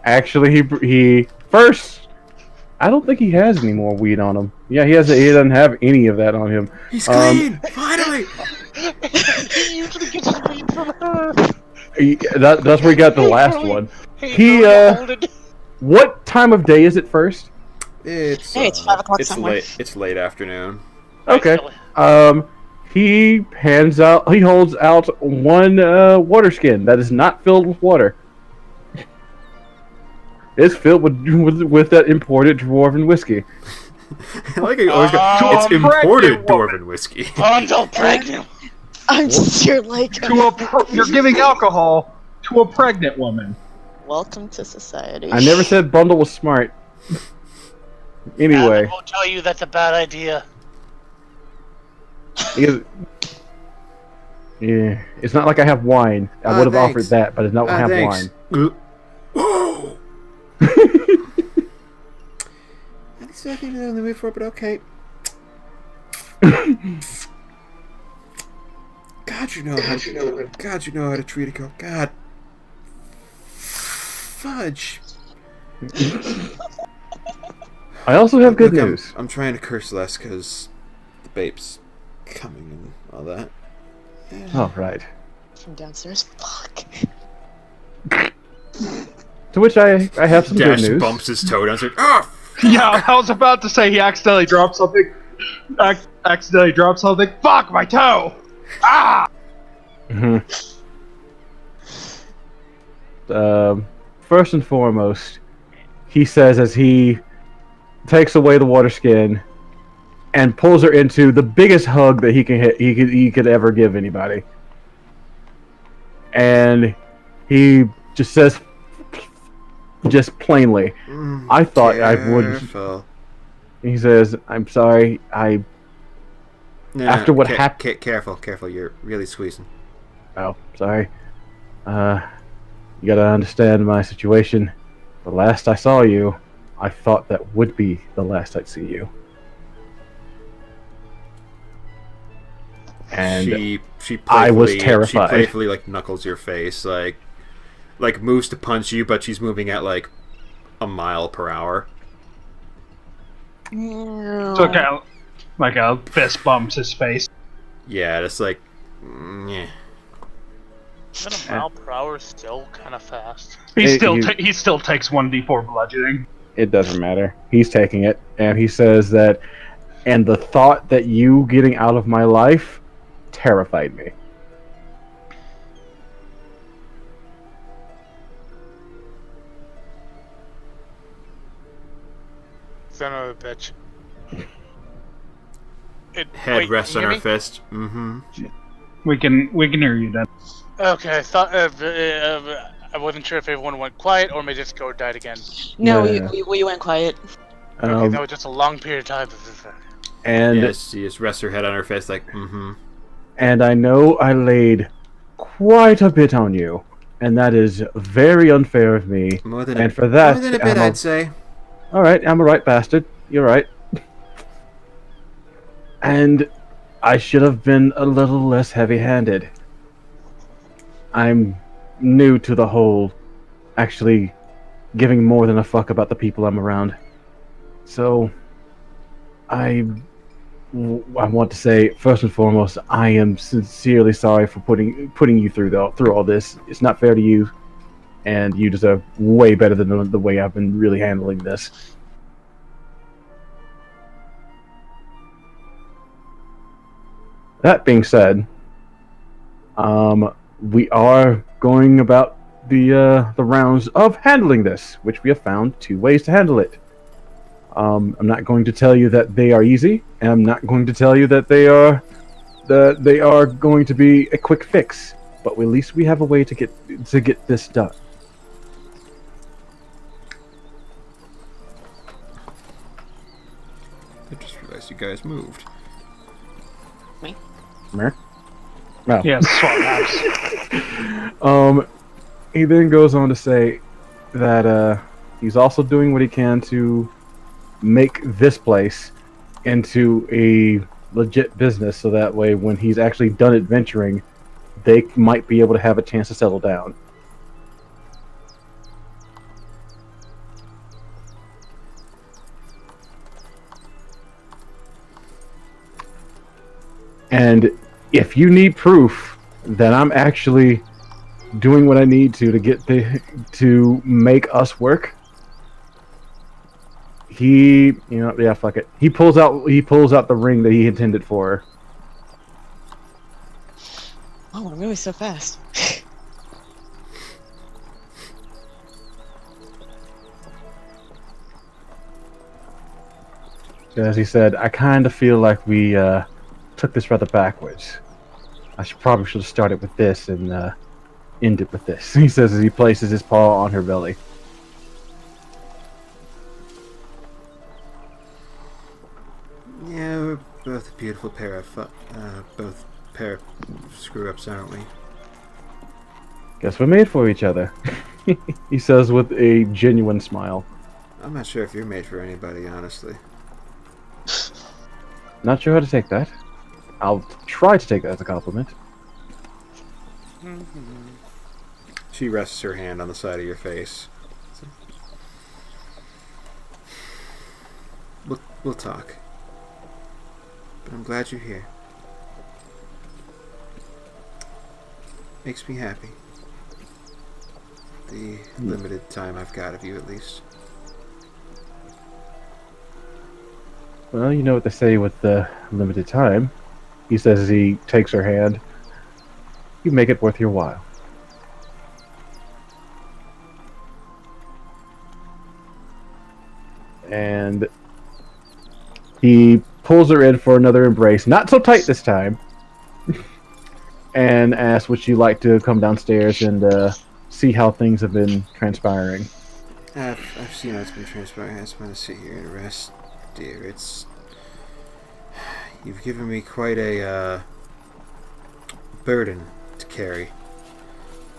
Actually, he first. I don't think he has any more weed on him. Yeah, he doesn't have any of that on him. He's clean! Finally! He usually gets his weed from her. That's where he got the last one. He what time of day is it first? It's 5 o'clock it's somewhere. It's late afternoon. Okay. He holds out one water skin that is not filled with water. It's filled with that imported dwarven whiskey. I like how you always go, it's imported dwarven whiskey. Bundle pregnant. I'm just here like. You're giving alcohol to a pregnant woman. Welcome to society. I never said Bundle was smart. Anyway, I won't tell you that's a bad idea. yeah, it's not like I have wine. I would have offered that, but I don't have wine. Whoa! That's not even on the mood for it, but okay. God, you know how to treat a girl. God. Fudge. I also have good Look, news. I'm trying to curse less because the babe's coming and all that. Oh, right. From downstairs. Fuck. To which I have some Dash good news. bumps his toe down. Like, oh, Yeah, I was about to say he accidentally dropped something. Fuck, my toe! Ah! First and foremost, he says as he takes away the water skin and pulls her into the biggest hug that he could ever give anybody, and he just says, just plainly, I thought I would. He says, "I'm sorry. After what happened." Careful. You're really squeezing. Oh, sorry. You gotta understand my situation. The last I saw you, I thought that would be the last I'd see you. And she I was playfully, terrified. She playfully like knuckles your face, like, like moves to punch you, but she's moving at like a mile per hour. So like a fist bumps his face. Yeah, it's like, yeah. Isn't a mile per hour still kind of fast? He still takes 1d4 bludgeoning. It doesn't matter. He's taking it, and he says that, and the thought that you getting out of my life terrified me. Son of a bitch. Head rests on her me? fist. Mm-hmm. We can hear you, then. Okay, I thought I wasn't sure if everyone went quiet or my Discord died again. No, Yeah. we went quiet. Okay, that was just a long period of time. And Yes, she just rests her head on her fist, like, mm-hmm. and I know I laid quite a bit on you, and that is very unfair of me. More than And for that, more than a bit, I'd say. All right, I'm a right bastard. You're right. And I should have been a little less heavy-handed. I'm new to the whole actually giving more than a fuck about the people I'm around. So I want to say, first and foremost, I am sincerely sorry for putting you through all this. It's not fair to you, and you deserve way better than the way I've been really handling this. That being said, we are going about the rounds of handling this, which we have found 2 ways to handle it. I'm not going to tell you that they are easy, and I'm not going to tell you that they are going to be a quick fix. But at least we have a way to get this done. I just realized you guys moved. Mer? No. Yeah, swap maps. He then goes on to say that he's also doing what he can to make this place into a legit business, so that way when he's actually done adventuring, they might be able to have a chance to settle down. And if you need proof that I'm actually doing what I need to make us work, fuck it. He pulls out the ring that he intended for her. Oh, we're moving so fast. As he said, I kind of feel like we took this rather backwards. Probably should have started with this and ended with this. He says as he places his paw on her belly. Yeah, we're both a beautiful pair of screw-ups, aren't we? Guess we're made for each other. He says with a genuine smile. I'm not sure if you're made for anybody, honestly. Not sure how to take that. I'll try to take that as a compliment. She rests her hand on the side of your face. We'll talk. But I'm glad you're here. Makes me happy. The limited time I've got of you, at least. Well, you know what they say with the limited time. He says as he takes her hand. You make it worth your while. And he pulls her in for another embrace. Not so tight this time. And asks would she like to come downstairs and see how things have been transpiring. I've seen how it's been transpiring. I just want to sit here and rest, dear. You've given me quite a burden to carry.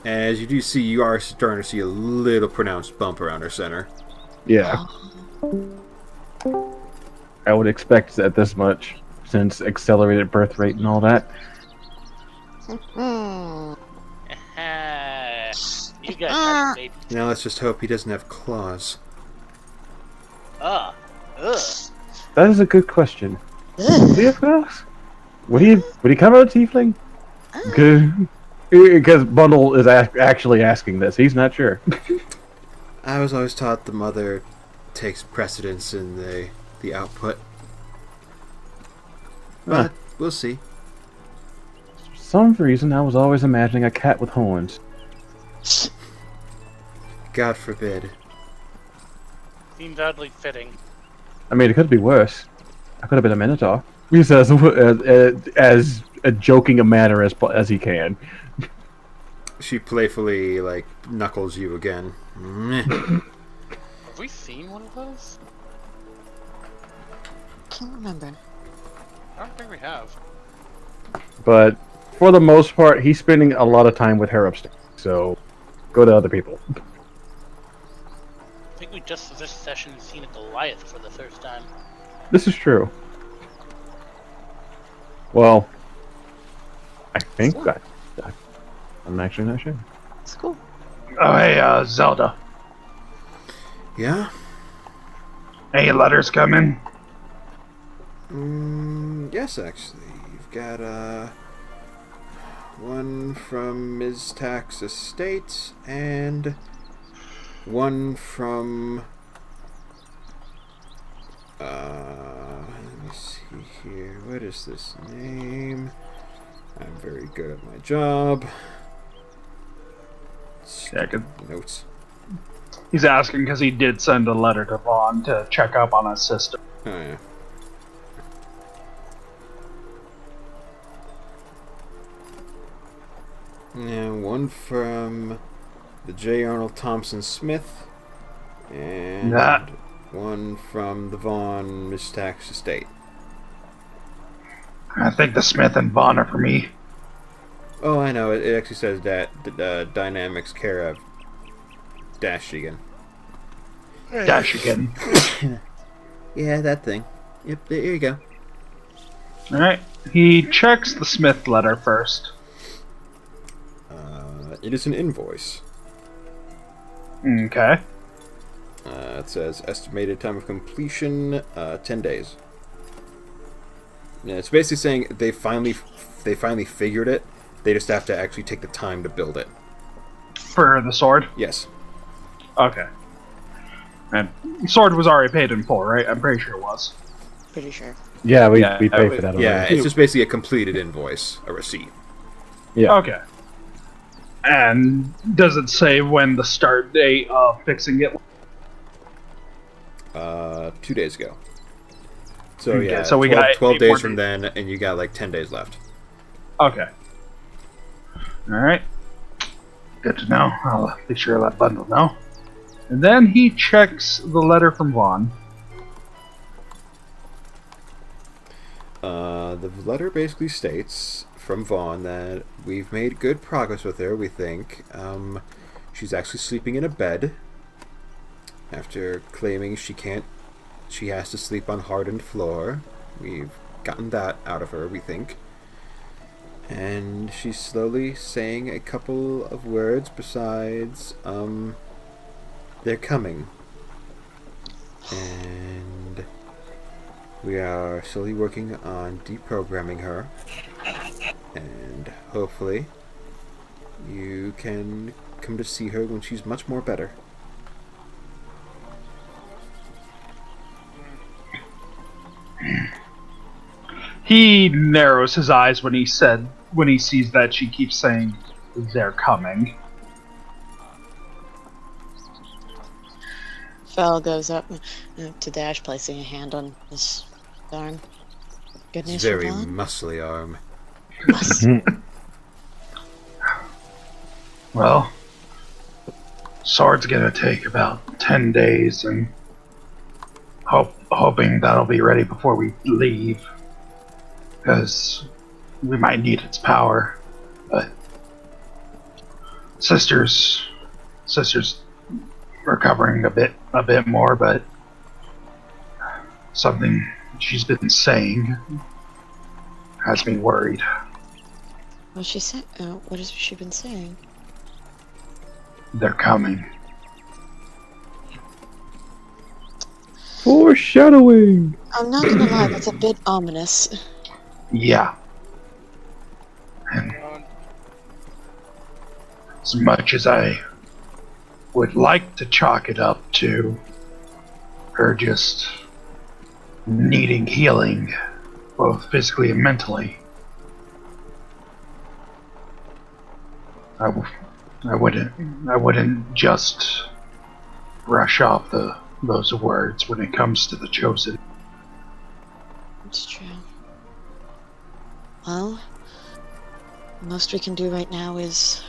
And as you do see, you are starting to see a little pronounced bump around her center. Yeah. I would expect that this much, since accelerated birth rate and all that. You guys have baby. Now let's just hope he doesn't have claws. Ugh. That is a good question. Would he have claws? Would he come out tiefling? Because Bundle is actually asking this. He's not sure. I was always taught the mother takes precedence in the output. But we'll see. For some reason, I was always imagining a cat with horns. God forbid. Seems oddly fitting. I mean, it could be worse. I could have been a minotaur. He says as a joking a manner as he can. She playfully, like, knuckles you again. Have we seen one of those? Can't remember. I don't think we have. But for the most part, he's spending a lot of time with her upstairs. So go to other people. I think we just this session seen a Goliath for the first time. This is true. Well, I think I'm actually not sure. It's cool. Oh, hey, Zelda. Yeah? Any letters coming? Yes, actually. You've got, one from Ms. Tax Estate, and one from, let me see here. What is this name? I'm very good at my job. Yeah, good. Notes. He's asking because he did send a letter to Vaughn to check up on his sister. Oh, yeah. And one from the J. Arnold Thompson Smith, and one from the Vaughn Mistax Estate. I think the Smith and Vaughn are for me. Oh, I know. It actually says that Dynamix care of Dashigan. Dashigan. Yeah, that thing. Yep, there you go. Alright. He checks the Smith letter first. It is an invoice. Okay. It says estimated time of completion 10 days. Yeah, it's basically saying they finally figured it. They just have to actually take the time to build it. For the sword? Yes. Okay. And sword was already paid in full, right? I'm pretty sure it was. Pretty sure. Yeah, we pay for that already. Yeah, it's just basically a completed invoice, a receipt. Yeah. Okay. And does it say when the start date of fixing it? 2 days ago. So Okay, yeah, so we 12, got 12 8 days more from days. then, and you got like 10 days left. Okay. Alright. Good to know. I'll be sure to let Bundle know. And then he checks the letter from Vaughn. The letter basically states from Vaughn that we've made good progress with her, we think. She's actually sleeping in a bed after claiming she has to sleep on hardened floor. We've gotten that out of her, we think. And she's slowly saying a couple of words besides, they're coming. And we are slowly working on deprogramming her. And hopefully you can come to see her when she's much more better. He narrows his eyes when he sees that she keeps saying they're coming. Fel goes up to Dash, placing a hand on his arm. Good news Very for Vaughn? muscly arm. Well, sword's gonna take about 10 days, and hoping that'll be ready before we leave, because we might need its power. But sister's recovering a bit more, but something she's been saying has me worried. What has she been saying? They're coming. Foreshadowing. I'm not gonna lie, that's a bit ominous. Yeah. And as much as I would like to chalk it up to her just needing healing, both physically and mentally, I wouldn't just brush off those words when it comes to the chosen. It's true. Well, the most we can do right now is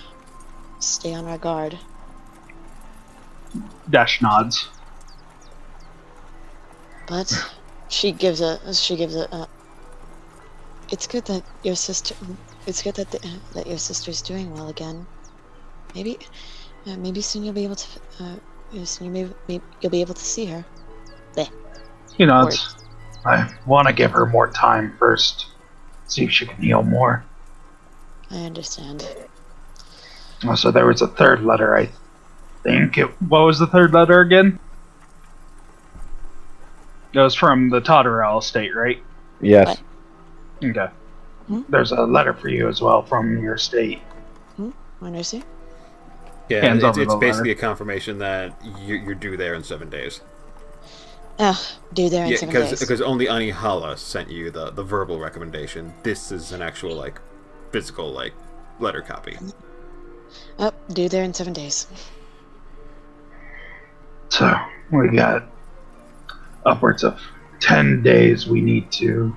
stay on our guard. Dash nods. But she gives a it's good that your sister that your sister's doing well again. Maybe soon you'll be able to soon you'll be able to see her. There. He nods. I want to give her more time first. See if she can heal more. I understand. So there was a third letter, I think. What was the third letter again? It was from the Totterell estate, right? Yes. Okay. There's a letter for you as well from your estate. Wanna see? Yeah, it's basically a confirmation that you're due there in 7 days. Due there in 7 days. Because only Anihala sent you the verbal recommendation. This is an actual, physical, letter copy. Due there in 7 days. So, we got upwards of 10 days we need to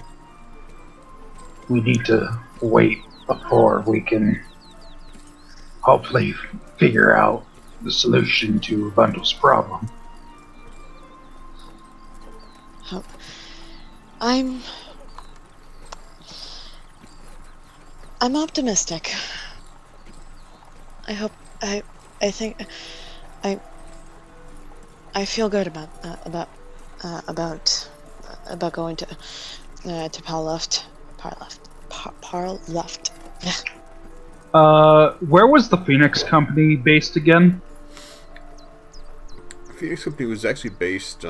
wait before we can hopefully figure out the solution to Bundle's problem. I'm optimistic. I think I feel good about going to Parloft. Where was the Phoenix Company based again? Phoenix Company was actually based,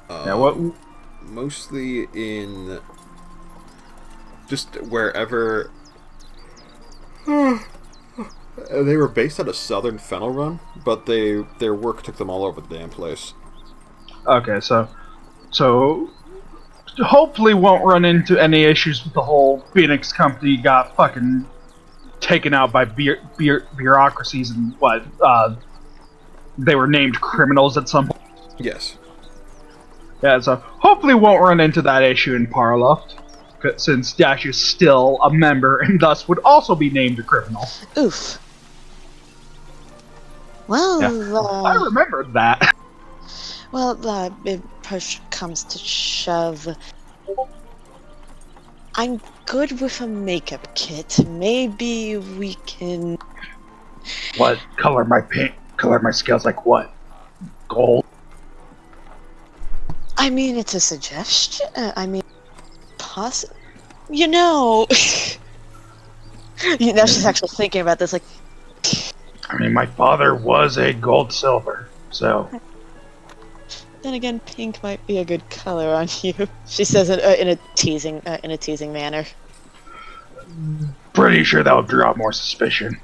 what? Mostly in just wherever. They were based out of southern Fennel Run, but their work took them all over the damn place. Okay, so hopefully won't run into any issues with the whole Phoenix Company got fucking taken out by bureaucracies and what, they were named criminals at some point. Yes. Yeah, so hopefully won't run into that issue in Parloft, since Dash is still a member and thus would also be named a criminal. Oof. Well, yeah. I remembered that. Well, if push comes to shove, I'm good with a makeup kit. Maybe we can. What color my paint? Color my scales like what? Gold. I mean, it's a suggestion. You know. Now she's actually thinking about this. I mean, my father was a gold silver, so. Then again, pink might be a good color on you. She says it in a teasing manner. Pretty sure that would draw more suspicion.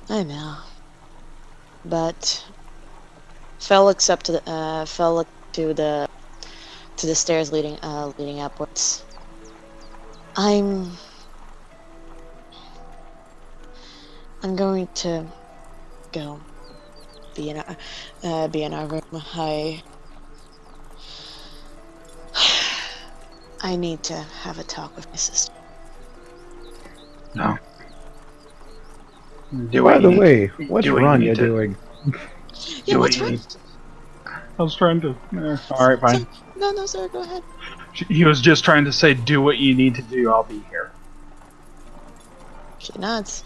I know, but Fell looks up to the stairs leading upwards. I'm going to go be in our room. I need to have a talk with my sister. No. By the way, what's Rania doing? Yeah, what's wrong? I was trying to. Alright, fine. No, sir, go ahead. He was just trying to say, do what you need to do, I'll be here. She nods.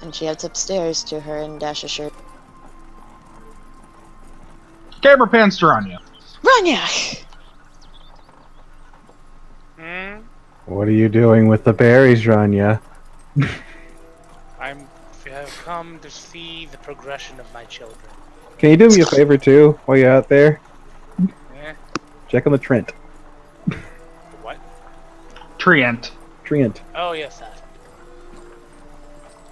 And she heads upstairs to her and Dash's shirt. Camera pans to Rania. Rania! What are you doing with the berries, Rania? I have come to see the progression of my children. Can you do me a favor too while you're out there? Eh? Check on the Trent. What? Trient. Oh, yes, that.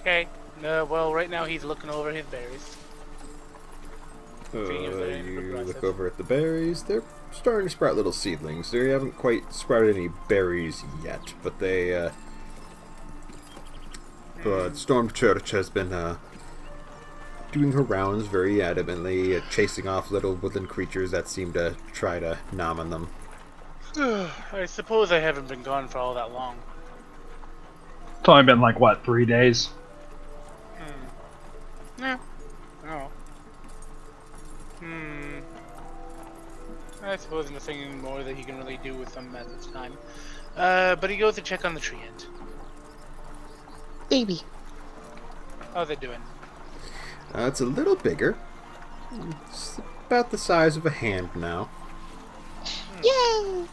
Okay. Well, right now he's looking over his berries. You look over at the berries. They're starting to sprout little seedlings. They haven't quite sprouted any berries yet, but they. But Storm Church has been doing her rounds very adamantly, chasing off little woodland creatures that seem to try to nom on them. I suppose I haven't been gone for all that long. It's only been like, what, 3 days? Yeah. No. I suppose nothing more that he can really do with them at this time. But he goes to check on the tree end. Baby. How's it doing? It's a little bigger. It's about the size of a hand now. Yay!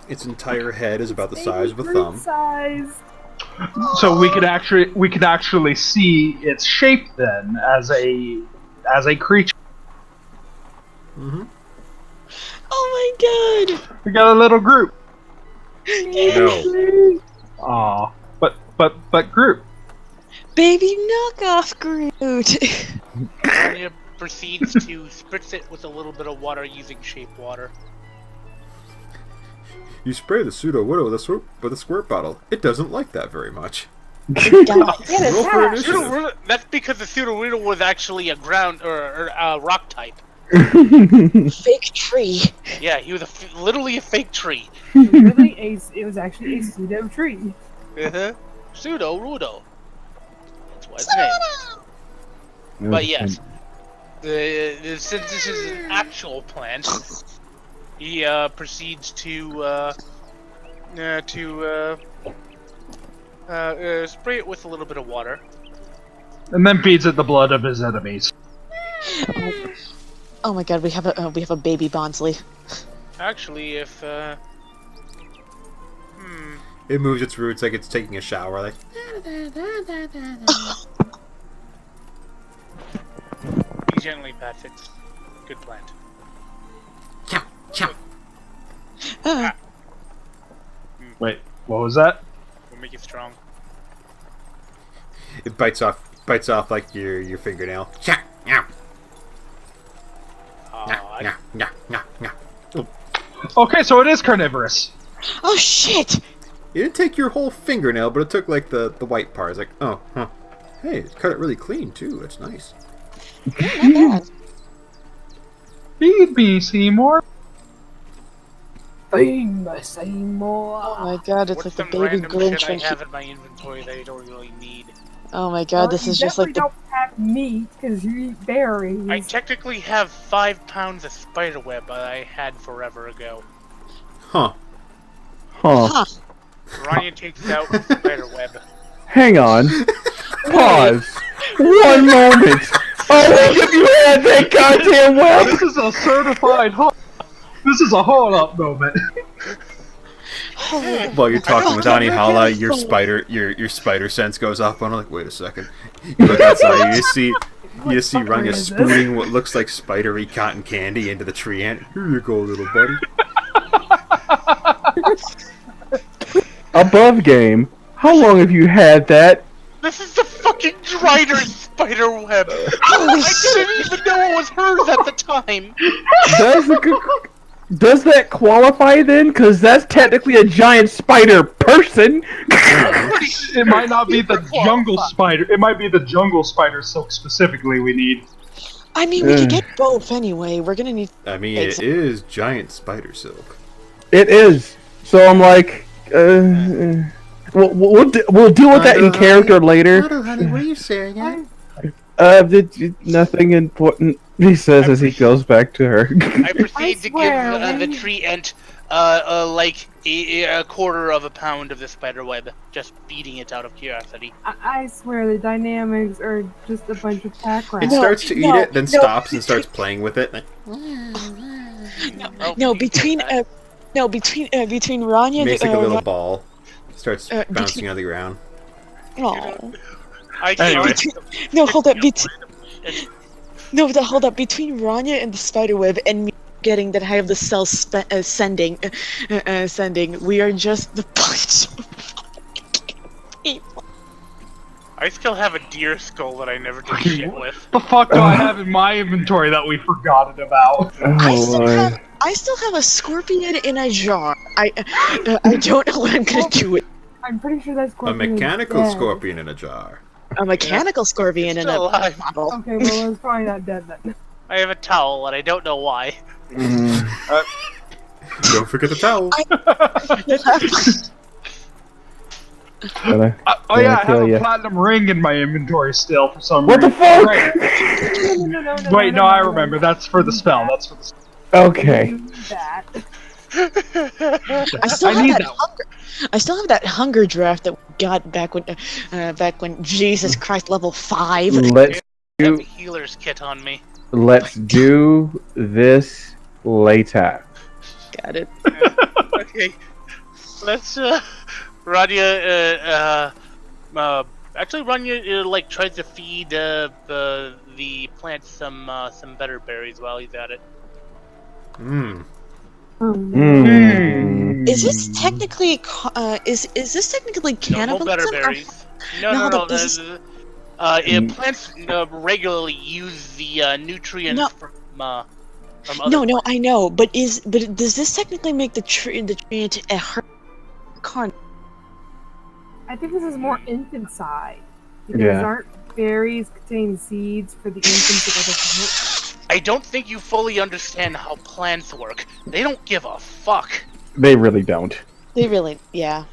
Its entire head is about the size of a thumb. Size. So we could actually see its shape then as a creature. Mm-hmm. Oh my god! We got a little group. No. Aw. But group. Baby knockoff Groot! Anya proceeds to spritz it with a little bit of water using shape water. You spray the pseudo widow with a squirt bottle. It doesn't like that very much. It does. Roll for initiative. That's because the pseudo widow was actually a ground or a rock type. Fake tree. Yeah, he was literally a fake tree. It was actually a pseudo tree. Pseudo Rudo. That's what his name. But yes, since this is an actual plant, he proceeds to spray it with a little bit of water. And then feeds it the blood of his enemies. Oh my god, we have a baby Bonsley. Actually, if It moves its roots like it's taking a shower. Like. he gently pats it. Good plant. Chow, chow. Wait, what was that? We'll make it strong. It bites off like your fingernail. Chow, meow. Nyah, nyah, nyah, nyah. Oh. Okay, so it is carnivorous. Oh shit! It didn't take your whole fingernail, but it took like the white part. It's like, oh, huh. Hey, it cut it really clean too. That's nice. Feed me, Seymour. Famous Seymour. Oh my god, it's What's like the some baby random Grinch. shit I When have in my inventory that I don't really need? Oh my god, this You is just like definitely the. don't have meat because you eat berries. I technically have 5 pounds of spiderweb I had forever ago. Huh. Huh. Ryan takes out spiderweb. Hang on. Pause. One moment. Oh, look, you had that goddamn web! This is a certified This is a hold up moment. While you're talking with Anihala, your spider sense goes off. And I'm like, wait a second. You look outside, you see Rania is this? spooning what looks like spidery cotton candy into the tree ant. Here you go, little buddy. Above game. How long have you had that? This is the fucking Drider spiderweb! I didn't even know it was hers at the time! Does that qualify then? Because that's technically a giant spider person. It might not be the jungle spider. It might be the jungle spider silk specifically we need. I mean, we could get both anyway. We're gonna need. I mean, it is giant spider silk. It is. So I'm like, we'll deal with that in character later. Hello, honey, what are you saying? Nothing important. He says as he goes back to her. I proceed to give the tree ant like a quarter of a pound of the spiderweb, just beating it out of curiosity. I swear the dynamics are just a bunch of pack It rats. starts to eat it, then stops and starts playing with it. Like, No, between No, between Rania. Makes like a little ball. Starts between- bouncing on the ground. Oh. I Anyway. No, hold up. No, hold up. Between Rania and the spiderweb, and me getting that I have the cell sending, we are just the bunch of people. I still have a deer skull that I never did shit with. The fuck do I have in my inventory that we forgot about? I still have a scorpion in a jar. I don't know what I'm gonna do with I'm pretty sure that's A scorpion. mechanical scorpion in a jar. a mechanical scorpion in Still a alive. bottle. Okay, well, it's probably not dead then. I have a towel, and I don't know why. Don't forget the towel. Oh yeah, I have a platinum ring in my inventory still for some What the reason. fuck? Right. Wait, no, I remember. That's for the spell. That's for the spell. Okay. Do that. I still I have need that that. hunger. I still have that hunger draft that we got back when Jesus Christ level 5. Let's I have do a healer's kit on me. this later. Got it. Okay. Let's, Radia, actually Rania, like, tries to feed, the plants some better berries while he's at it. Is this technically is this technically No cannibalism? better or- berries. No, No, no, hold no. up, Plants regularly use the nutrients No. from other No, I know, but does this technically make the tree into a carn? I think this is more infant side. Because Yeah. aren't berries contain seeds for the infants of other plants? I don't think you fully understand how plants work. They don't give a fuck. They really don't. They really, yeah.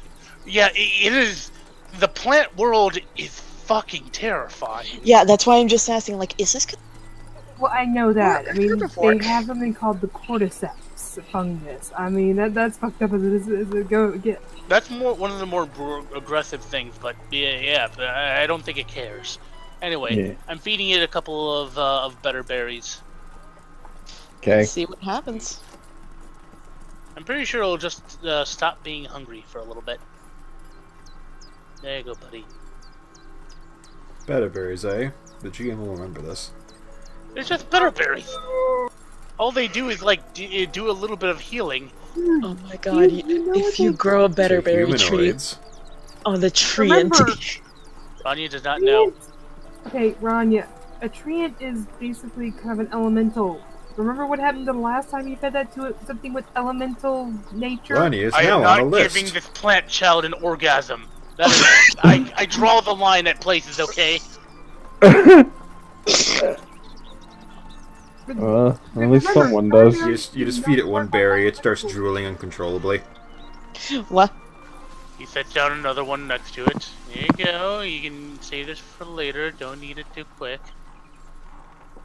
Yeah, it is. The plant world is fucking terrifying. Yeah, that's why I'm just asking, like, is this... Well, I know that. I mean, Herbivore. they have something called the cordyceps fungus. I mean, that's fucked up as it is to go get. That's one of the more aggressive things, but yeah, but I don't think it cares. Anyway, Yeah. I'm feeding it a couple of better berries. Okay. See what happens. I'm pretty sure it'll just stop being hungry for a little bit. There you go, buddy. Better berries, eh? The GM will remember this. It's just better berries. All they do is like do a little bit of healing. Oh my god, if you grow a better To berry tree humanoids. on the tree Remember- Rania does not know. Okay, Rania, a treant is basically kind of an elemental. Remember what happened the last time you fed that to it? Something with elemental nature? Ronnie is I now am on the not list. giving this plant child an orgasm. That is, I draw the line at places, okay? At least someone does. You just feed it one berry, it starts drooling uncontrollably. What? He sets down another one next to it. There you go. You can save this for later. Don't eat it too quick.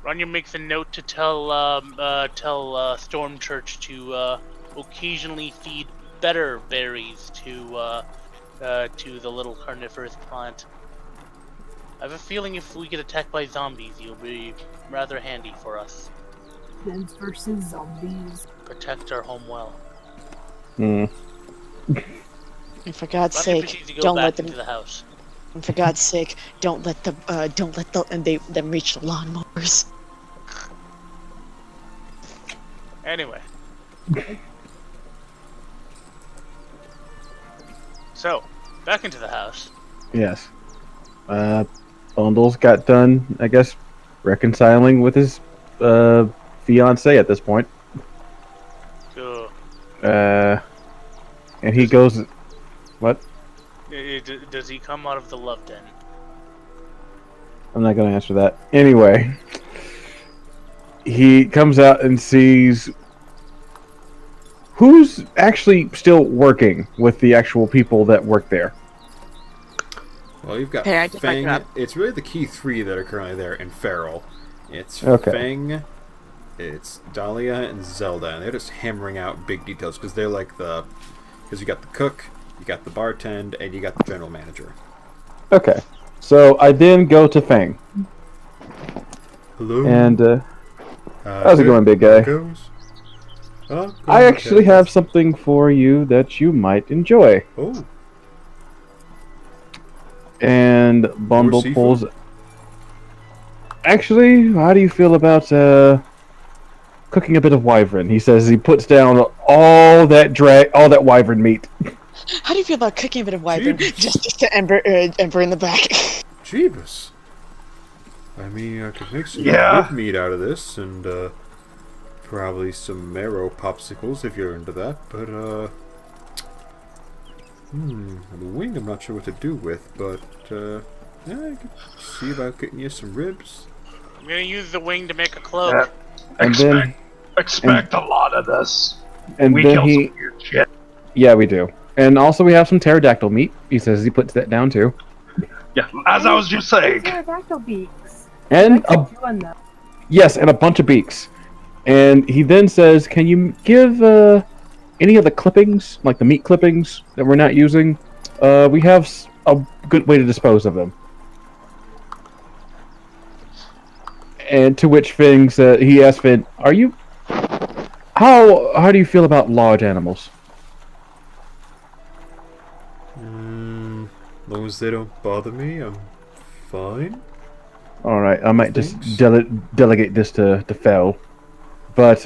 Rania makes a note to tell Storm Church to occasionally feed better berries to the little carnivorous plant. I have a feeling if we get attacked by zombies, you'll be rather handy for us. Plants versus zombies. Protect our home well. And for God's Rania sake, proceeds to go don't back let them. into the house. And for God's sake, don't let them reach the lawnmowers. Anyway. So, back into the house. Yes. Bundles got done, I guess, reconciling with his fiance at this point. So, And he goes, what? does he come out of the love den? I'm not going to answer that. Anyway, he comes out and sees who's actually still working with the actual people that work there. Well, you've got Hey, I just backed Fang. up. It's really the key three that are currently there, and Feral. It's Okay. Fang, it's Dahlia, and Zelda, and they're just hammering out big details because they're like the. Because you got the cook, you got the bartend, and you got the general manager. Okay. So I then go to Fang. Hello. And how's it going, big guy? Oh, I actually have something for you that you might enjoy. Oh. And Bundle seafood? pulls. Actually, how do you feel about cooking a bit of wyvern? He says he puts down all that wyvern meat. How do you feel about cooking a bit of wyvern? Jeebus. Just to Ember in the back. Jeebus. I mean, I could make some Yeah. rib meat out of this, and probably some marrow popsicles if you're into that. But the wing I'm not sure what to do with, but yeah, I could see about getting you some ribs. I'm gonna use the wing to make a cloak. Yeah. And then, Expect a lot of this. and We then kill he, some weird shit. yeah, we do. And also we have some pterodactyl meat. He says he puts that down too. Yeah, as I was just saying. Pterodactyl beaks. And I a could do on them. yes, and a bunch of beaks. And he then says, "Can you give any of the clippings, like the meat clippings that we're not using? We have a good way to dispose of them." And to which Finn he asked Finn, "Are you? How do you feel about large animals?" As long as they don't bother me, I'm fine. All right, I might just Thanks. delegate this to Fel. But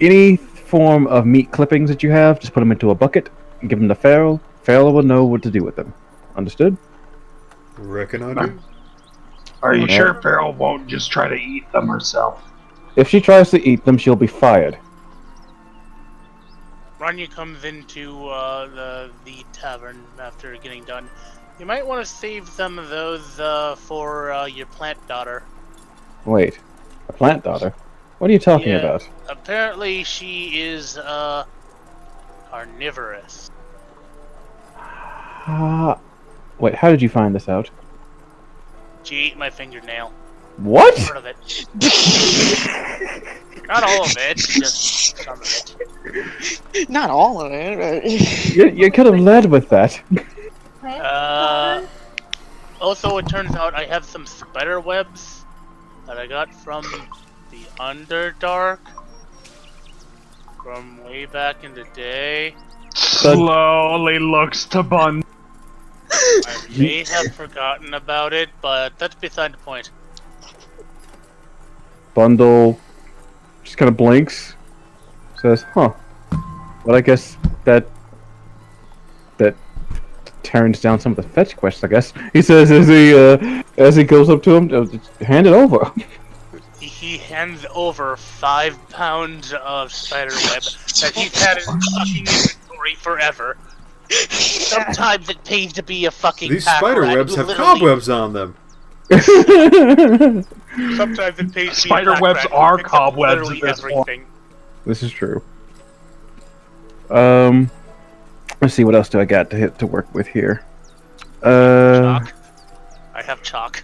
any form of meat clippings that you have, just put them into a bucket and give them to Farrell. Farrell will know what to do with them. Understood? Reckon I do. Are you Yeah. sure Farrell won't just try to eat them herself? If she tries to eat them, she'll be fired. Ranya comes into the tavern after getting done. You might want to save some of those for your plant daughter. Wait, a plant daughter? What are you talking Yeah. about? Apparently, she is carnivorous. Wait, how did you find this out? She ate my fingernail. What? Part of it. Not all of it, just some of it. Not all of it. You could have led with that. Also, it turns out I have some spider webs that I got from the Underdark from way back in the day. Slowly looks to Bun. I may have forgotten about it, but that's beside the point. Bundle just kind of blinks, says, "Huh." Well, I guess that turns down some of the fetch quests. I guess he says as he goes up to him, "Just hand it over." He hands over 5 pounds of spider web that he's had in fucking inventory forever. Sometimes it pays to be a fucking These pack spider rat webs who have literally- cobwebs on them. Sometimes it pays to be a Spider pack webs rat who are picks up cobwebs literally at this point. everything. This is true. Let's see, what else do I got to work with here? Chalk. I have chalk.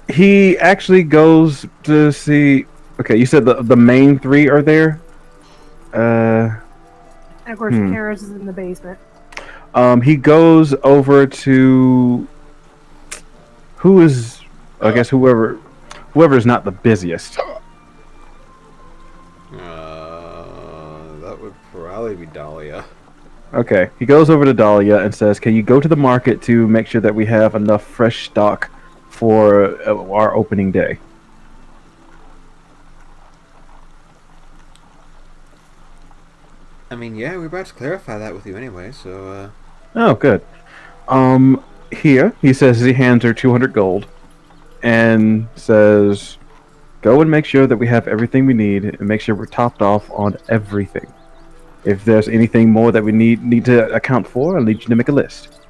He actually goes to see. Okay, you said the main three are there. And of course, Hmm. Karis is in the basement. He goes over to who is, I guess whoever is not the busiest. That would probably be Dahlia. Okay, he goes over to Dahlia and says, "Can you go to the market to make sure that we have enough fresh stock for our opening day?" I mean, yeah, we're about to clarify that with you anyway, so, Oh, good. Here, he says he hands her 200 gold and says, "Go and make sure that we have everything we need and make sure we're topped off on everything. If there's anything more that we need to account for, I'll need you to make a list.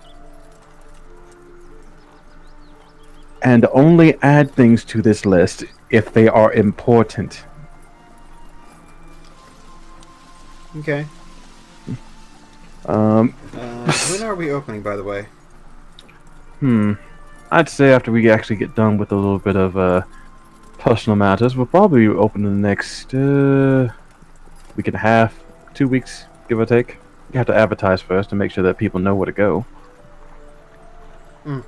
And only add things to this list if they are important." okay. When are we opening, by the way? I'd say after we actually get done with a little bit of personal matters, we'll probably open in the next week and a half, 2 weeks, give or take. You have to advertise first to make sure that people know where to go. We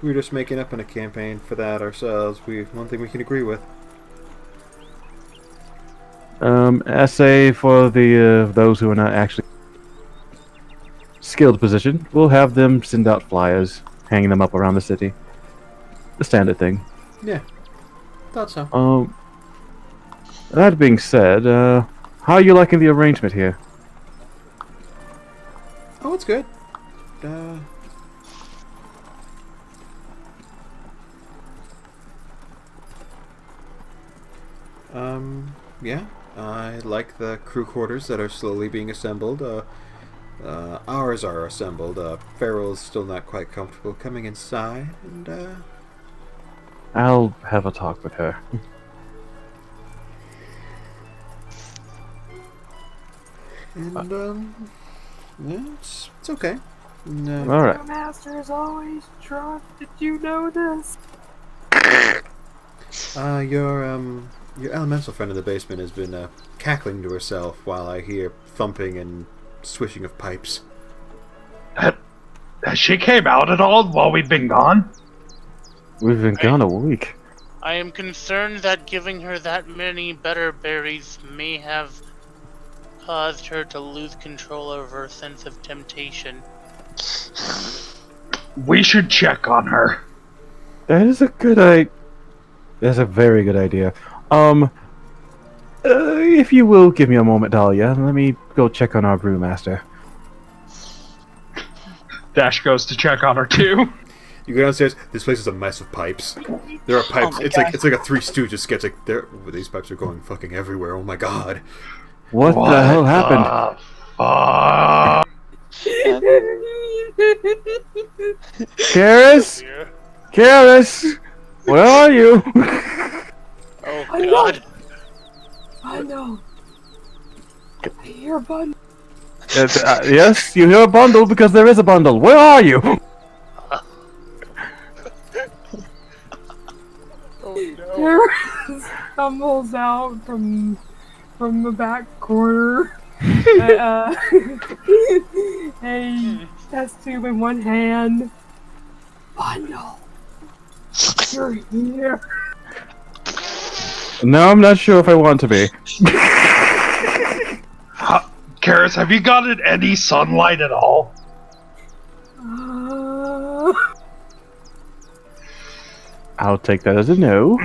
were just making up on a campaign for that ourselves. One thing we can agree with. Essay for the those who are not actually skilled position. We'll have them send out flyers, hanging them up around the city. The standard thing. Yeah, thought so. That being said, how are you liking the arrangement here? Oh, it's good. Yeah, I like the crew quarters that are slowly being assembled. Ours are assembled. Farrell's still not quite comfortable coming inside, and, I'll have a talk with her. Yeah, it's okay. No. All right. The master is always drunk. Did you know this? Your elemental friend in the basement has been cackling to herself while I hear thumping and swishing of pipes. Has she came out at all while we've been gone? We've been gone a week. I am concerned that giving her that many better berries may have caused her to lose control of her sense of temptation. We should check on her. That is a good idea. That's a very good idea. If you will give me a moment, Dahlia, let me go check on our brewmaster. Dash goes to check on her too. You go downstairs. This place is a mess of pipes. There are pipes. Oh my it's God. like a Three Stooges sketch. Like these pipes are going fucking everywhere. Oh my god. What the hell happened? Karis? Karis! Where are you? Oh I know. god. I know. I hear a bun. Yes, you hear a bundle because there is a bundle. Where are you? Karis stumbles out from the back corner. A test tube in one hand. Bundle. You're here. No, I'm not sure if I want to be. Karis, have you gotten any sunlight at all? I'll take that as a no.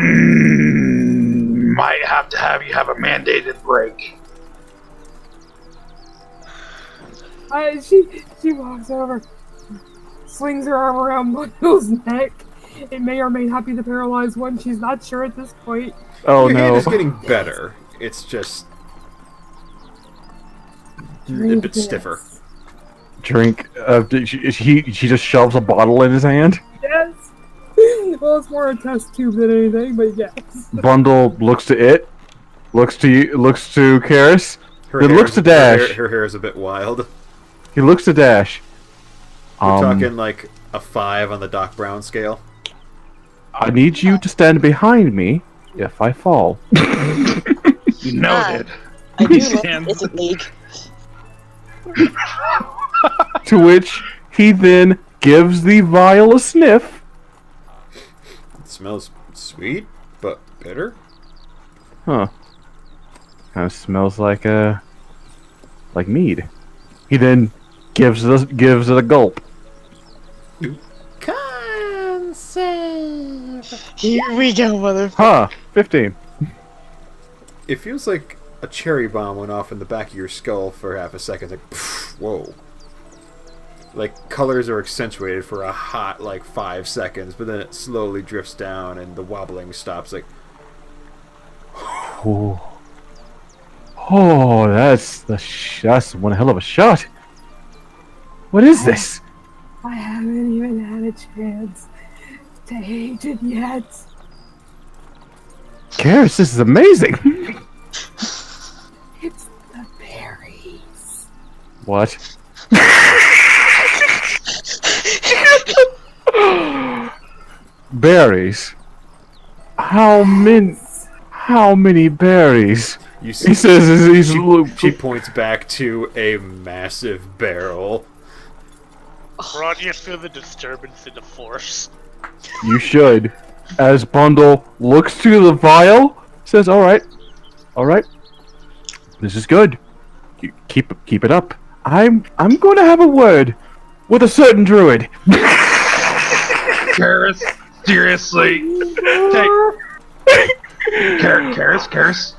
Might have to have you have a mandated break. She walks over, slings her arm around Bundle's neck. It may or may not be the paralyzed one. She's not sure at this point. Oh Your hand no. is getting better. It's just a bit stiffer. Drink. She just shoves a bottle in his hand. Yes. Well, it's more a test tube than anything, but yes. Bundle looks to it. Looks to you. Looks to Karis. Then looks to Dash. Her hair is a bit wild. He looks to Dash. We're talking like a 5 on the Doc Brown scale. I need you to stand behind me if I fall. Noted. I do Stand- love Isn't League. To which he then gives the vial a sniff. It smells sweet, but bitter. Huh. Kind of smells like mead. He then gives it a gulp. Here we go, mother. Huh. 15. It feels like a cherry bomb went off in the back of your skull for half a second. Like, pff, whoa. Like, colors are accentuated for a hot, 5 seconds, but then it slowly drifts down and the wobbling stops. Like, Oh, that's one hell of a shot. What is this? I haven't even had a chance to age it yet. Karis, this is amazing. It's the berries. What? Berries. How many berries? you see, He says he's she points back to a massive barrel. Ron, you feel the disturbance in the force. You should. As Bundle looks to the vial, says, all right. This is good. Keep it up. I'm going to have a word with a certain druid. Karis, seriously. Karis,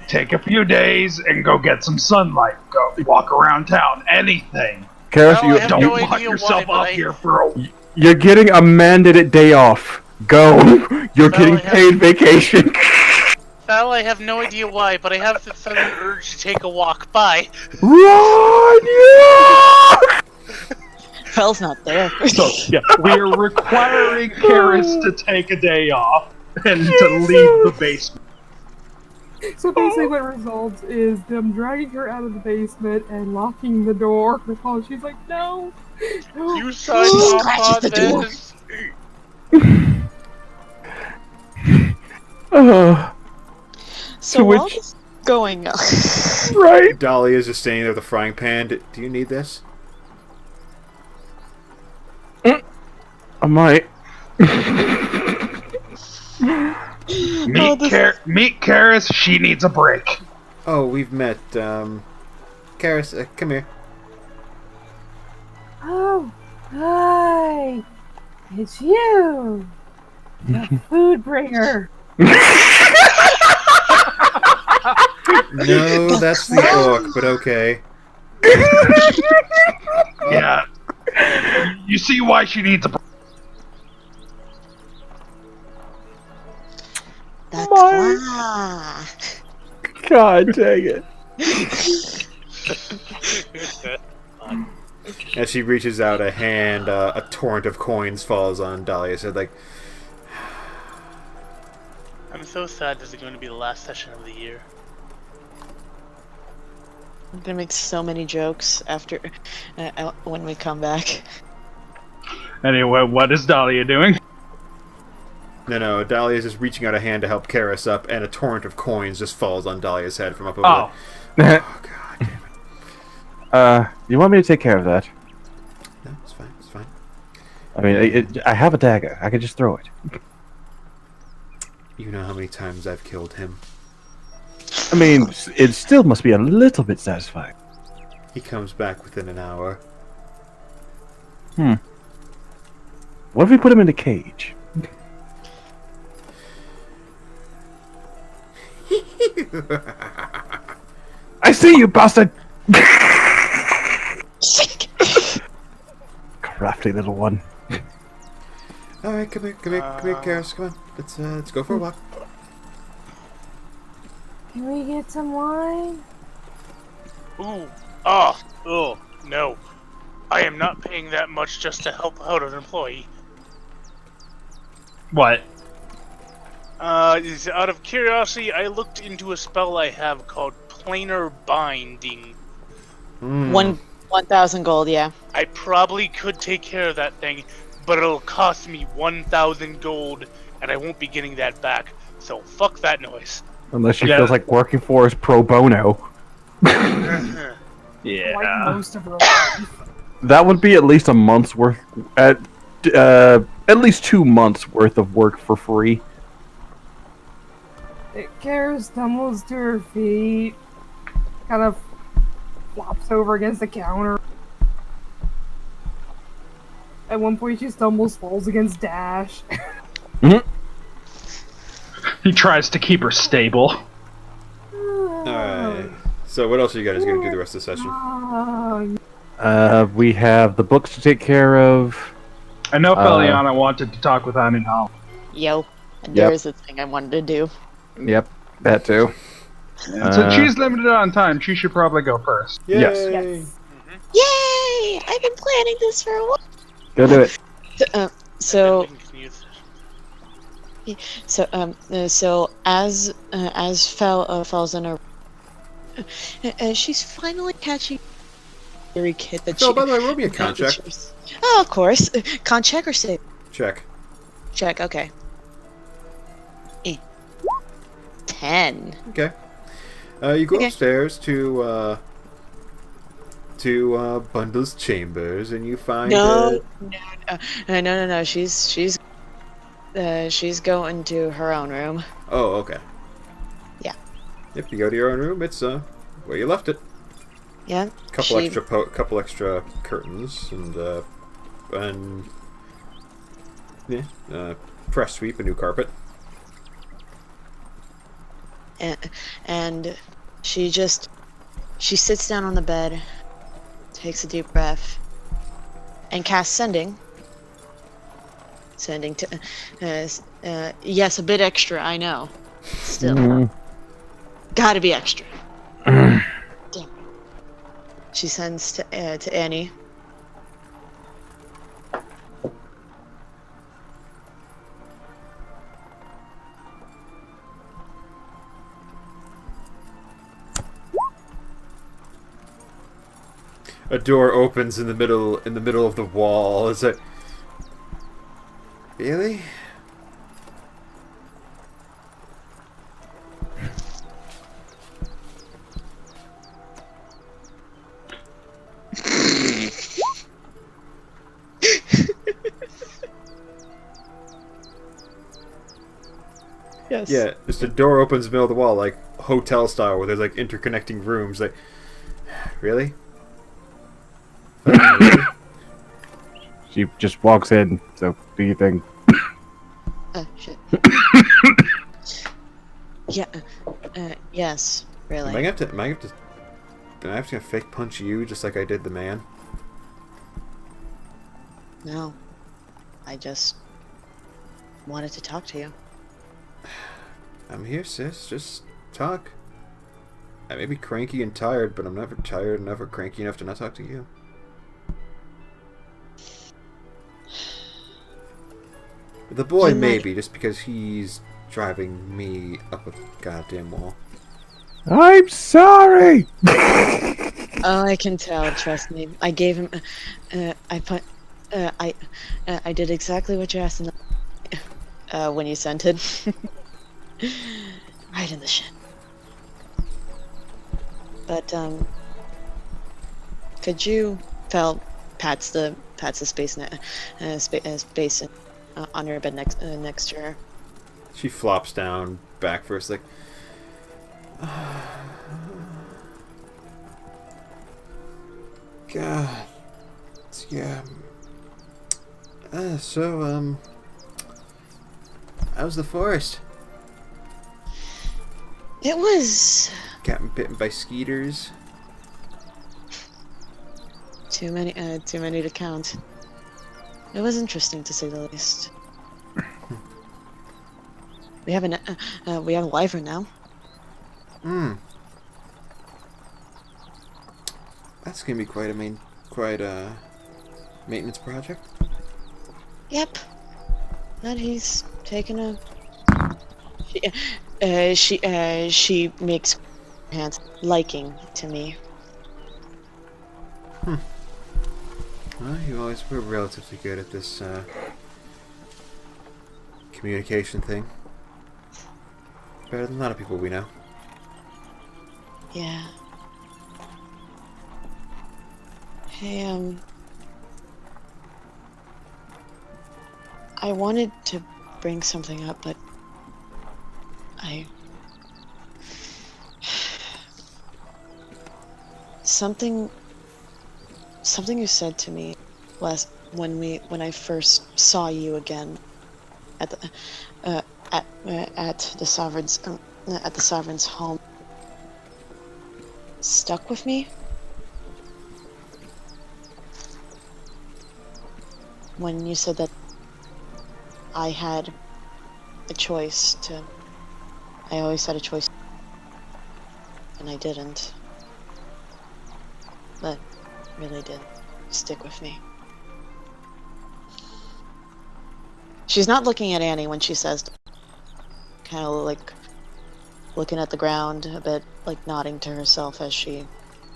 take a few days and go get some sunlight. Go walk around town. Anything. Karis, Well, I have Don't no lock idea yourself why, up but here for a... you're getting a mandated day off. Go. You're getting paid vacation. Well, I have no idea why, but I have the sudden urge to take a walk. Bye. Run! Yeah! Fel's not there. So, yeah, we are requiring Karis to take a day off and to leave the basement. So basically what results is them dragging her out of the basement and locking the door while she's like, no. You signed off Scratches on the door. this. So which- while this is going on, Right. Dolly is just standing there with a frying pan. Do you need this? I might. Meet Karis. She needs a break. Oh, we've met. Karis, come here. Oh, hi! It's you! The food bringer! No, that's the orc, but okay. Yeah. You see why she needs a break. that's why. God dang it. As she reaches out a hand, a torrent of coins falls on Dahlia's head. Like, I'm so sad this is going to be the last session of the year. I'm gonna make so many jokes after when we come back. Anyway, what is Dahlia doing? no, Dahlia's just reaching out a hand to help Karis up, and a torrent of coins just falls on Dahlia's head from up over Oh. there. Oh, God damn it. You want me to take care of that? No, it's fine, it's fine. I mean, I have a dagger. I can just throw it. You know how many times I've killed him. I mean, it still must be a little bit satisfying. He comes back within an hour. What if we put him in a cage? I see you, bastard! Crafty little one. Alright, come here, Karis, come on. Let's go for a walk. Can we get some wine? Ooh. No. I am not paying that much just to help out an employee. What? Out of curiosity, I looked into a spell I have called Planar Binding. 1,000 gold, yeah. I probably could take care of that thing, but it'll cost me 1,000 gold, and I won't be getting that back. So fuck that noise. Unless she feels like working for us pro bono. Yeah. Like most of her life. That would be at least a month's worth, at least 2 months worth of work for free. Kara stumbles to her feet, kind of flops over against the counter. At one point she stumbles, falls against Dash. He tries to keep her stable. Alright. So what else are you guys going to do the rest of the session? We have the books to take care of. I know Feliana wanted to talk with Aninal. Yo. And Yep. there's a thing I wanted to do. Yep, that too. Since she's limited on time, she should probably go first. Yes. Yes. Yay! I've been planning this for a while. Go do it. So as falls in her, she's finally catching every kid that So, she. by the way, roll me a con check. Oh, of course. Con check or save? Check. Check. Okay. 10. Okay. You go Okay. upstairs to Bundle's chambers, and you find No. She's going to her own room. Oh, okay. Yeah. If you go to your own room, it's where you left it. Yeah. Couple extra curtains and yeah, press sweep, a new carpet. And she sits down on the bed, takes a deep breath, and casts sending. Sending to, yes, a bit extra, I know. Still, gotta be extra. Damn. She sends to Annie. A door opens in the middle of the wall. Is it really? Yes. Yeah, just a door opens in the middle of the wall, like hotel style, where there's like interconnecting rooms. Like, really? She just walks in. So, do you think? Oh shit. Yeah. Yes. Really. Am I have to fake punch you just like I did the man? No. I just wanted to talk to you. I'm here, sis. Just talk. I may be cranky and tired, but I'm never tired and never cranky enough to not talk to you. The boy You might- maybe, just because he's driving me up a goddamn wall. I'm sorry. Oh, I can tell. Trust me. I gave him. I did exactly what you asked in the, when you sent it. Right in the shit. But could you pats the space space on her bed next to her. She flops down back first, like. God. Yeah. How's the forest? It was Getting bitten by skeeters. too many to count. It was interesting to say the least. We have a wyvern now. That's gonna be quite a maintenance project. Yep. That he's taken a. She makes hands liking to me. Well, you always were relatively good at this communication thing. Better than a lot of people we know. Yeah. Hey, I wanted to bring something up, but something you said to me when I first saw you again at the sovereign's home stuck with me. When you said that I had a choice to... I always had a choice, and I didn't. But really did stick with me. She's not looking at Annie when she says, kind of like looking at the ground a bit, like nodding to herself as she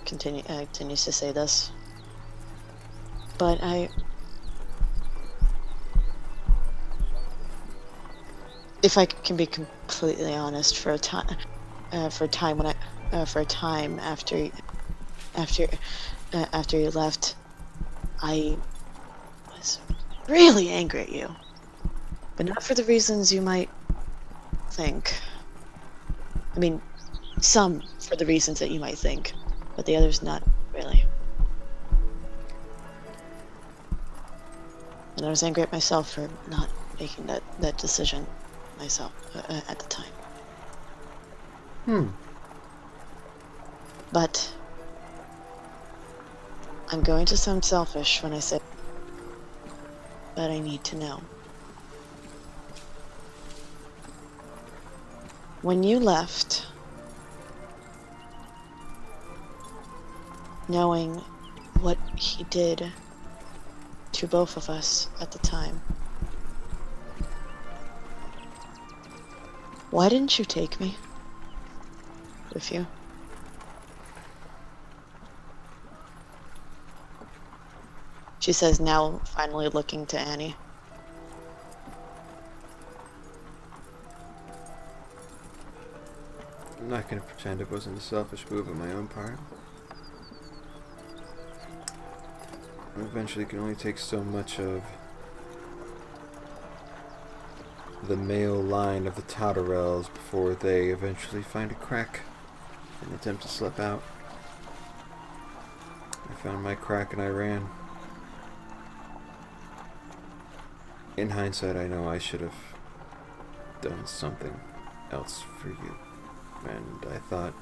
continues to say this. But if I can be completely honest, for a time after you left, I was really angry at you, but not for the reasons you might think. I mean, Some for the reasons that you might think, but the others not really. And I was angry at myself for not making that decision myself at the time. But I'm going to sound selfish when I say that I need to know. When you left, knowing what he did to both of us at the time, why didn't you take me with you? She says, now finally looking to Annie. I'm not going to pretend it wasn't a selfish move on my own part. Eventually can only take so much of the male line of the Totterells before they eventually find a crack and attempt to slip out. I found my crack and I ran. In hindsight, I know I should have done something else for you. And I thought...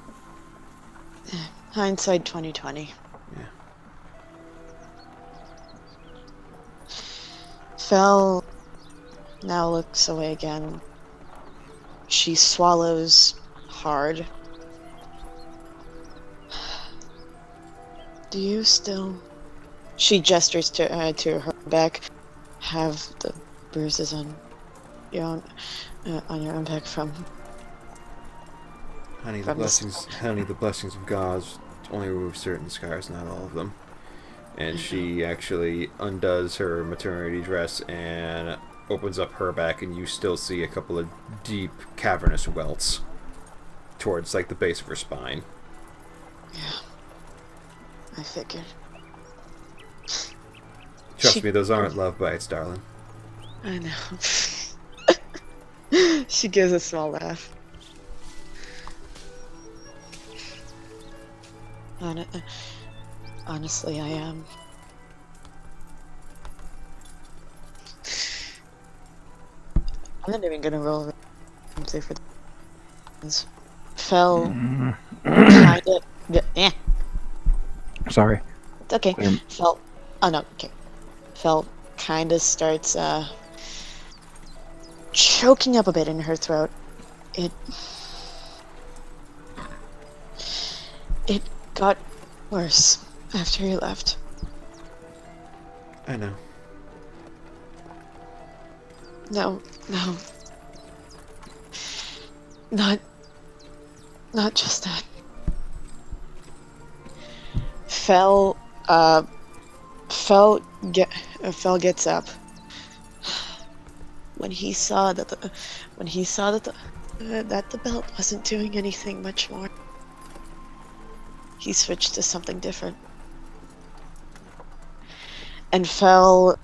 Hindsight 2020. Yeah. Fel now looks away again. She swallows hard. Do you still... She gestures to her back. Have the bruises on your own back from... Honey, the blessings of God only remove certain scars, not all of them. And she actually undoes her maternity dress and opens up her back, and you still see a couple of deep, cavernous welts towards, like, the base of her spine. Yeah. I figured. Trust me, those aren't love bites, darling. I know. She gives a small laugh. Honestly, I am. I'm not even gonna roll say for the Fel kind of. Yeah. Sorry. It's okay. Fel. Oh no. Okay. Fel kind of starts choking up a bit in her throat. It got worse after you left. I know. No. Not just that. Fel gets up. When he saw that the belt wasn't doing anything much more, he switched to something different. And Fel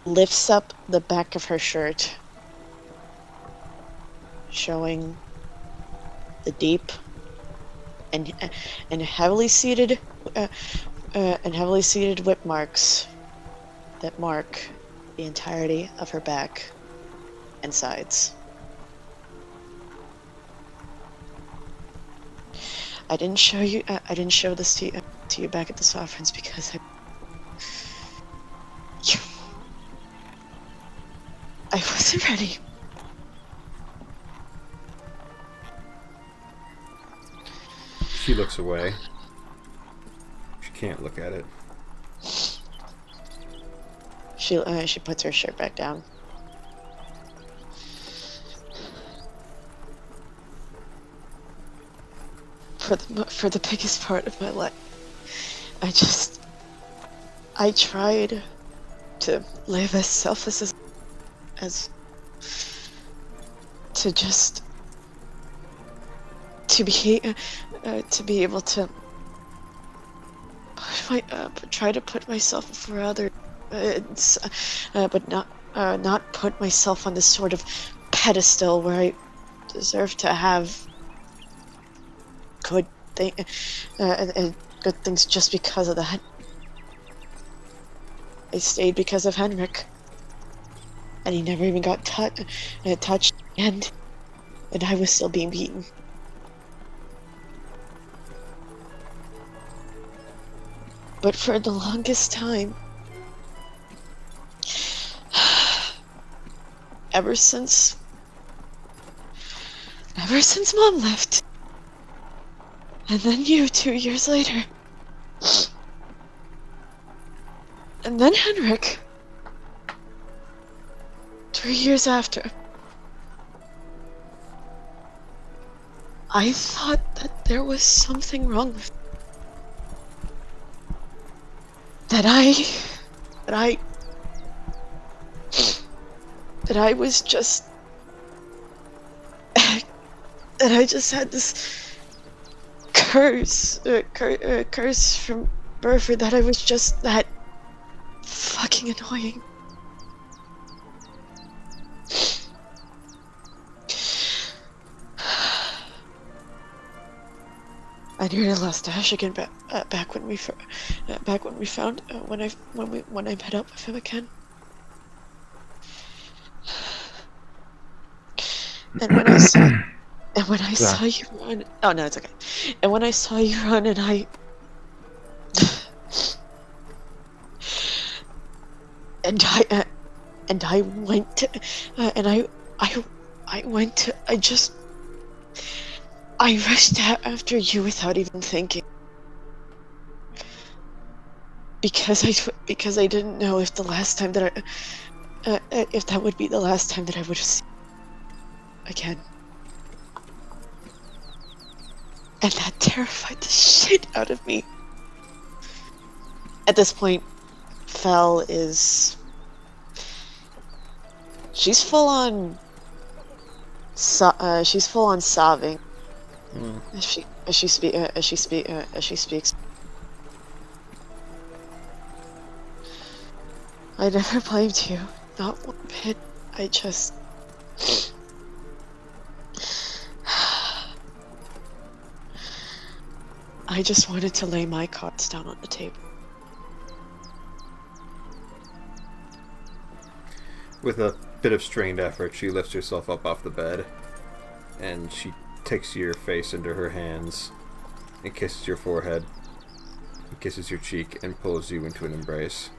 lifts up the back of her shirt, showing the deep and heavily seated whip marks that mark the entirety of her back and sides. I didn't show this to you back at the Sovereigns because I wasn't ready. She looks away. She can't look at it. She puts her shirt back down. For the biggest part of my life, I tried to live as selfless as to just to be able to try to put myself before others, but not put myself on this sort of pedestal where deserve to have good good things just because of that. I stayed because of Henrik, and he never even got touched, and I was still being beaten. But for the longest time, ever since Mom left, and then you 2 years later, and then Henrik 3 years after, I thought that there was something wrong with me. That I was just that I just had this curse from birth, or that I was just that fucking annoying. I nearly lost Ash again back when we found when I met up with him again. And when I saw you run, oh no, it's okay. And when I saw you run, and I went to, I rushed out after you without even thinking. Because I didn't know if the last time that if that would be the last time that I would have seen you again. And that terrified the shit out of me. At this point, Fel is... She's full on sobbing. As she speaks. I never blamed you, not one bit. I just wanted to lay my cards down on the table. With a bit of strained effort, she lifts herself up off the bed, and she takes your face into her hands and kisses your forehead, and kisses your cheek, and pulls you into an embrace.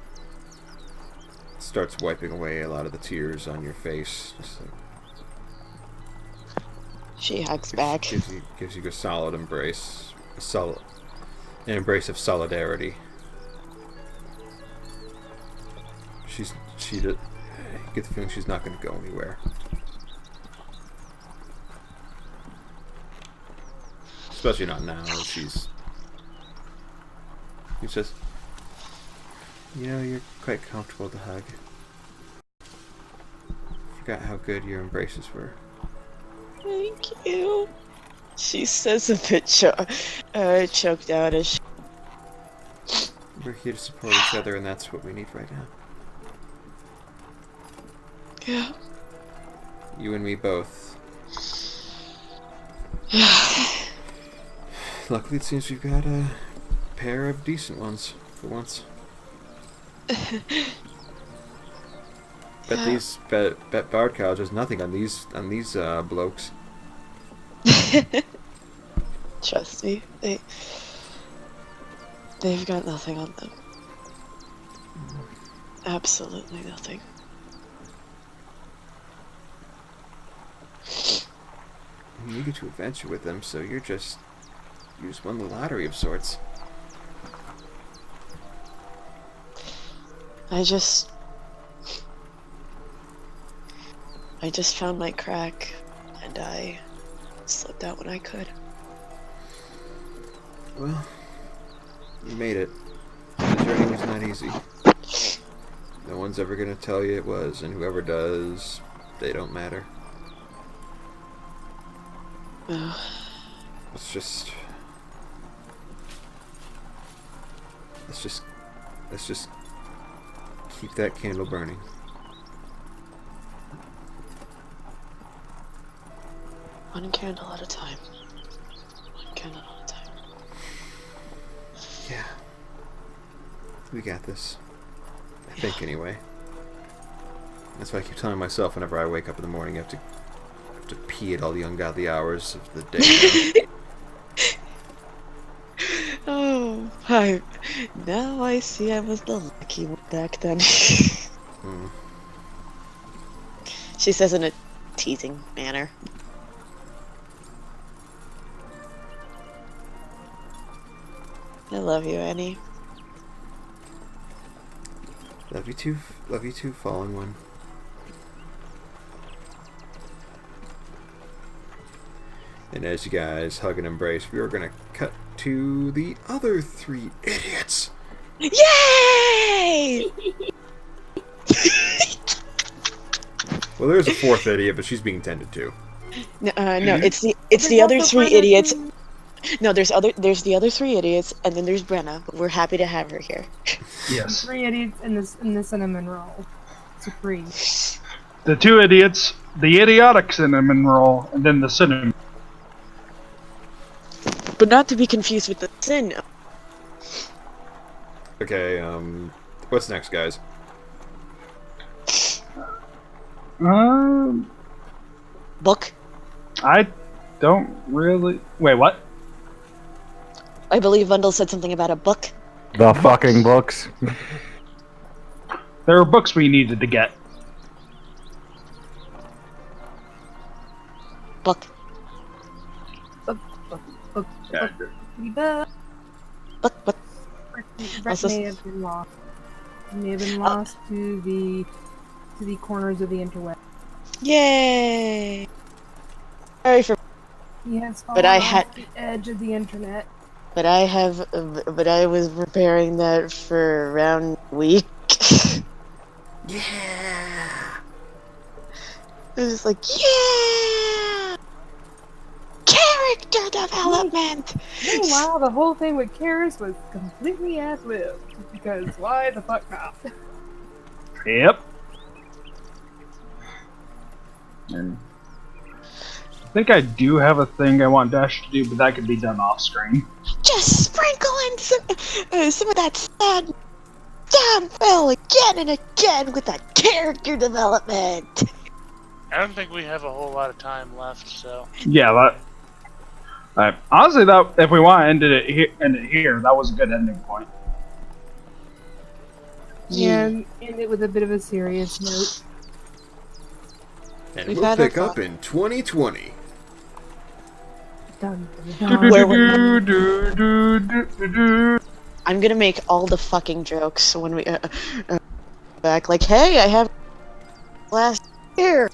Starts wiping away a lot of the tears on your face. Just like, she hugs back. Gives you a solid embrace, an embrace of solidarity. You get the feeling she's not going to go anywhere. Especially not now. She says, "You know, you're quite comfortable to hug. Forgot how good your embraces were." Thank you. She says a bit choked out as she... We're here to support each other, and that's what we need right now. Yeah. You and me both. Luckily, it seems we've got a pair of decent ones for once. Bet Bard College has nothing on these blokes. Trust me, they've got nothing on them. Absolutely nothing. You get to adventure with them, so you just won the lottery of sorts. I just found my crack, and I slipped out when I could. Well, you made it. The journey was not easy. No one's ever gonna tell you it was, and whoever does, they don't matter. Oh. Let's just keep that candle burning. One candle at a time. One candle at a time. Yeah. We got this. I think, anyway. That's why I keep telling myself whenever I wake up in the morning, I have to pee at all the ungodly hours of the day. Oh, now I see I was the lucky one back then. She says in a teasing manner. I love you, Annie. Love you too, fallen one. And as you guys hug and embrace, we are gonna cut to the other 3 idiots. Yay! Well, there's a 4th idiot, but she's being tended to. No, it's the other 3 idiots. No, there's the other 3 idiots, and then there's Brenna. But we're happy to have her here. Yes. 3 idiots in the cinnamon roll. Supreme. The 2 idiots, the idiotic cinnamon roll, and then the cinnamon. But not to be confused with the sin. Okay, what's next, guys? Book. I don't really. Wait, what? I believe Bundle said something about a book. The fucking books. There were books we needed to get. Book. Yeah. Book. Brett Also- may have been lost. He may have been lost to the corners of the interweb. Yay! Sorry for. He has fallen But I off had- the edge of the internet. But I was preparing that for around a week. Yeah! It was like, yeah! Character development! Meanwhile, the whole thing with Karis was completely as-will. Because why the fuck not? Yep. And I think I do have a thing I want Dash to do, but that could be done off screen. Just sprinkle in some of that sad downfall again and again with that character development. I don't think we have a whole lot of time left, so. Yeah, that. Honestly, that if we want to end it here, that was a good ending point. And end it with a bit of a serious note. And We've we'll had our pick up in 2020. Dun, I'm gonna make all the fucking jokes when we back. Like, hey, I have last year.